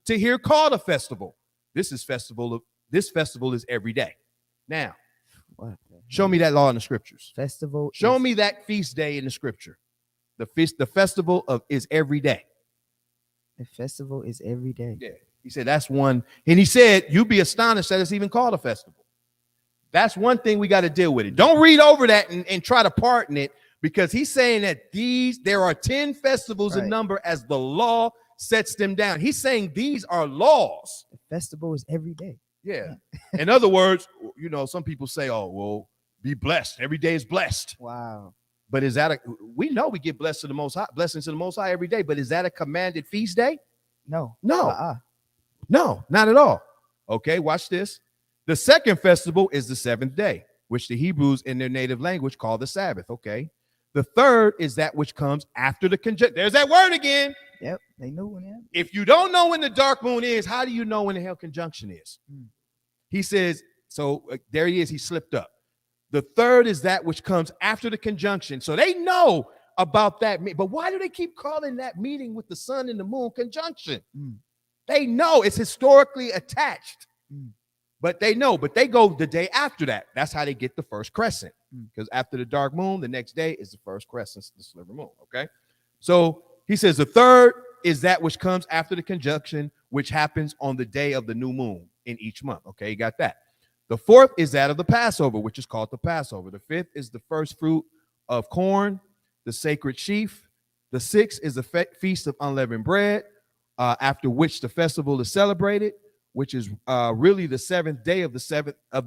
to hear called a festival. This festival is every day. Now, show me that law in the scriptures. Festival. Show me that feast day in the scripture. The festival is every day. The festival is every day. Yeah. He said that's one. And he said, you'd be astonished that it's even called a festival. That's one thing we got to deal with it. Don't read over that and try to pardon it, because he's saying that there are 10 festivals in number as the law sets them down. He's saying these are laws. The festival is every day. Yeah. In other words, some people say, oh, well, be blessed. Every day is blessed. Wow. But is that we know we get blessings to the Most High every day, but is that a commanded feast day? No. No, not at all. Okay, watch this. The second festival is the seventh day, which the Hebrews in their native language call the Sabbath. Okay. The third is that which comes after the conjunction. There's that word again. Yep, they knew when it. If you don't know when the dark moon is, how do you know when the hell conjunction is? He says, so there he is. He slipped up. The third is that which comes after the conjunction. So they know about that. But why do they keep calling that meeting with the sun and the moon conjunction? They know it's historically attached. But they know, but they go the day after that. That's how they get the first crescent. Because after the dark moon, the next day is the first crescent, the sliver moon. Okay. So he says the third is that which comes after the conjunction, which happens on the day of the new moon in each month. Okay, you got that. The fourth is that of the Passover, which is called the Passover. The fifth is the first fruit of corn, the sacred sheaf. The sixth is the feast of unleavened bread, after which the festival is celebrated, which is really the seventh day of the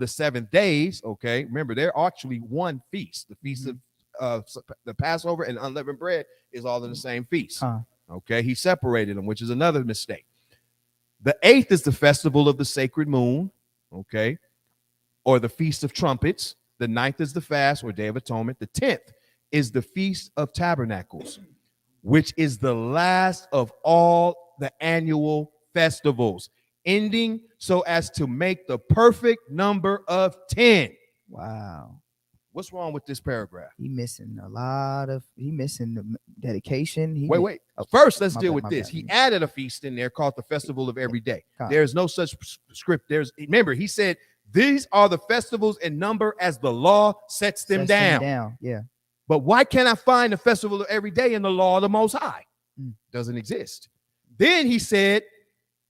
7 days. Okay, remember, they're actually one feast. The feast of the Passover and unleavened bread is all in the same feast. Okay, he separated them, which is another mistake. The eighth is the festival of the sacred moon, okay, or the feast of trumpets. The ninth is the fast or day of atonement. The 10th is the feast of tabernacles, which is the last of all the annual festivals, ending so as to make the perfect number of 10. Wow. What's wrong with this paragraph? He missing the dedication. Wait. First, let's deal with this. He added a feast in there called the Festival of Every Day. There's no such script. Remember, he said, these are the festivals in number as the law sets them down. Yeah. But why can't I find the Festival of Every Day in the law of the Most High? Doesn't exist. Then he said,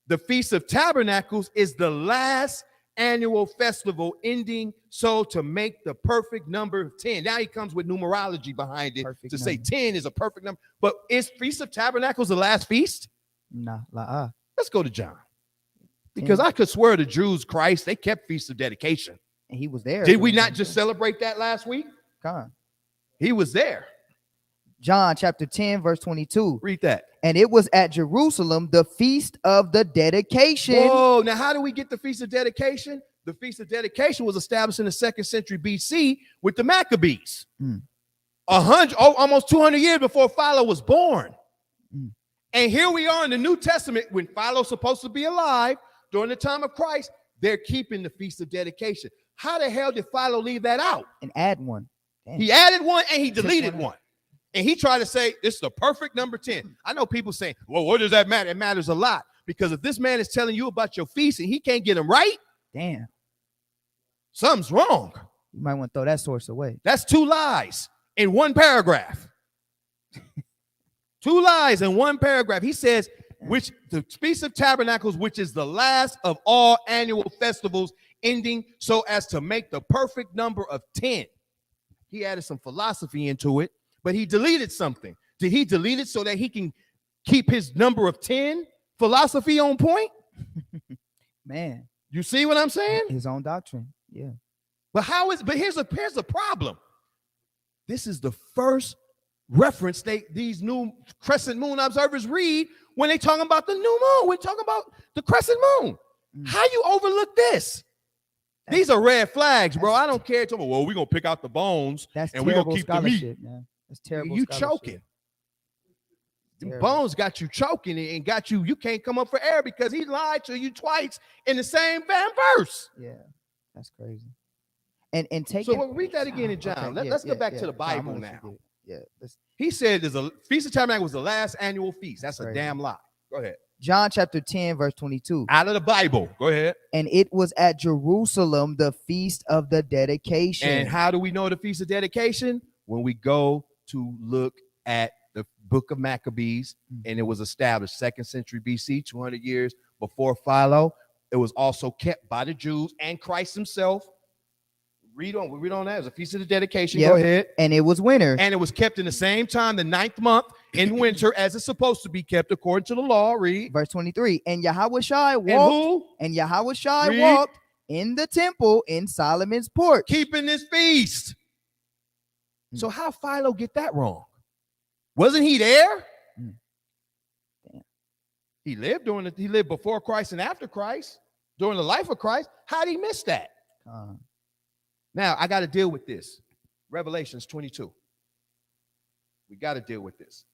the Feast of Tabernacles is the last annual festival, ending so to make the perfect number of 10. Now he comes with numerology behind it perfect to number. Say 10 is a perfect number. But is Feast of Tabernacles the last feast? Nah. Let's go to John. Because I could swear the Jews, Christ, they kept Feast of Dedication. And he was there. Did we not just celebrate that last week? God. He was there. John chapter 10, verse 22. Read that. And it was at Jerusalem, the feast of the dedication. Whoa, now how do we get the Feast of Dedication? The Feast of Dedication was established in the 2nd century BC with the Maccabees. Almost 200 years before Philo was born. And here we are in the New Testament when Philo's supposed to be alive during the time of Christ. They're keeping the Feast of Dedication. How the hell did Philo leave that out? And add one. Damn. He added one and he deleted one. And he tried to say, this is the perfect number 10. I know people saying, well, what does that matter? It matters a lot. Because if this man is telling you about your feast and he can't get them right, damn, something's wrong. You might want to throw that source away. That's 2 lies in one paragraph. 2 lies in one paragraph. He says, which the Feast of Tabernacles, which is the last of all annual festivals, ending so as to make the perfect number of 10. He added some philosophy into it. But he deleted something. Did he delete it so that he can keep his number of 10 philosophy on point? Man. You see what I'm saying? His own doctrine. Yeah. But here's the problem. This is the first reference these new crescent moon observers read when they talking about the new moon. We're talking about the crescent moon. How you overlook this? These are red flags, bro. I don't care. Well, we're going to pick out the bones and we're going to keep the meat. Man. That's terrible. You choking. The bones got you choking and got you can't come up for air because he lied to you twice in the same damn verse. Yeah, that's crazy. And take so we'll read that again in John. Let's go back to the Bible now. Yeah. He said there's a Feast of Tabernacles was the last annual feast. That's a damn lie. Go ahead. John chapter 10, verse 22. Out of the Bible. Go ahead. And it was at Jerusalem, the feast of the dedication. And how do we know the Feast of Dedication? When we go to look at the book of Maccabees, and it was established 2nd century BC, 200 years before Philo. It was also kept by the Jews and Christ himself. Read on that. It was a Feast of the Dedication. Yep. Go ahead. And it was winter. And it was kept in the same time, the 9th month in winter, as it's supposed to be kept according to the law. Read. Verse 23. And Yahushua walked in the temple in Solomon's porch, keeping this feast. So how Philo get that wrong? Wasn't he there? Damn. He lived before Christ and after Christ, during the life of Christ. How did he miss that? Now I got to deal with this. Revelations 22. We got to deal with this.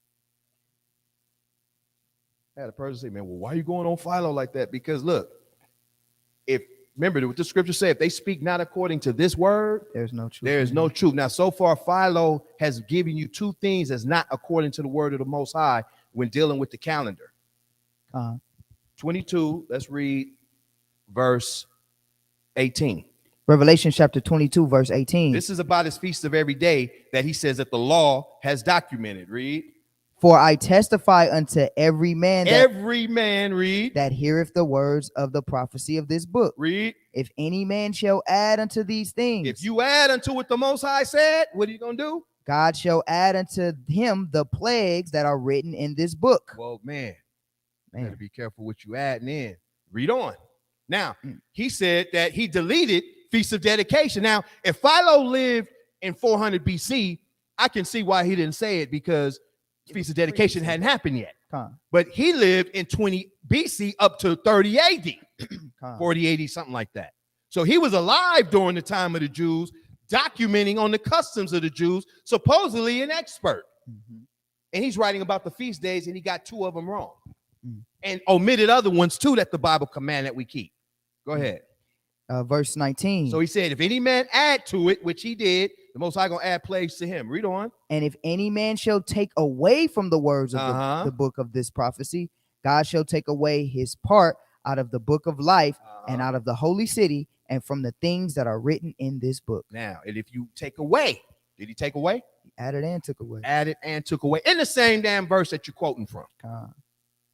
I had a person say, man, well, why are you going on Philo like that? Because look, remember what the scripture said, if they speak not according to this word, There's no truth. there is no truth. Now, so far, Philo has given you two things that's not according to the word of the Most High when dealing with the calendar. 22, let's read verse 18. Revelation chapter 22, verse 18. This is about his feast of every day that he says that the law has documented. Read. For I testify unto every man Read. that heareth the words of the prophecy of this book. Read. If any man shall add unto these things, If you add unto what the Most High said, what are you going to do? God shall add unto him the plagues that are written in this book. Well, man, better be careful what you adding in. Read on. Now, he said that he deleted Feast of Dedication. Now, if Philo lived in 400 BC, I can see why he didn't say it, because Feast of Dedication hadn't happened yet. But he lived in 20 BC up to 30 AD, 40 AD, something like that. So he was alive during the time of the Jews, documenting on the customs of the Jews, supposedly an expert. And he's writing about the feast days, and he got two of them wrong and omitted other ones too that the Bible command that we keep. Go ahead. Verse 19. So he said, if any man add to it, which he did, the Most High gonna add plagues to him. Read on. And if any man shall take away from the words of the book of this prophecy, God shall take away his part out of the book of life and out of the holy city and from the things that are written in this book. Now, and if you take away, did he take away? He added and took away. Added and took away in the same damn verse that you're quoting from.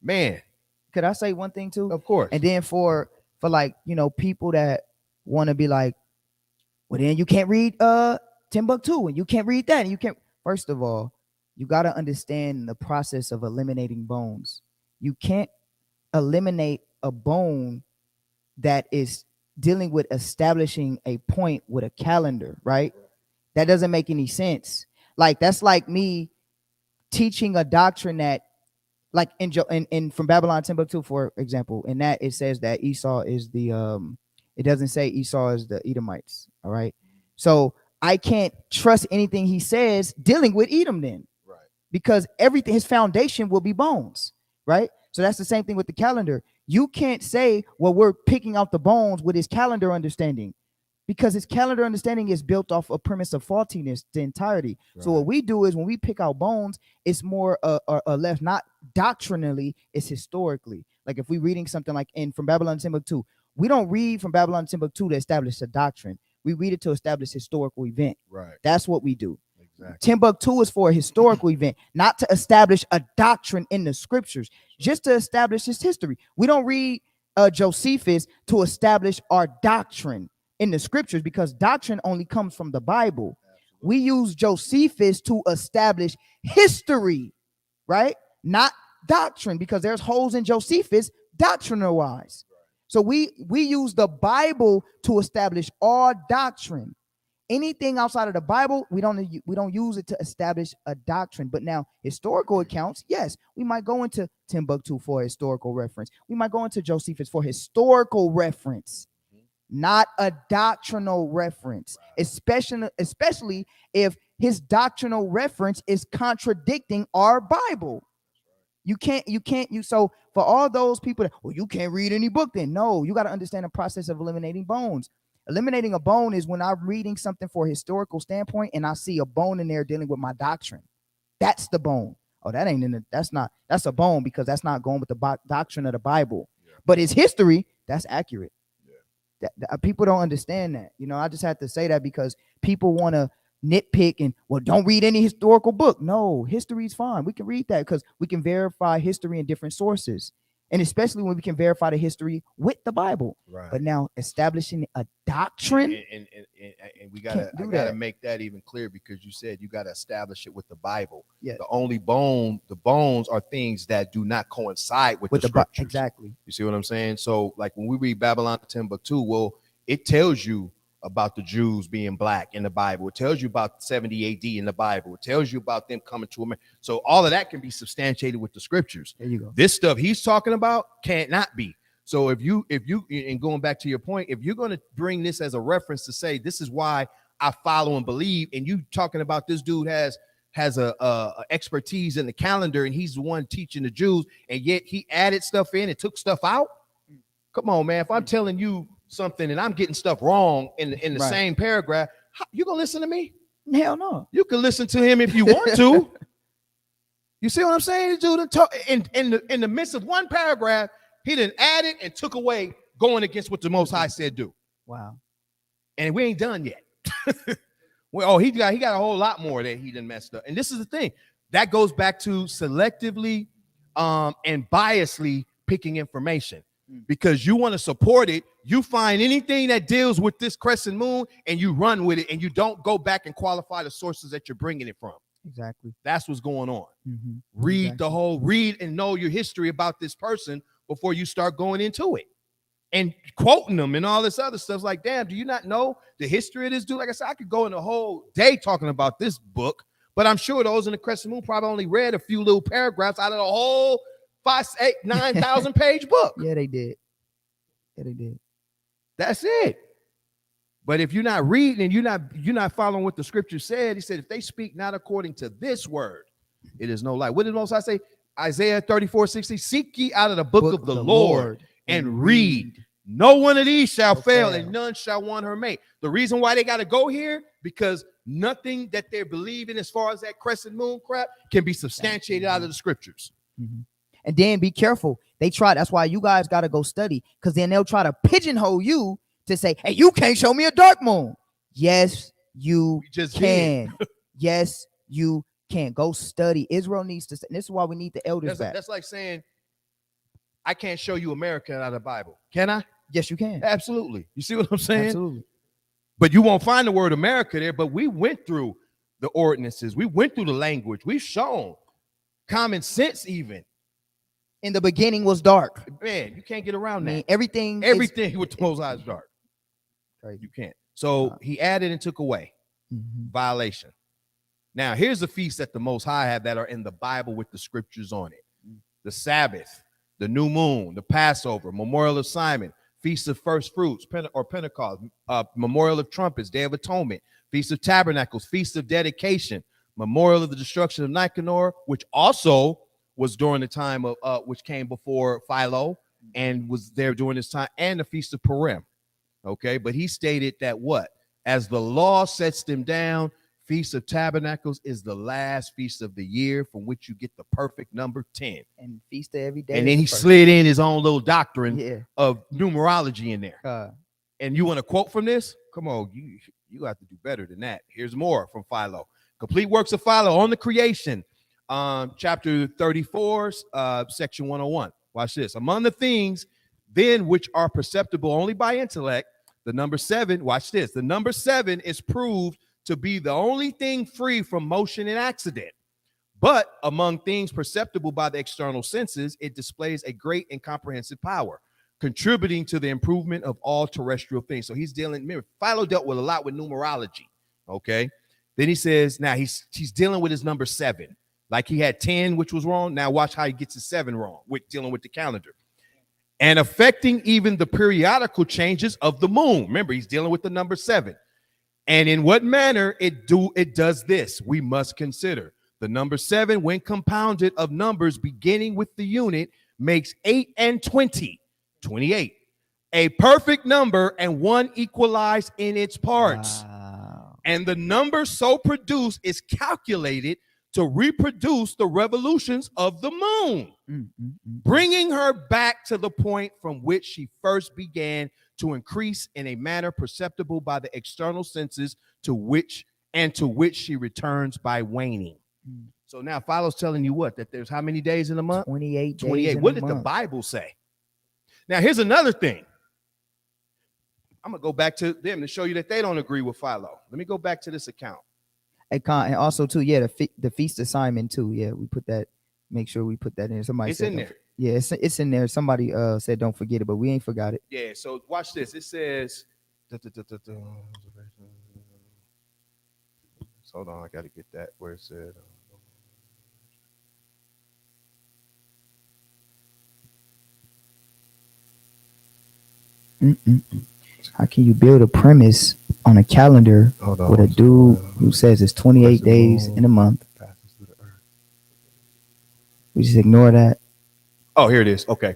Man, could I say one thing too? Of course. And then for like, you know, people that want to be like, well, then you can't read Timbuktu and you can't read that and you can't. First of all, you got to understand the process of eliminating bones. You can't eliminate a bone that is dealing with establishing a point with a calendar, right? That doesn't make any sense. Like, that's like me teaching a doctrine that, like in from Babylon Timbuktu, for example, in that it says that Esau is the it doesn't say Esau is the Edomites. All right. So I can't trust anything he says dealing with Edom then. Right. Because everything, his foundation will be bones. Right. So that's the same thing with the calendar. You can't say, well, we're picking out the bones with his calendar understanding, because his calendar understanding is built off a premise of faultiness, the entirety. Right. So what we do is when we pick out bones, it's more or less, not doctrinally, it's historically. Like if we're reading something like from Babylon Timbuktu, we don't read from Babylon Timbuktu to establish a doctrine. We read it to establish historical event. Right. That's what we do. Exactly. Timbuktu is for a historical event, not to establish a doctrine in the scriptures, just to establish his history. We don't read Josephus to establish our doctrine in the scriptures, because doctrine only comes from the Bible. Absolutely. We use Josephus to establish history, right? Not doctrine, because there's holes in Josephus doctrinal wise. Right. So we use the Bible to establish our doctrine. Anything outside of the Bible, we don't use it to establish a doctrine. But now historical accounts, yes, we might go into Timbuktu for historical reference. We might go into Josephus for historical reference, not a doctrinal reference, especially if his doctrinal reference is contradicting our Bible. So for all those people that, well, you can't read any book then. No, you got to understand the process of eliminating bones. Eliminating a bone is when I'm reading something for a historical standpoint and I see a bone in there dealing with my doctrine. That's the bone. Oh, that's a bone, because that's not going with the doctrine of the Bible. Yeah. But it's history, that's accurate. People don't understand that. You know, I just have to say that because people want to nitpick and, well, don't read any historical book. No, history is fine. We can read that because we can verify history in different sources. And especially when we can verify the history with the Bible. Right. But now establishing a doctrine, and we gotta make that even clear, because you said you gotta establish it with the Bible. Yeah. The bones are things that do not coincide with the scriptures. Exactly. You see what I'm saying? So like when we read Babylon Timbuktu, well, it tells you about the Jews being black in the Bible. It tells you about 70 AD in the Bible. It tells you about them coming to America. So all of that can be substantiated with the scriptures. There you go. This stuff he's talking about can't not be. So if you and going back to your point, if you're going to bring this as a reference to say this is why I follow and believe, and you talking about this dude has a expertise in the calendar and he's the one teaching the Jews, and yet he added stuff in and took stuff out. Come on, man. If I'm telling you something and I'm getting stuff wrong in the Right. same paragraph, you gonna listen to me? Hell no. You can listen to him if you want to. You see what I'm saying? Dude, in the midst of one paragraph, he done added and took away, going against what the Most High said do. Wow. And we ain't done yet. Well, he got a whole lot more that he done messed up. And this is the thing that goes back to selectively and biasly picking information, because you want to support it. You find anything that deals with this crescent moon and you run with it, and you don't go back and qualify the sources that you're bringing it from. Exactly. That's what's going on. Mm-hmm. Read and know your history about this person before you start going into it and quoting them and all this other stuff. Like, damn, do you not know the history of this dude? Like I said, I could go in a whole day talking about this book, but I'm sure those in the Crescent Moon probably only read a few little paragraphs out of the whole 9,000 page book. Yeah, they did. Yeah, they did. That's it. But if you're not reading and you're not following what the scripture said, he said, if they speak not according to this word, it is no light. What did Most High say? Isaiah 34:60, seek ye out of the book of the Lord and read. No one of these shall fail, and none shall want her mate. The reason why they got to go here, because nothing that they're believing as far as that crescent moon crap can be substantiated out of the scriptures. Mm-hmm. And then be careful. They try. That's why you guys got to go study, because then they'll try to pigeonhole you to say, hey, you can't show me a dark moon. Yes, you can. Yes, you can. Go study. Israel needs to. This is why we need the elders back. That's like saying, I can't show you America out of the Bible. Can I? Yes, you can. Absolutely. You see what I'm saying? Absolutely. But you won't find the word America there. But we went through the ordinances. We went through the language. We've shown common sense even. In the beginning was dark. Man, you can't get around that. Everything with the Most High is dark. Crazy. You can't. So he added and took away. Violation. Now, here's the feasts that the Most High have that are in the Bible with the scriptures on it. The Sabbath, the new moon, the Passover, Memorial of Simon, Feast of First Fruits, Pentecost, Memorial of Trumpets, Day of Atonement, Feast of Tabernacles, Feast of Dedication, Memorial of the Destruction of Nicanor, which also was during the time of which came before Philo and was there during this time, and the Feast of Purim. Okay, but he stated that what? As the law sets them down, Feast of Tabernacles is the last feast of the year from which you get the perfect number 10. And feast of every day. And then he slid in his own little doctrine of numerology in there. And you want to quote from this? Come on, you have to do better than that. Here's more from Philo. Complete works of Philo on the creation. Chapter 34, section 101. Watch this. Among the things then which are perceptible only by intellect, the number 7, watch this. The number 7 is proved to be the only thing free from motion and accident. But among things perceptible by the external senses, it displays a great and comprehensive power, contributing to the improvement of all terrestrial things. So he's remember, Philo dealt with a lot with numerology. Okay. Then he says, now he's dealing with his number 7. Like he had 10, which was wrong. Now watch how he gets his 7 wrong with dealing with the calendar. And affecting even the periodical changes of the moon. Remember, he's dealing with the number 7. And in what manner it does this, we must consider. The number 7, when compounded of numbers beginning with the unit, makes 8 and 20, 28. A perfect number and one equalized in its parts. Wow. And the number so produced is calculated to reproduce the revolutions of the moon, bringing her back to the point from which she first began to increase in a manner perceptible by the external senses, to which she returns by waning. So now Philo's telling you what? That there's how many days in a month? 28 days. 28. What did the Bible say? Now here's another thing. I'm gonna go back to them to show you that they don't agree with Philo. Let me go back to this account. And also too, the Feast of Simon too. Yeah, we put that. Make sure we put that in. Somebody it's said in there. Yeah, it's in there. Somebody said don't forget it, but we ain't forgot it. Yeah. So watch this. It says. Hold on, I got to get that where it said. How can you build a premise on a calendar Hold on. with a dude who says it's 28 days in a month? We just ignore that. Oh, here it is. Okay.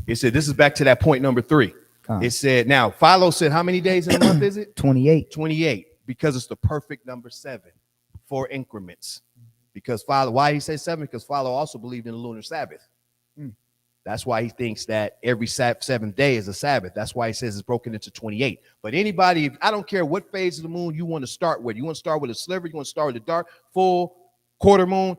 It said, this is back to that point number 3. It said, now, Philo said, how many days in a month is it? 28. 28, because it's the perfect number 7, 4 increments. Because Philo, why he says 7? Because Philo also believed in the lunar Sabbath. That's why he thinks that every 7th day is a Sabbath. That's why he says it's broken into 28. But anybody, I don't care what phase of the moon you want to start with. You want to start with a sliver, you want to start with a dark, full, quarter moon.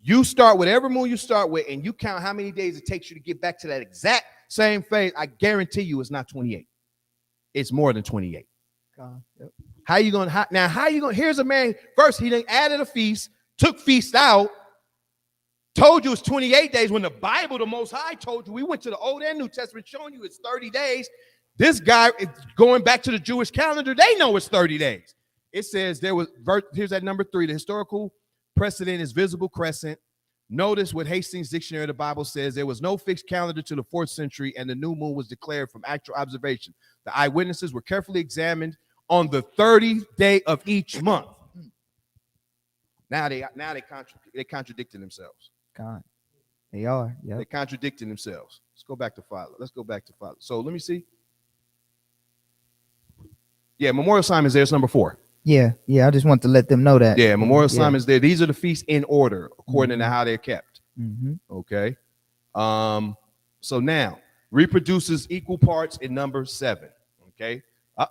You start whatever moon you start with, and you count how many days it takes you to get back to that exact same phase. I guarantee you it's not 28. It's more than 28. Yep. How you going to, now how you going to, here's a man, first he done added a feast, took feast out, told you it's 28 days when the Bible, the Most High, told you. We went to the Old and New Testament showing you it's 30 days. This guy is going back to the Jewish calendar. They know it's 30 days. It says there was, here's that number 3, the historical precedent is visible crescent. Notice what Hastings Dictionary of the Bible says. There was no fixed calendar to the 4th century, and the new moon was declared from actual observation. The eyewitnesses were carefully examined on the 30th day of each month. Now they contradicting themselves. God, they are. Yeah. They're contradicting themselves. Let's go back to Philo. So let me see. Yeah, Memorial Simon is there. It's number 4. Yeah. I just want to let them know that. Yeah, Memorial Simon is there. These are the feasts in order according to how they're kept. Okay. So now reproduces equal parts in number 7. Okay.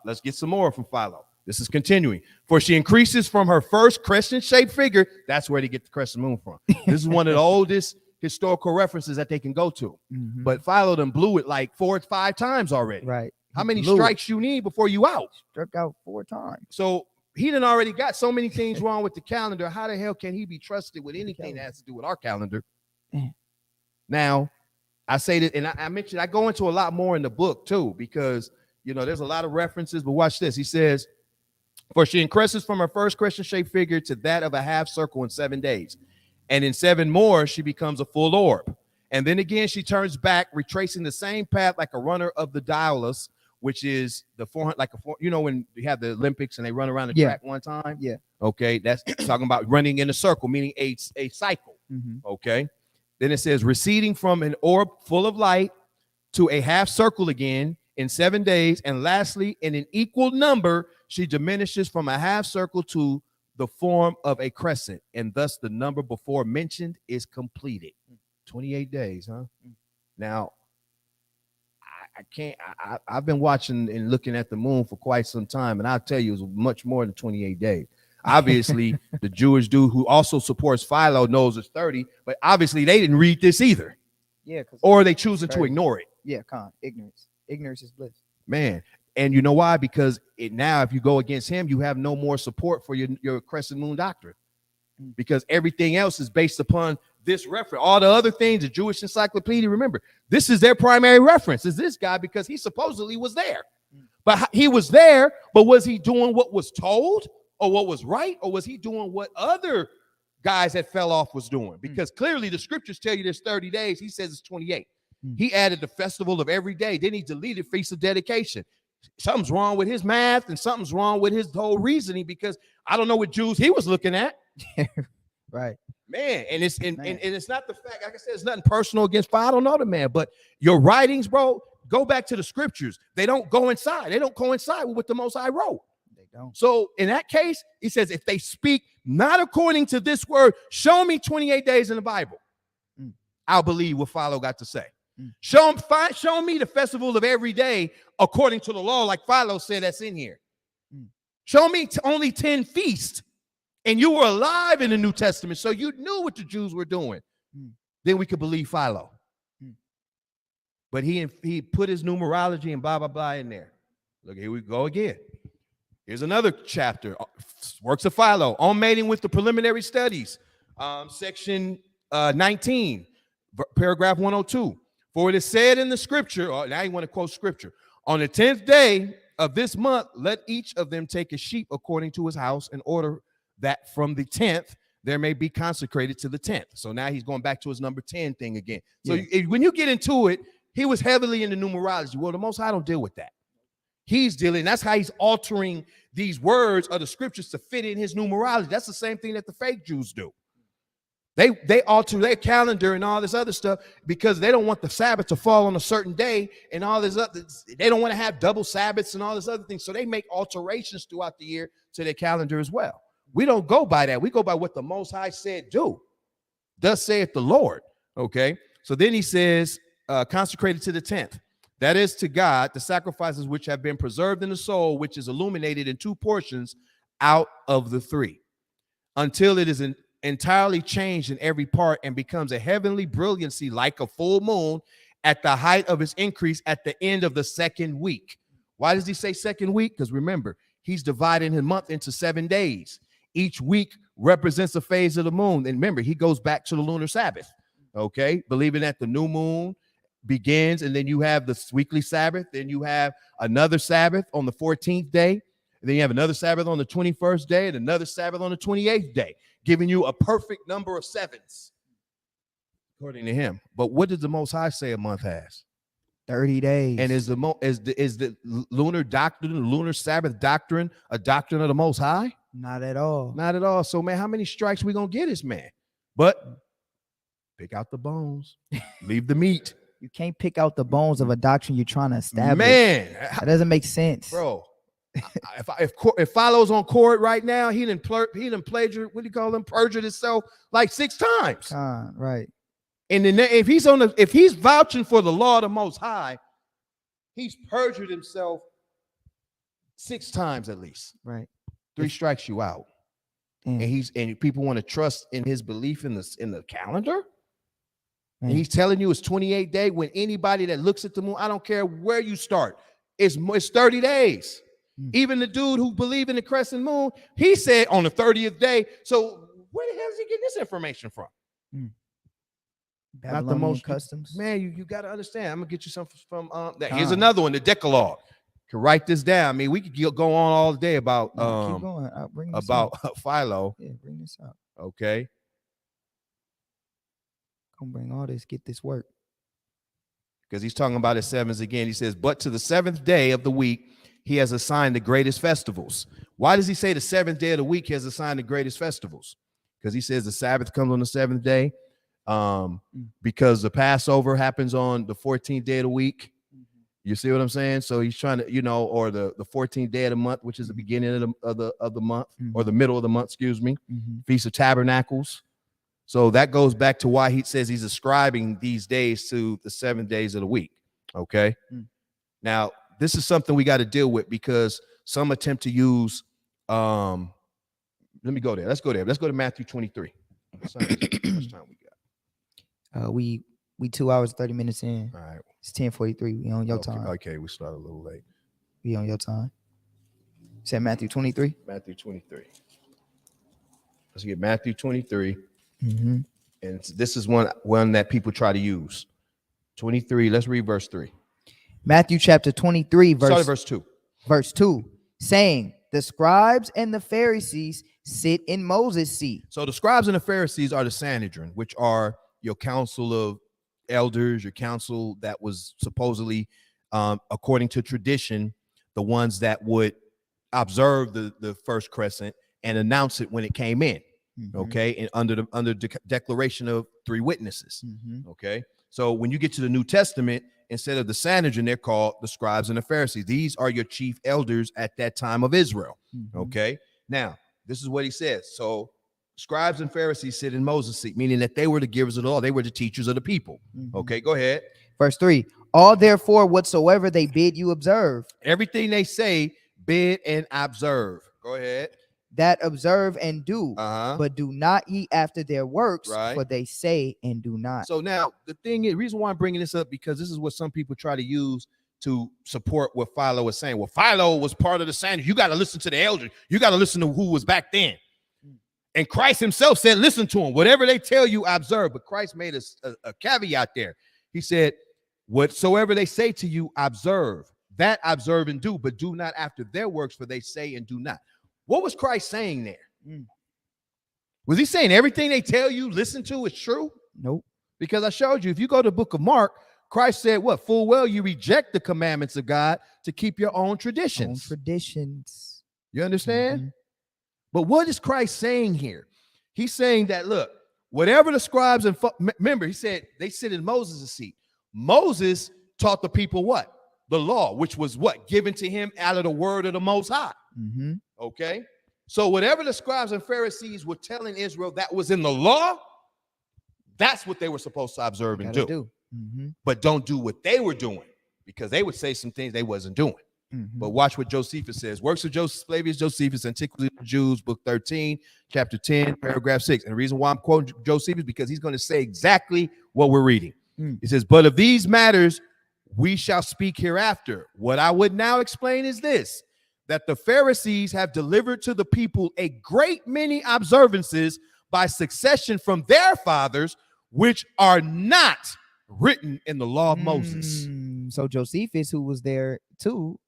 Let's get some more from Philo. This is continuing. For she increases from her first crescent-shaped figure. That's where they get the crescent moon from. This is one of the oldest historical references that they can go to. But Philo done blew it like 4 or 5 times already. Right. How many strikes you need before you out? Struck out 4 times. So he done already got so many things wrong with the calendar. How the hell can he be trusted with anything that has to do with our calendar? Now, I say that, and I mentioned, I go into a lot more in the book too, because, there's a lot of references, but watch this. He says, for she increases from her first crescent-shaped figure to that of a half circle in 7 days. And in 7 more, she becomes a full orb. And then again, she turns back, retracing the same path like a runner of the dialis, which is the 400, when you have the Olympics and they run around the track one time. Yeah. Okay. That's talking about running in a circle, meaning a cycle. Okay. Then it says receding from an orb full of light to a half circle again in 7 days. And lastly, in an equal number, she diminishes from a half circle to the form of a crescent. And thus the number before mentioned is completed. 28 days, huh? Now, I've been watching and looking at the moon for quite some time, and I'll tell you, it was much more than 28 days. Obviously, the Jewish dude who also supports Philo knows it's 30, but obviously they didn't read this either. Yeah. Or they choosing to ignore it. Yeah, ignorance. Ignorance is bliss. Man. And you know why? Because now if you go against him, you have no more support for your crescent moon doctrine. Because everything else is based upon this reference. All the other things, the Jewish encyclopedia, remember, this is their primary reference, is this guy, because he supposedly was there. But he was there, but was he doing what was told or what was right? Or was he doing what other guys that fell off was doing? Because clearly the scriptures tell you there's 30 days. He says it's 28. He added the festival of every day. Then he deleted Feast of Dedication. Something's wrong with his math and something's wrong with his whole reasoning, because I don't know what Jews he was looking at. Right. Man, and it's and it's not the fact, like I said, it's nothing personal against Philo. I don't know the man, but your writings, bro, go back to the scriptures. They don't go inside. They don't coincide with what the Most High wrote. They don't. So in that case, he says, if they speak not according to this word, show me 28 days in the Bible. I'll believe what Philo got to say. Show me the festival of every day according to the law, like Philo said that's in here. Show me only 10 feasts. And you were alive in the New Testament, so you knew what the Jews were doing. Then we could believe Philo. But he put his numerology and blah, blah, blah in there. Look, here we go again. Here's another chapter, works of Philo, on mating with the preliminary studies, section 19, paragraph 102. For it is said in the scripture, now you want to quote scripture, on the 10th day of this month, let each of them take a sheep according to his house in order that from the 10th there may be consecrated to the 10th. So now he's going back to his number 10 thing again. So when you get into it, he was heavily into numerology. Well, the Most High don't deal with that. He's dealing. That's how he's altering these words of the scriptures to fit in his numerology. That's the same thing that the fake Jews do. They alter their calendar and all this other stuff because they don't want the Sabbath to fall on a certain day and all this other. They don't want to have double Sabbaths and all this other thing. So they make alterations throughout the year to their calendar as well. We don't go by that. We go by what the Most High said do. Thus saith the Lord. Okay. So then he says, consecrated to the 10th. That is to God, the sacrifices which have been preserved in the soul, which is illuminated in 2 portions out of the 3, until it is entirely changed in every part and becomes a heavenly brilliancy like a full moon at the height of its increase at the end of the 2nd week. Why does he say 2nd week? Because remember, he's dividing his month into 7 days. Each week represents a phase of the moon. And remember, he goes back to the lunar Sabbath. Okay, believing that the new moon begins, and then you have the weekly Sabbath, then you have another Sabbath on the 14th day, and then you have another Sabbath on the 21st day, and another Sabbath on the 28th day, giving you a perfect number of 7s, according to him. But what does the Most High say a month has? 30 days. And is the lunar doctrine, the lunar Sabbath doctrine, a doctrine of the Most High? Not at all. Not at all. So, man, how many strikes we gonna get this man? But pick out the bones, leave the meat. You can't pick out the bones of a doctrine you're trying to establish. Man, that doesn't make sense, bro. If Philo's on court right now, he didn't plagiarized. What do you call him? Perjured himself like 6 times. Right. And then if he's vouching for the law of the Most High, he's perjured himself 6 times at least. Right. 3 strikes you out. And people want to trust in his belief in the calendar. And he's telling you it's 28 days when anybody that looks at the moon, I don't care where you start, it's 30 days. Even the dude who believed in the crescent moon, he said on the 30th day. So where the hell is he getting this information from? Not the most customs. Man, you got to understand. I'm gonna get you something from that. Here's another one, the Decalogue. Can write this down. I mean, we could go on all day about keep going. I'll bring this about up. Philo. Yeah, bring this up. Okay. Come bring all this, get this work. Because he's talking about his 7s again. He says, but to the 7th day of the week, he has assigned the greatest festivals. Why does he say the 7th day of the week he has assigned the greatest festivals? Because he says the Sabbath comes on the 7th day. Because the Passover happens on the 14th day of the week. You see what I'm saying? So he's trying to, or the 14th day of the month, which is the beginning of the month, or the middle of the month, excuse me. Feast of Tabernacles. So that goes back to why he says he's ascribing these days to the 7 days of the week. Okay. Now, this is something we got to deal with because some attempt to use, let me go there. Let's go there. Let's go to Matthew 23. How much time we got? We 2 hours, 30 minutes in. All right. It's 10:43. We on your time. Okay, we started a little late. We on your time. You said Matthew 23? Matthew 23. Let's get Matthew 23. And this is one that people try to use. 23. Let's read verse 3. Matthew chapter 23, verse 2. Verse 2, saying, the scribes and the Pharisees sit in Moses' seat. So the scribes and the Pharisees are the Sanhedrin, which are your council of elders, your council that was supposedly, according to tradition, the ones that would observe the first crescent and announce it when it came in. Okay, and under the declaration of 3 witnesses. Okay, so when you get to the New Testament, instead of the Sanhedrin, they're called the scribes and the Pharisees. These are your chief elders at that time of Israel. Okay, now this is what he says. So scribes and Pharisees sit in Moses' seat, meaning that they were the givers of the law. They were the teachers of the people. Okay, go ahead. Verse 3, all therefore whatsoever they bid you observe. Everything they say, bid and observe. Go ahead. That observe and do, but do not ye after their works, for they say and do not. So now the reason why I'm bringing this up, because this is what some people try to use to support what Philo was saying. Well, Philo was part of the Sanhedrin. You got to listen to the elders. You got to listen to who was back then. And Christ himself said, listen to them. Whatever they tell you, observe. But Christ made a caveat there. He said, whatsoever they say to you, observe. That observe and do, but do not after their works, for they say and do not. What was Christ saying there? Was he saying everything they tell you, listen to is true? Nope. Because I showed you, if you go to the book of Mark, Christ said, what? Full well, you reject the commandments of God to keep your own Own traditions. traditions. You understand? Mhm. But what is Christ saying here? He's saying that, look, whatever the scribes and remember, he said they sit in Moses' seat. Moses taught the people what? The law, which was what? Given to him out of the word of the Most High. Mhm. Okay? So whatever the scribes and Pharisees were telling Israel that was in the law, that's what they were supposed to observe and Gotta do. Mhm. But don't do what they were doing, because they would say some things they wasn't doing. Mhm. But watch what Josephus says. Works of Flavius Josephus, Antiquity of the Jews, book 13, chapter 10, paragraph 6. And the reason why I'm quoting Josephus, because he's going to say exactly what we're reading. He says, but of these matters we shall speak hereafter. What I would now explain is this, that the Pharisees have delivered to the people a great many observances by succession from their fathers, which are not written in the law of Moses. So Josephus, who was there too,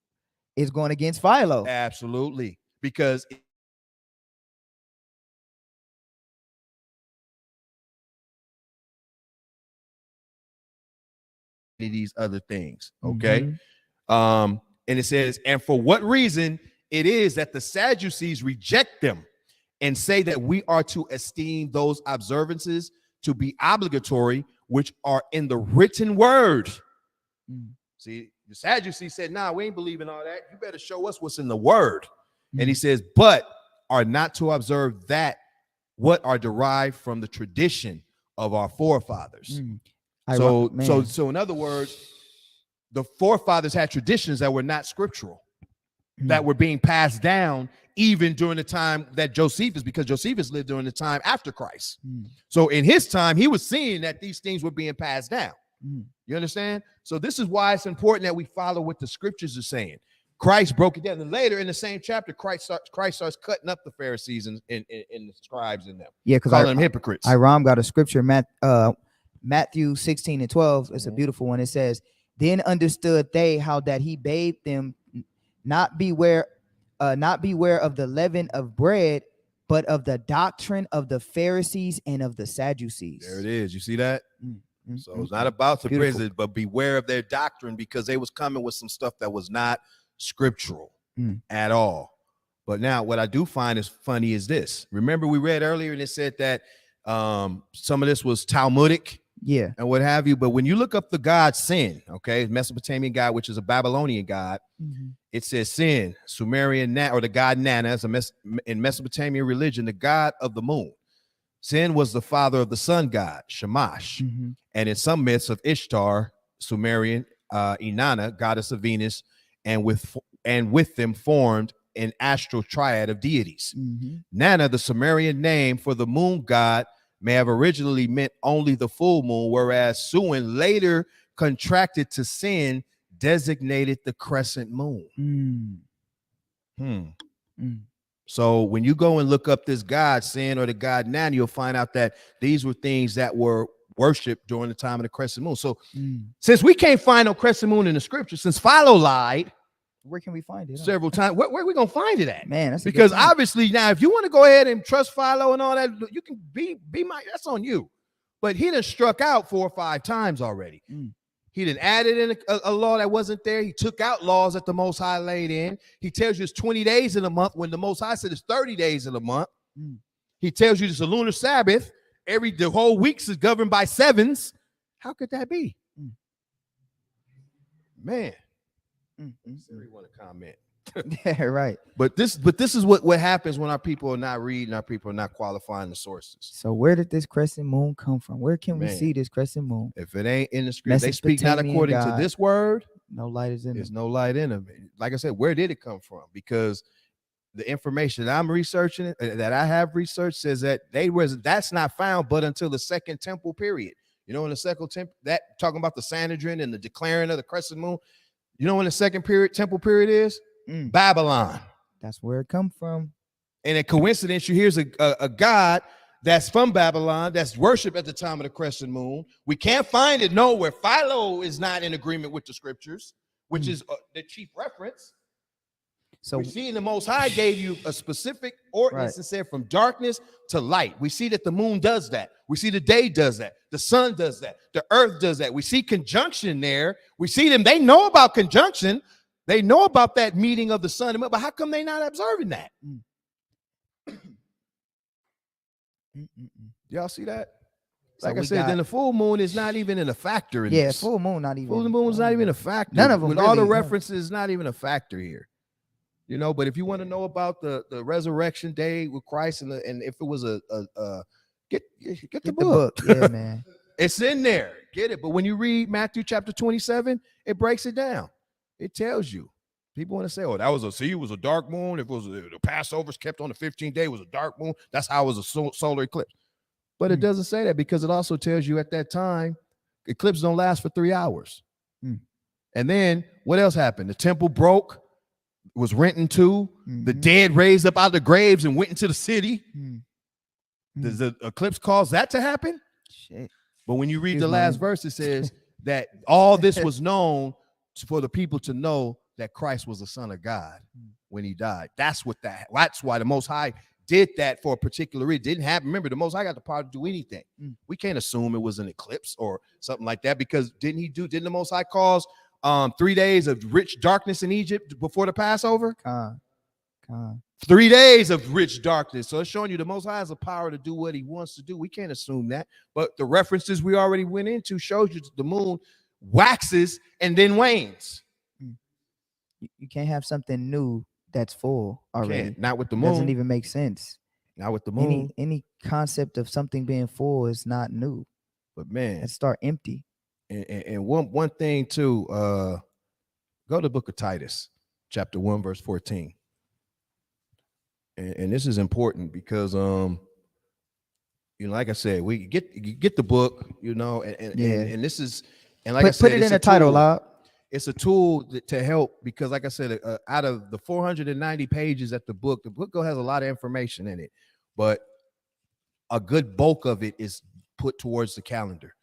is going against Philo. Absolutely. Because these other things, okay? Mhm. And it says, and for what reason it is that the Sadducees reject them and say that we are to esteem those observances to be obligatory, which are in the written word. See, the Sadducees said, nah, we ain't believing all that. You better show us what's in the word. And he says, but are not to observe that what are derived from the tradition of our forefathers. So in other words, the forefathers had traditions that were not scriptural, that were being passed down even during the time that Josephus, because Josephus lived during the time after Christ. So in his time, he was seeing that these things were being passed down. You understand? So this is why it's important that we follow what the scriptures are saying. Christ broke it down. And later in the same chapter, Christ starts cutting up the Pharisees and the scribes in them. Yeah, because calling them hypocrites. Iram got a scripture, Matthew 16 and 12. It's a beautiful one. It says, then understood they how that he bade them not beware of the leaven of bread, but of the doctrine of the Pharisees and of the Sadducees. There it is. You see that? So it's not about the prison, but beware of their doctrine, because they was coming with some stuff that was not scriptural at all. But now what I do find is funny is this. Remember we read earlier and it said that some of this was Talmudic, and what have you. But when you look up the god Sin, okay, Mesopotamian god, which is a Babylonian god, it says Sin, Sumerian or the god Nana, is in Mesopotamian religion, the god of the moon. Sin was the father of the sun god, Shamash, and in some myths of Ishtar, Sumerian, Inanna, goddess of Venus, and with them formed an astral triad of deities. Nana, the Sumerian name for the moon god, may have originally meant only the full moon, whereas Suin later contracted to Sin, designated the crescent moon. So when you go and look up this god Sin or the god Nan, you'll find out that these were things that were worshipped during the time of the crescent moon. So since we can't find no crescent moon in the scripture, since Philo lied, where can we find it? Several times, where are we gonna find it at? Man, that's because obviously now, if you want to go ahead and trust Philo and all that, you can be that's on you. But he done struck out 4 or 5 times already. He done added in a law that wasn't there. He took out laws that the Most High laid in. He tells you it's 20 days in a month when the Most High said it's 30 days in a month. He tells you it's a lunar Sabbath. The whole week is governed by sevens. How could that be? Man. Siri want to comment. Yeah, right. But this is what happens when our people are not reading, our people are not qualifying the sources. So where did this crescent moon come from? Where can we see this crescent moon? If it ain't in the script, they speak not according to this word. No light is in it. There's no light in them. Like I said, where did it come from? Because the information that I'm researching, that I have researched, says that that's not found but until the Second Temple period. You know, in the Second Temple, that talking about the Sanhedrin and the declaring of the crescent moon. You know when the second temple period is? Babylon. That's where it come from. And a coincidence, you hear a god that's from Babylon that's worshipped at the time of the crescent moon. We can't find it nowhere. Philo is not in agreement with the scriptures, which is the chief reference. So we see in the Most High gave you a specific ordinance Right. and said from darkness to light. We see that the moon does that. We see the day does that. The sun does that. The earth does that. We see conjunction there. We see them. They know about conjunction. They know about that meeting of the sun and moon, but how come they not observing that? Y'all see that? So Like I we said, got- then the full moon is not even in a factor in yeah, this. full moon not even. Full moon is not even a factor. None of them with all the really, no. references, not even a factor here. You know, but if you want to know about the resurrection day with Christ and if it was a get the Get the book. book. Yeah, man. It's in there. Get it. But when you read Matthew chapter 27, it breaks it down. It tells you. People want to say, oh, that was it was a dark moon. If it was the Passover's kept on the 15th day, it was a dark moon. That's how it was a solar eclipse. But it doesn't say that because it also tells you at that time, eclipses don't last for 3 hours. And then what else happened? The temple broke, was rent in two. The dead raised up out of the graves and went into the city. Does the eclipse cause that to happen? Shit. But when you read Excuse the my last language. verse, it says that all this was known for the people to know that Christ was the Son of God when he died. That's why the Most High did that for a particular reason. Didn't happen. Remember, the Most High got the power to do anything. We can't assume it was an eclipse or something like that because didn't the Most High cause 3 days of rich darkness in Egypt before the Passover? Con. 3 days of rich darkness. So it's showing you the Most High has the power to do what he wants to do. We can't assume that. But the references we already went into shows you the moon waxes and then wanes. You can't have something new that's full already. Can't. Not with the It moon. doesn't even make sense. Not with the moon. Any concept of something being full is not new. But man, Let's start empty. and one thing too, go to the book of Titus, chapter 1, verse 14. And this is important because like I said, we get the book, and this is, and like I said, Put it it's in a the title, tool. Lob. It's a tool to help because, like I said, out of the 490 pages at the book has a lot of information in it, but a good bulk of it is put towards the calendar.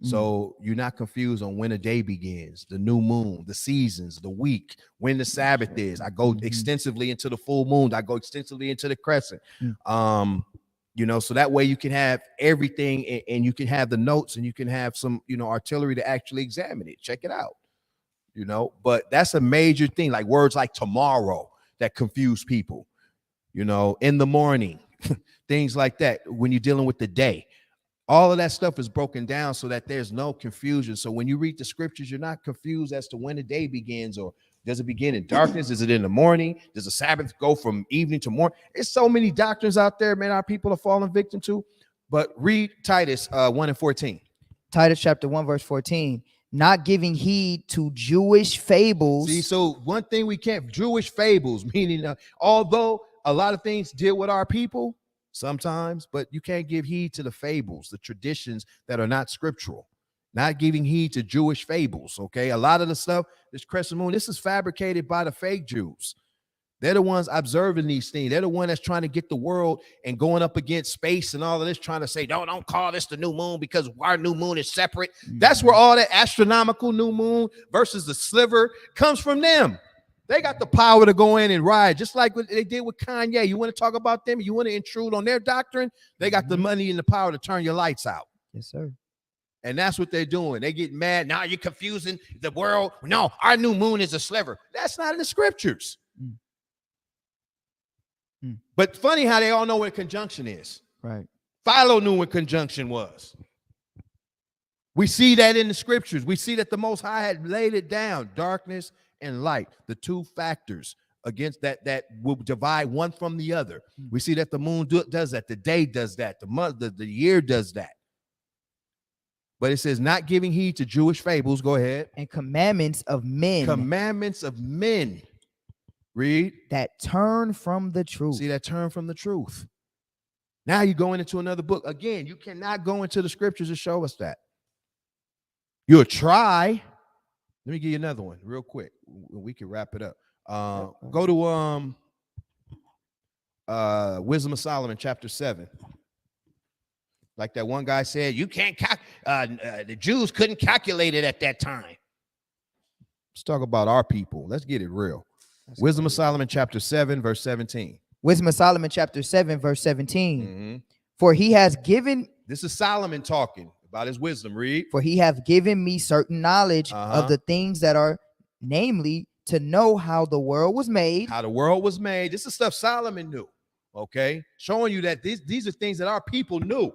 So you're not confused on when a day begins, the new moon, the seasons, the week, when the Sabbath is. I go extensively into the full moon. I go extensively into the crescent. So that way you can have everything and you can have the notes and you can have some, artillery to actually examine it. Check it out. But that's a major thing, like words like tomorrow that confuse people, in the morning, things like that when you're dealing with the day. All of that stuff is broken down so that there's no confusion. So when you read the scriptures, you're not confused as to when the day begins, or does it begin in darkness? Is it in the morning? Does the Sabbath go from evening to morning? There's so many doctrines out there, man, our people are falling victim to. But read Titus 1 and 14. Titus chapter 1, verse 14. Not giving heed to Jewish fables. See, so one thing we can't, Jewish fables, meaning although a lot of things deal with our people sometimes, but you can't give heed to the fables, the traditions that are not scriptural. Not giving heed to Jewish fables, okay? A lot of the stuff, this crescent moon, this is fabricated by the fake Jews. They're the ones observing these things. They're the one that's trying to get the world and going up against space and all of this, trying to say, don't call this the new moon because our new moon is separate. That's where all that astronomical new moon versus the sliver comes from them. They got the power to go in and ride, just like what they did with Kanye. You want to talk about them? You want to intrude on their doctrine? They got the money and the power to turn your lights out. Yes, sir. And that's what they're doing. They get mad. Now you're confusing the world. No, our new moon is a sliver. That's not in the scriptures. But funny how they all know what conjunction is. Right. Philo knew what conjunction was. We see that in the scriptures. We see that the Most High had laid it down, darkness and light, the two factors against that will divide one from the other. We see that the moon does that, the day does that, the month, the year does that. But it says not giving heed to Jewish fables. Go ahead. And commandments of men. Commandments of men. Read. That turn from the truth. See, that turn from the truth. Now you're going into another book. Again, you cannot go into the scriptures to show us that. You'll try. Let me give you another one real quick. We can wrap it up. Go to Wisdom of Solomon, chapter 7. Like that one guy said, you can't the Jews couldn't calculate it at that time. Let's talk about our people. Let's get it real. Wisdom of Solomon, chapter 7, verse 17. Wisdom of Solomon, chapter 7, verse 17. Mhm. For he has given, This is Solomon talking about his wisdom. Read. for he hath given me certain knowledge Uh-huh. of the things that are, namely, to know how the world was made, How the world was made. This is stuff Solomon knew. Okay. Showing you that these are things that our people knew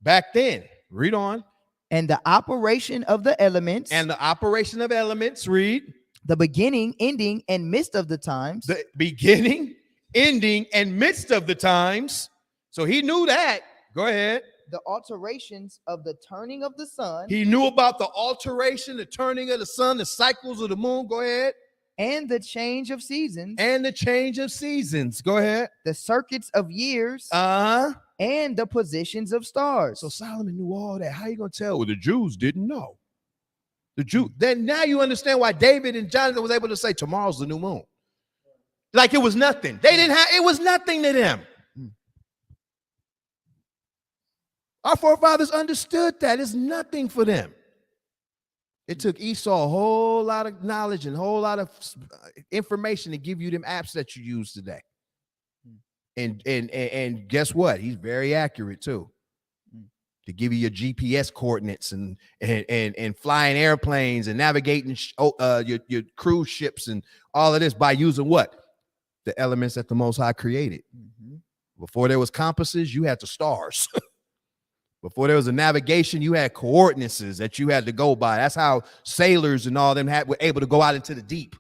back then. Read on. and the operation of the elements, And the operation of elements. Read. the beginning, ending, and midst of the times, The beginning, ending, and midst of the times. So he knew that. Go ahead. the alterations of the turning of the sun, He knew about the alteration, the turning of the sun, the cycles of the moon. Go ahead. and the change of seasons, And the change of seasons. Go ahead. the circuits of years, Uh-huh. and the positions of stars. So Solomon knew all that. How you gonna tell? Well, the Jews didn't know. The Jew. Then now you understand why David and Jonathan was able to say tomorrow's the new moon. Like it was nothing. They didn't have. It was nothing to them. Our forefathers understood that it's nothing for them. It took Esau a whole lot of knowledge and a whole lot of information to give you them apps that you use today. And guess what? He's very accurate too. To give you your GPS coordinates and flying airplanes and navigating your cruise ships and all of this by using what? The elements that the Most High created. Before there was compasses, you had the stars. Before there was a navigation, you had coordinates that you had to go by. That's how sailors and all them were able to go out into the deep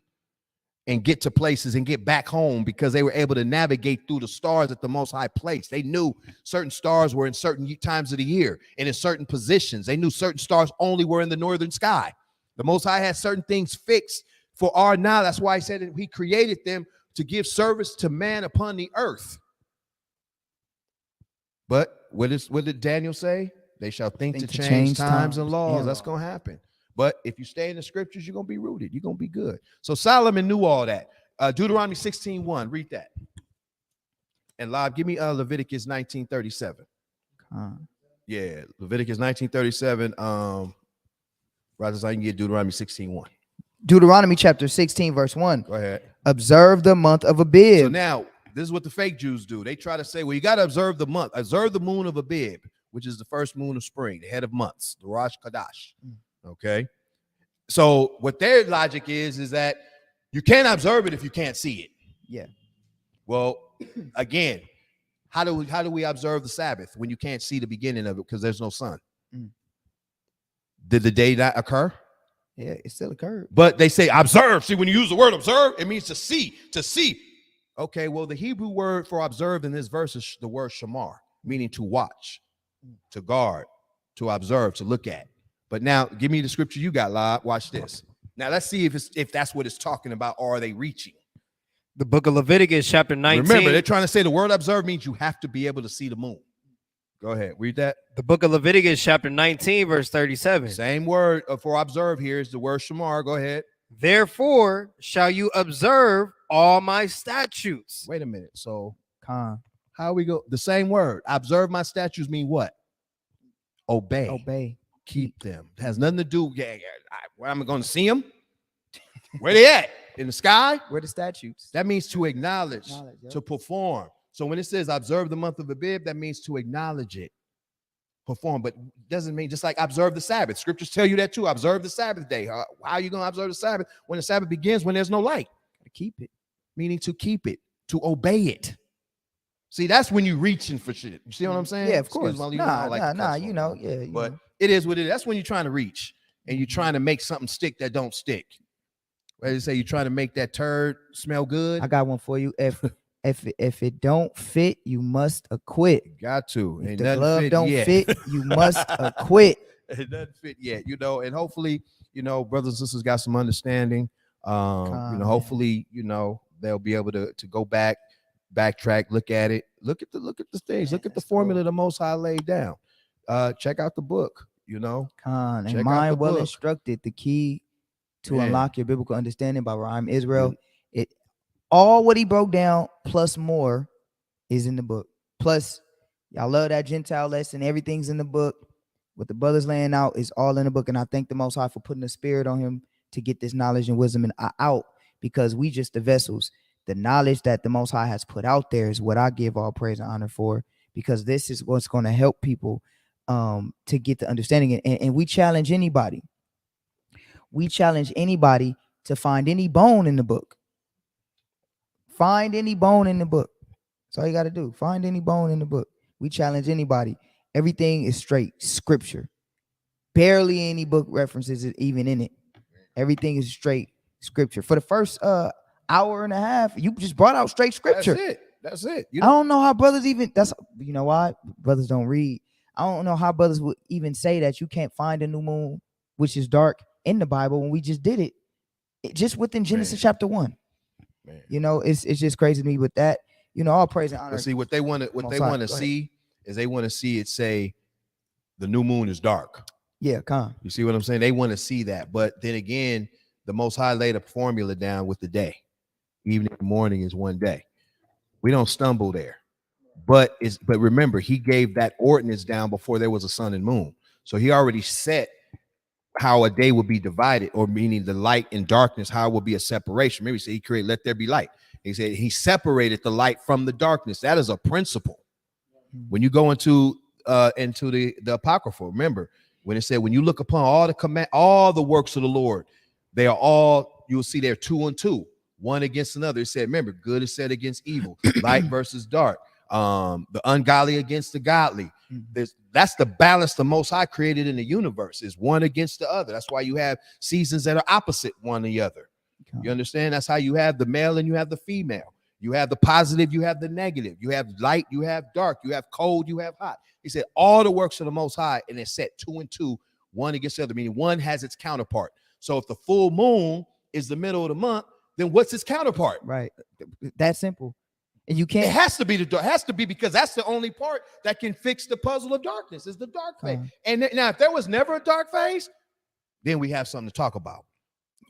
and get to places and get back home because they were able to navigate through the stars at the Most High place. They knew certain stars were in certain times of the year and in certain positions. They knew certain stars only were in the northern sky. The Most High had certain things fixed for our knowledge. That's why he said that he created them to give service to man upon the earth. But what did Daniel say? They shall think to change times and laws. Yeah. That's going to happen. But if you stay in the scriptures, you're going to be rooted. You're going to be good. So Solomon knew all that. Deuteronomy 16:1. Read that. And live, give me Leviticus 19:37. Yeah, Leviticus 19:37. Right as I can get Deuteronomy 16:1. Deuteronomy chapter 16, verse 1. Go ahead. Observe the month of Abib. So now, this is what the fake Jews do. They try to say, well, you got to observe the month. Observe the moon of Abib, which is the first moon of spring, the head of months, the Rosh Kadash. Okay. So what their logic is that you can't observe it if you can't see it. Yeah. Well, again, how do we observe the Sabbath when you can't see the beginning of it because there's no sun? Did the day not occur? Yeah, it still occurred. But they say observe. See, when you use the word observe, it means to see, to see. Okay, well, the Hebrew word for observe in this verse is the word shamar, meaning to watch, to guard, to observe, to look at. But now, give me the scripture you got, Lob. Watch this. Now, let's see if that's what it's talking about, or are they reaching? The book of Leviticus, chapter 19. Remember, they're trying to say the word observe means you have to be able to see the moon. Go ahead, read that. The book of Leviticus, chapter 19, verse 37. Same word for observe here is the word shamar. Go ahead. Therefore shall you observe all my statutes. Wait a minute. So Con. how we go? The same word. Observe my statutes mean what? Obey. Obey. Keep them. It has nothing to do. Where am I going to see them? Where they at? In the sky? Where the statutes? That means to acknowledge, Yep. to perform. So when it says observe the month of Abib, that means to acknowledge it, perform. But doesn't mean just like observe the Sabbath. Scriptures tell you that too. Observe the Sabbath day. How are you going to observe the Sabbath when the Sabbath begins when there's no light? To keep it. Meaning to keep it, to obey it. See, that's when you're reaching for shit. You see what I'm saying? Yeah, of course. Excuse me, I don't like to cuss you on know, it. yeah. You But know. it is what it is. That's when you're trying to reach and you're trying to make something stick that don't stick. Where they say you're trying to make that turd smell good. I got one for you. If it don't fit, you must acquit. Got to. If Ain't the nothing glove fit don't yet. fit, you must acquit. It doesn't fit yet, you know, and hopefully, you know, brothers and sisters got some understanding. You know, hopefully, you know, they'll be able to go backtrack, look at it, look at the things, look at the formula the Most High laid down. Check out the book, you know. Con. Check And out Mind the Well book. Instructed, the key to Yeah. unlock your biblical understanding by Rhyme Israel. It all what he broke down plus more is in the book. Plus, y'all love that Gentile lesson. Everything's in the book. What the brother's laying out is all in the book. And I thank the Most High for putting the spirit on him to get this knowledge and wisdom out, because we just the vessels. The knowledge that the Most High has put out there is what I give all praise and honor for, because this is what's going to help people to get the understanding. And we challenge anybody. We challenge anybody to find any bone in the book. Find any bone in the book. That's all you got to do. Find any bone in the book. We challenge anybody. Everything is straight scripture. Barely any book references even in it. Everything is straight scripture. For the first hour and a half, you just brought out straight scripture. That's it. I don't know how brothers even, you know why? Brothers don't read. I don't know how brothers would even say that you can't find a new moon, which is dark, in the Bible when we just did it just within Genesis chapter 1. Man. You know, it's just crazy to me with that. You know, all praise and honor. But see, what they want to see is they want to see it say the new moon is dark. Yeah, come. You see what I'm saying? They want to see that. But then again, the Most High laid a formula down with the day. Evening and morning is one day. We don't stumble there. But remember, he gave that ordinance down before there was a sun and moon. So he already set how a day would be divided, or meaning the light and darkness, how it would be a separation. Maybe he said he created, let there be light. He said he separated the light from the darkness. That is a principle. When you go into the Apocrypha, remember when it said, when you look upon all the works of the Lord, they are all, you'll see they're 2 and 2, one against another. It said, remember, good is set against evil, light versus dark, the ungodly against the godly. That's the balance the Most High created in the universe, is one against the other. That's why you have seasons that are opposite one another. You understand? That's how you have the male and you have the female. You have the positive, you have the negative. You have light, you have dark. You have cold, you have hot. He said all the works of the Most High, and it's set 2 and 2, one against the other, meaning one has its counterpart. So if the full moon is the middle of the month, then what's its counterpart? Right. That's simple. And you can't. It has to be because that's the only part that can fix the puzzle of darkness, is the dark phase. And now, if there was never a dark phase, then we have something to talk about.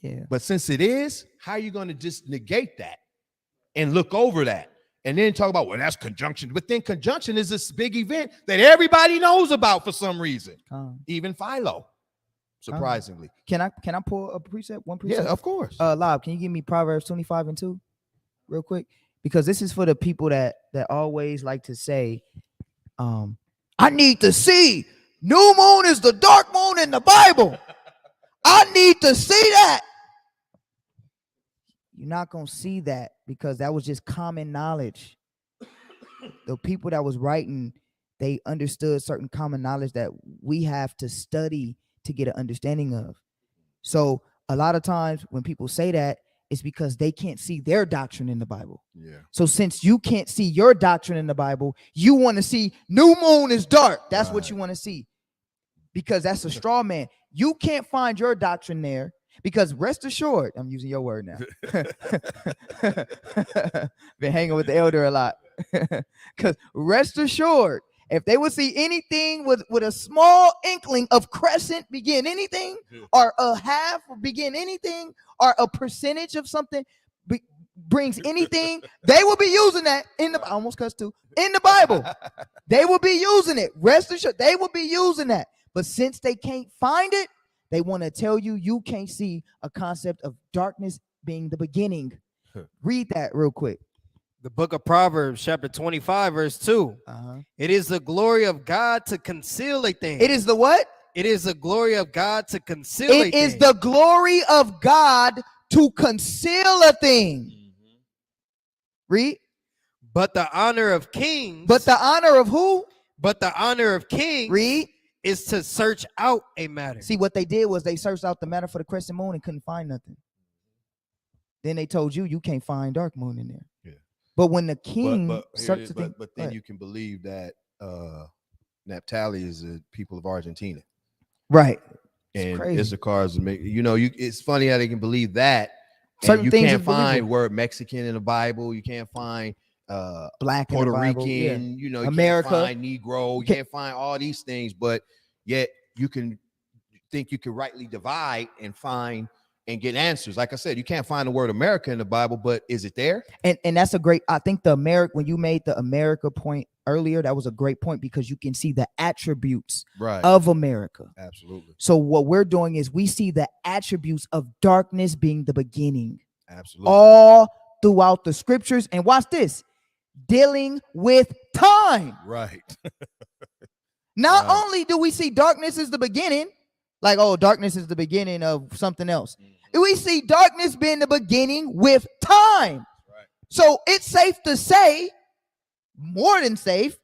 Yeah. But since it is, how are you going to just negate that and look over that and then talk about, well, that's conjunction? But then conjunction is this big event that everybody knows about for some reason, even Philo. Surprisingly. Can I pull a precept? One precept? Yeah, of course. Lob, can you give me Proverbs 25 and 2 real quick? Because this is for the people that always like to say, I need to see new moon is the dark moon in the Bible. I need to see that. You're not going to see that because that was just common knowledge. The people that was writing, they understood certain common knowledge that we have to study to get an understanding of. So a lot of times when people say that, it's because they can't see their doctrine in the Bible. Yeah. So since you can't see your doctrine in the Bible, you want to see new moon is dark. That's what you want to see, because that's a straw man. You can't find your doctrine there, because rest assured, I'm using your word now. Been hanging with the elder a lot. Because rest assured, if they would see anything with a small inkling of Crescent begin anything, or a half begin anything, or a percentage of something brings anything, they will be using that in the, I almost cussed too, in the Bible. They will be using it. Rest assured, they will be using that. But since they can't find it, they want to tell you you can't see a concept of darkness being the beginning. Read that real quick. The book of Proverbs, chapter 25, verse 2. It is the glory of God to conceal a thing. It is the what? It is the glory of God to conceal a thing. It is the glory of God to conceal a thing. Read. But the honor of kings. But the honor of who? But the honor of kings. Read. Is to search out a matter. See, what they did was they searched out the matter for the crescent moon and couldn't find nothing. Then they told you can't find dark moon in there. Yeah. But when the king searched the thing, but then you can believe that Naphtali is the people of Argentina. Right. And Issachar is, it's funny how they can believe that. Certain you things can't find word Mexican in the Bible. You can't find black Puerto in the Bible. Rican, you America, can't find Negro, you can't find all these things, but yet you can think you can rightly divide and find and get answers. Like I said, you can't find the word America in the Bible, but is it there? And that's a great, I think when you made the America point earlier, that was a great point, because you can see the attributes of America. Absolutely. So what we're doing is we see the attributes of darkness being the beginning. Absolutely. all throughout the scriptures. And watch this, dealing with time. Right. Not Right. only do we see darkness is the beginning, like, oh, darkness is the beginning of something else. We see darkness being the beginning with time. Right. So it's safe to say, more than safe,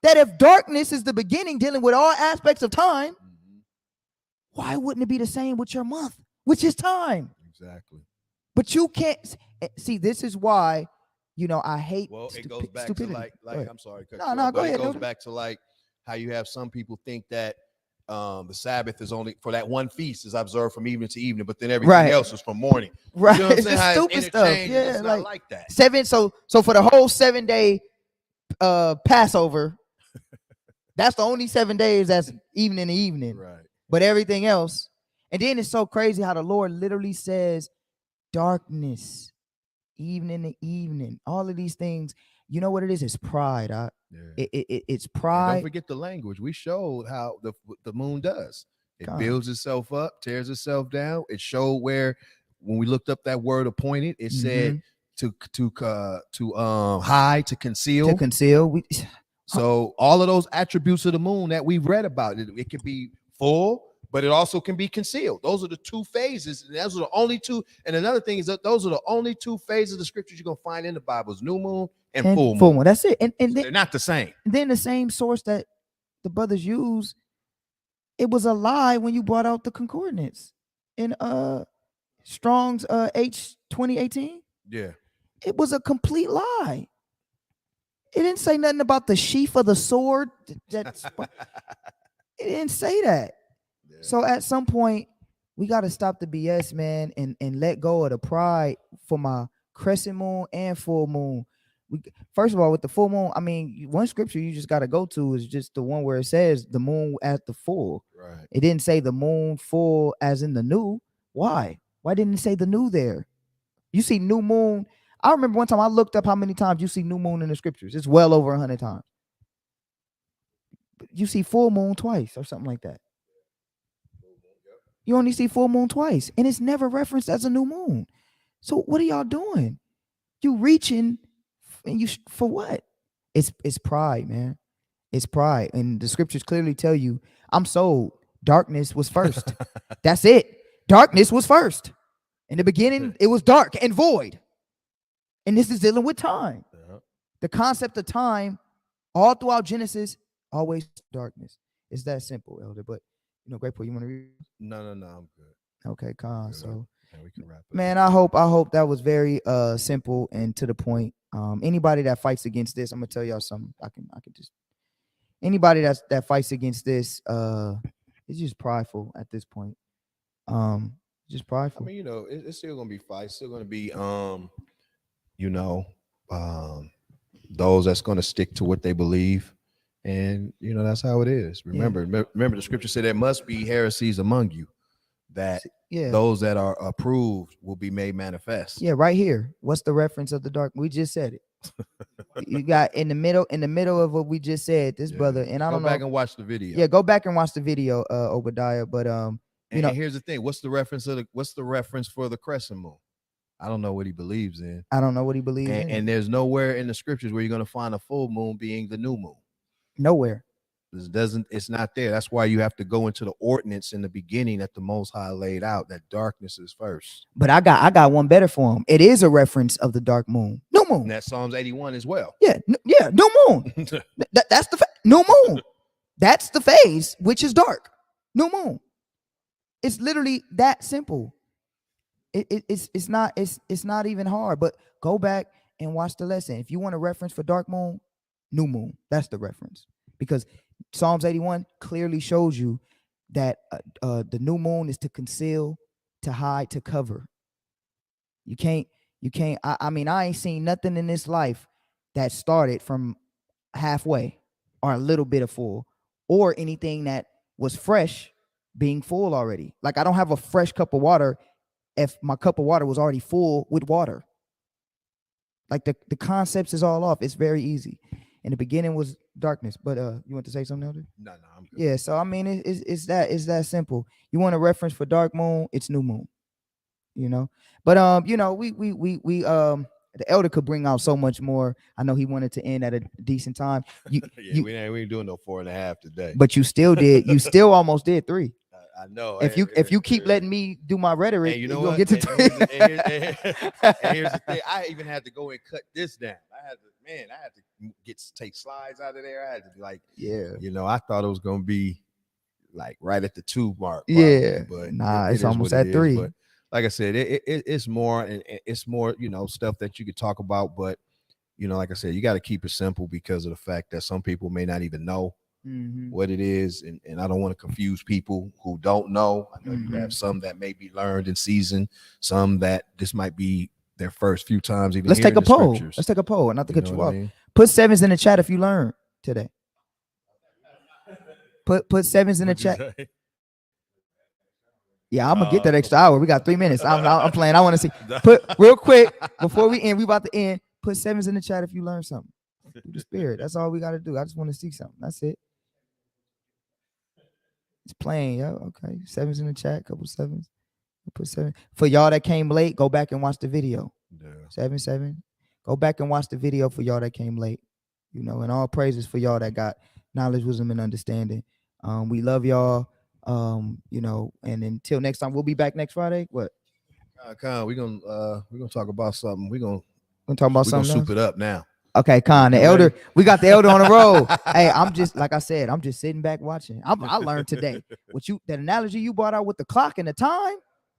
that if darkness is the beginning dealing with all aspects of time, why wouldn't it be the same with your month, which is time? Exactly. But you can't see. This is why, I hate. Well, it goes back stupidity. to like I'm sorry, No, go but ahead. it goes back to like how you have some people think that the Sabbath is only for that one feast is observed from evening to evening, but then everything Right. else is from morning. Right. You know what I'm It's saying? just How it's stupid stuff. interchanged, Yeah, it's not like that. 7. So for the whole 7-day Passover, that's the only 7 days that's evening to evening. Right. But everything else, and then it's so crazy how the Lord literally says darkness, evening to evening, all of these things. You know what it is? It's pride. Yeah. It's And pride. don't forget the language. We showed how the moon does. It God. builds itself up, tears itself down. It showed where when we looked up that word appointed, it said to hide, to conceal. To conceal. So all of those attributes of the moon that we've read about, it can be full, but it also can be concealed. Those are the two phases. And those are the only two. And another thing is that those are the only two phases of the scriptures you're going to find in the Bible is new moon and full moon. That's it. And So then, they're not the same. Then the same source that the brothers use, it was a lie when you brought out the concordance in Strong's H 2018. Yeah. It was a complete lie. It didn't say nothing about the sheath of the sword. It didn't say that. Yeah. So at some point, we got to stop the BS, man, and let go of the pride for my crescent moon and full moon. First of all, with the full moon, I mean, one scripture you just got to go to is just the one where it says the moon at the full. Right. It didn't say the moon full as in the new. Why? Why didn't it say the new there? You see new moon. I remember one time I looked up how many times you see new moon in the scriptures. It's well over 100 times. But you see full moon twice or something like that. You only see full moon twice, and it's never referenced as a new moon. So what are y'all doing? You reaching, and you for what? It's pride, man. It's pride, and the scriptures clearly tell you, I'm sold. Darkness was first. That's it. Darkness was first. In the beginning, it was dark and void. And this is dealing with time. Yeah. The concept of time, all throughout Genesis, always darkness. It's that simple, Elder. But Grateful, you want to read? No, I'm good. Okay, Con. Good. So, And we can wrap it man, up. I hope that was very simple and to the point. Anybody that fights against this, I'm gonna tell y'all something. I can just anybody that fights against this, it's just prideful at this point. Just prideful. I mean, it's still gonna be fight. It's still gonna be those that's gonna stick to what they believe. And that's how it is. Remember the scripture said there must be heresies among you, that those that are approved will be made manifest. Yeah, right here. What's the reference of the dark? We just said it. You got in the middle of what we just said, this brother, and I don't know. Go back and watch the video. Yeah, go back and watch the video, Obadiah. But and here's the thing: what's the reference for the crescent moon? I don't know what he believes in. I don't know what he believes in. And there's nowhere in the scriptures where you're going to find a full moon being the new moon. Nowhere. It's not there. That's why you have to go into the ordinance in the beginning that the Most High laid out, that darkness is first. But I got one better for him. It is a reference of the dark moon. New moon. And that's Psalms 81 as well. Yeah, new moon. That's the new moon. That's the phase which is dark. New moon. It's literally that simple. It's not even hard. But go back and watch the lesson. If you want a reference for dark moon, new moon. That's the reference, because Psalms 81 clearly shows you that the new moon is to conceal, to hide, to cover. You can't. I mean, I ain't seen nothing in this life that started from halfway or a little bit of full, or anything that was fresh being full already. Like, I don't have a fresh cup of water if my cup of water was already full with water. Like, the concepts is all off. It's very easy. In the beginning was darkness. But you want to say something, Elder? No, I'm good. Yeah, so I mean, it's that simple. You want a reference for dark moon, it's new moon. you know. But we the elder could bring out so much more. I know he wanted to end at a decent time. Yeah, we ain't doing no 4.5 today. But you still did. You still almost did 3. I know. If you keep letting me do my rhetoric, and you you're know gonna what? get to And 3. here's the thing. I even had to go and cut this down. I had to take slides out of there. I had to be like, Yeah. you know, I thought it was gonna be like right at the 2 mark. Yeah. But Nah, it it's is almost what it at is. 3. But like I said, it's more, and it's more, you know, stuff that you could talk about. But you know, like I said, you got to keep it simple because of the fact that some people may not even know what it is, and I don't want to confuse people who don't know. I know you have some that may be learned in season, some that this might be their first few times even. Let's take a poll. Scriptures. Let's take a poll. Not to cut know you what I off. mean? Put 7s in the chat if you learned today. Put 7s in the What'd you chat. say? Yeah, I'm gonna get that extra hour. We got 3 minutes. I'm playing. I want to see. Put real quick before we end. We about to end. Put 7s in the chat if you learned something. Through the spirit. That's all we got to do. I just want to see something. That's it. It's plain, yo. Okay, 7s in the chat. Couple 7s. Put 7. For y'all that came late, go back and watch the video. Yeah. 7. Go back and watch the video for y'all that came late. You know, and all praises for y'all that got knowledge, wisdom, and understanding. We love y'all. You know, and until next time, we'll be back next Friday. What? Con, we're gonna talk about something. We're gonna talk about we're gonna something soup it up now. Okay, Con, the You elder. ready? We got the elder on the road. Hey, I'm just like I said, I'm just sitting back watching. I learned today. That analogy you brought out with the clock and the time.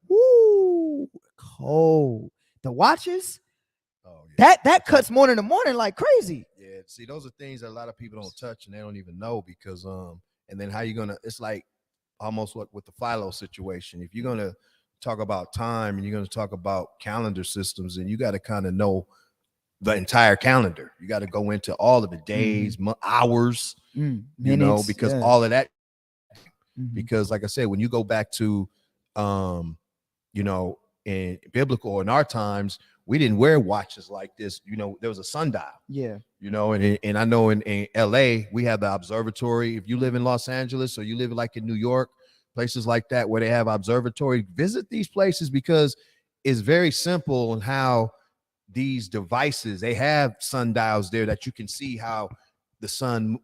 Woo, cold. The watches. Oh, yeah. That cuts morning to morning like crazy. Yeah, see, those are things that a lot of people don't touch and they don't even know because and then how you gonna? It's like almost what with the Philo situation. If you're gonna talk about time and you're gonna talk about calendar systems, and you got to kind of know the entire calendar. You got to go into all of the days, hours, you know, because all of that. Because, like I said, when you go back to, you know, in biblical or in our times, we didn't wear watches like this. You know, there was a sundial. Yeah. You know, and I know in LA we have the observatory. If you live in Los Angeles or you live like in New York, places like that where they have observatory, visit these places because it's very simple on how these devices, they have sundials there that you can see how the sun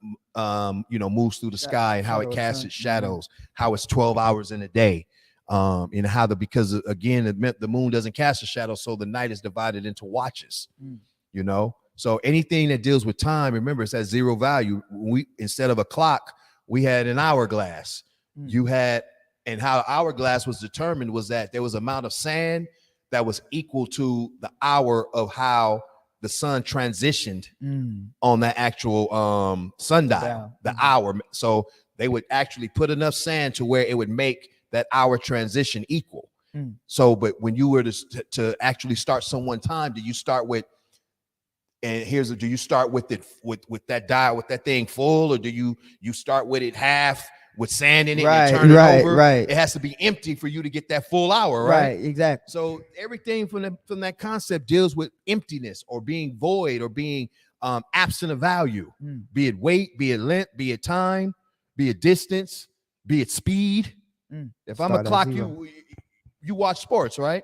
you know, moves through the sky and how it casts its shadows, how it's 12 hours in a day. And how because again, it meant the moon doesn't cast a shadow, so the night is divided into watches. You know, so anything that deals with time, remember, it's at zero value. We instead of a clock, we had an hourglass. You had, and how hourglass was determined was that there was amount of sand that was equal to the hour of how the sun transitioned on that actual sundial, the hour. So they would actually put enough sand to where it would make that hour transition equal. So, but when you were to actually start someone time, do you start with, and do you start with it with that dial, with that thing full, or do you start with it half with sand in it and turn it over? It has to be empty for you to get that full hour, right? Exactly. So everything from that concept deals with emptiness or being void or being absent of value, be it weight, be it length, be it time, be it distance, be it speed. If I'm a clock, you watch sports, right?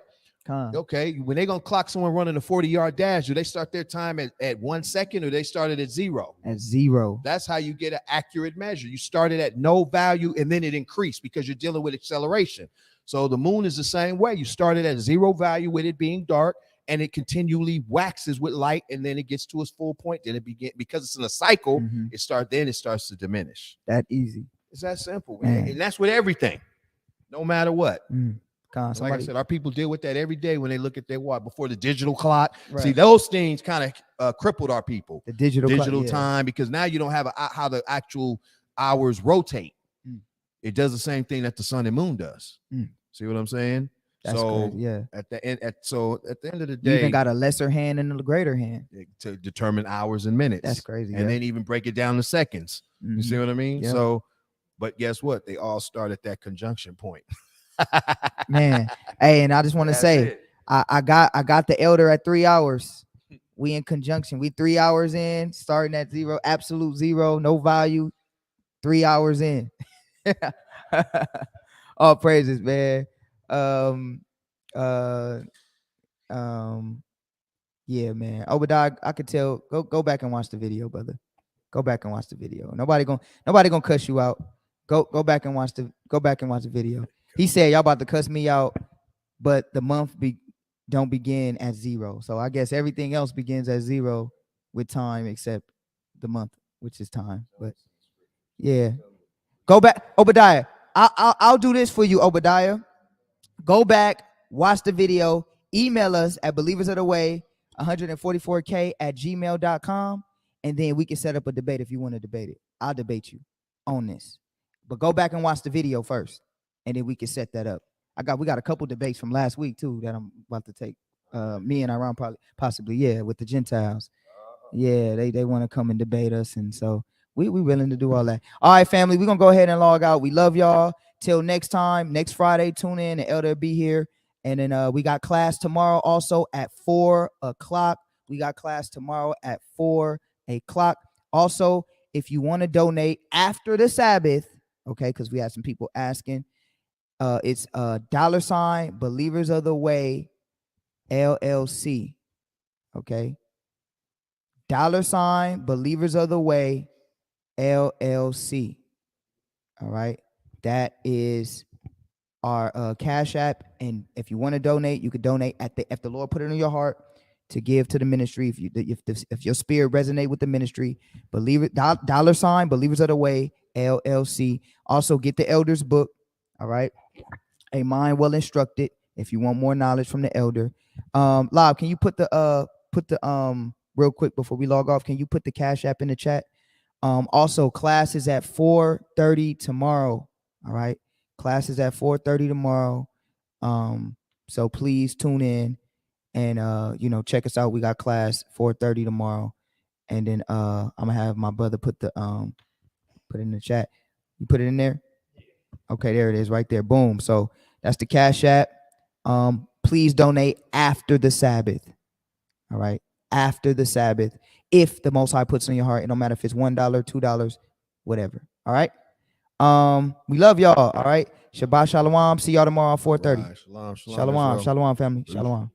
Okay, when they're gonna clock someone running a 40-yard dash, do they start their time at 1 second or they started at 0? At 0. That's how you get an accurate measure. You started at no value and then it increased because you're dealing with acceleration. So the moon is the same way. You started at 0 value with it being dark, and it continually waxes with light, and then it gets to its full point. Then it begins, because it's in a cycle. It starts to diminish. That easy. It's that simple, and that's with everything, no matter what. Like I said, our people deal with that every day when they look at their watch before the digital clock. See, those things kind of crippled our people. The digital time, because now you don't have how the actual hours rotate. It does the same thing that the sun and moon does. See what I'm saying? That's crazy, at the end of the day, you even got a lesser hand and a greater hand to determine hours and minutes. That's crazy. And then even break it down to seconds. You see what I mean? So, but guess what? They all start at that conjunction point. Man, hey, and I just want to say, I got the elder at 3 hours. We in conjunction. We 3 hours in, starting at 0, absolute 0, no value. 3 hours in. All praises, man. Uh, yeah, man. Obadiah, I could tell. Go back and watch the video, brother. Go back and watch the video. Nobody gonna cuss you out. Go back and watch the video. He said y'all about to cuss me out, but the month don't begin at 0. So I guess everything else begins at 0 with time except the month, which is time. But yeah, go back, Obadiah. I'll do this for you, Obadiah. Go back, watch the video, email us at believersoftheway 144k at gmail.com, and then we can set up a debate if you want to debate it. I'll debate you on this. But go back and watch the video first, and then we can set that up. We got a couple debates from last week too that I'm about to take. Me and Iran possibly, with the Gentiles. Yeah, they want to come and debate us, and so we willing to do all that. All right, family, we're gonna go ahead and log out. We love y'all. Till next time, next Friday, tune in. The elder will be here. And then we got class tomorrow also at 4 o'clock. We got class tomorrow at 4 o'clock. Also, if you want to donate after the Sabbath, okay, because we had some people asking, it's $ Believers of the Way LLC. Okay. $ Believers of the Way LLC. All right. That is our Cash App, and if you want to donate, you could donate if the Lord put it in your heart to give to the ministry. If your spirit resonate with the ministry, believe it. $ Believers of the Way LLC. Also, get the Elder's book. All right, A Mind Well Instructed. If you want more knowledge from the elder, Lob, can you put the real quick before we log off? Can you put the Cash App in the chat? Also, class is at 4:30 tomorrow. All right. Class is at 4:30 tomorrow. So please tune in and check us out. We got class 4:30 tomorrow. And then I'm gonna have my brother put it in the chat. You put it in there? Okay, there it is right there. Boom. So that's the Cash App. Please donate after the Sabbath. All right. After the Sabbath. If the Most High puts it in your heart, it don't matter if it's $1, $2, whatever. All right. We love y'all. All right. Shabbat shalom. See y'all tomorrow at 4:30. Shalom, Shalom, Israel. shalom, family. Shalom.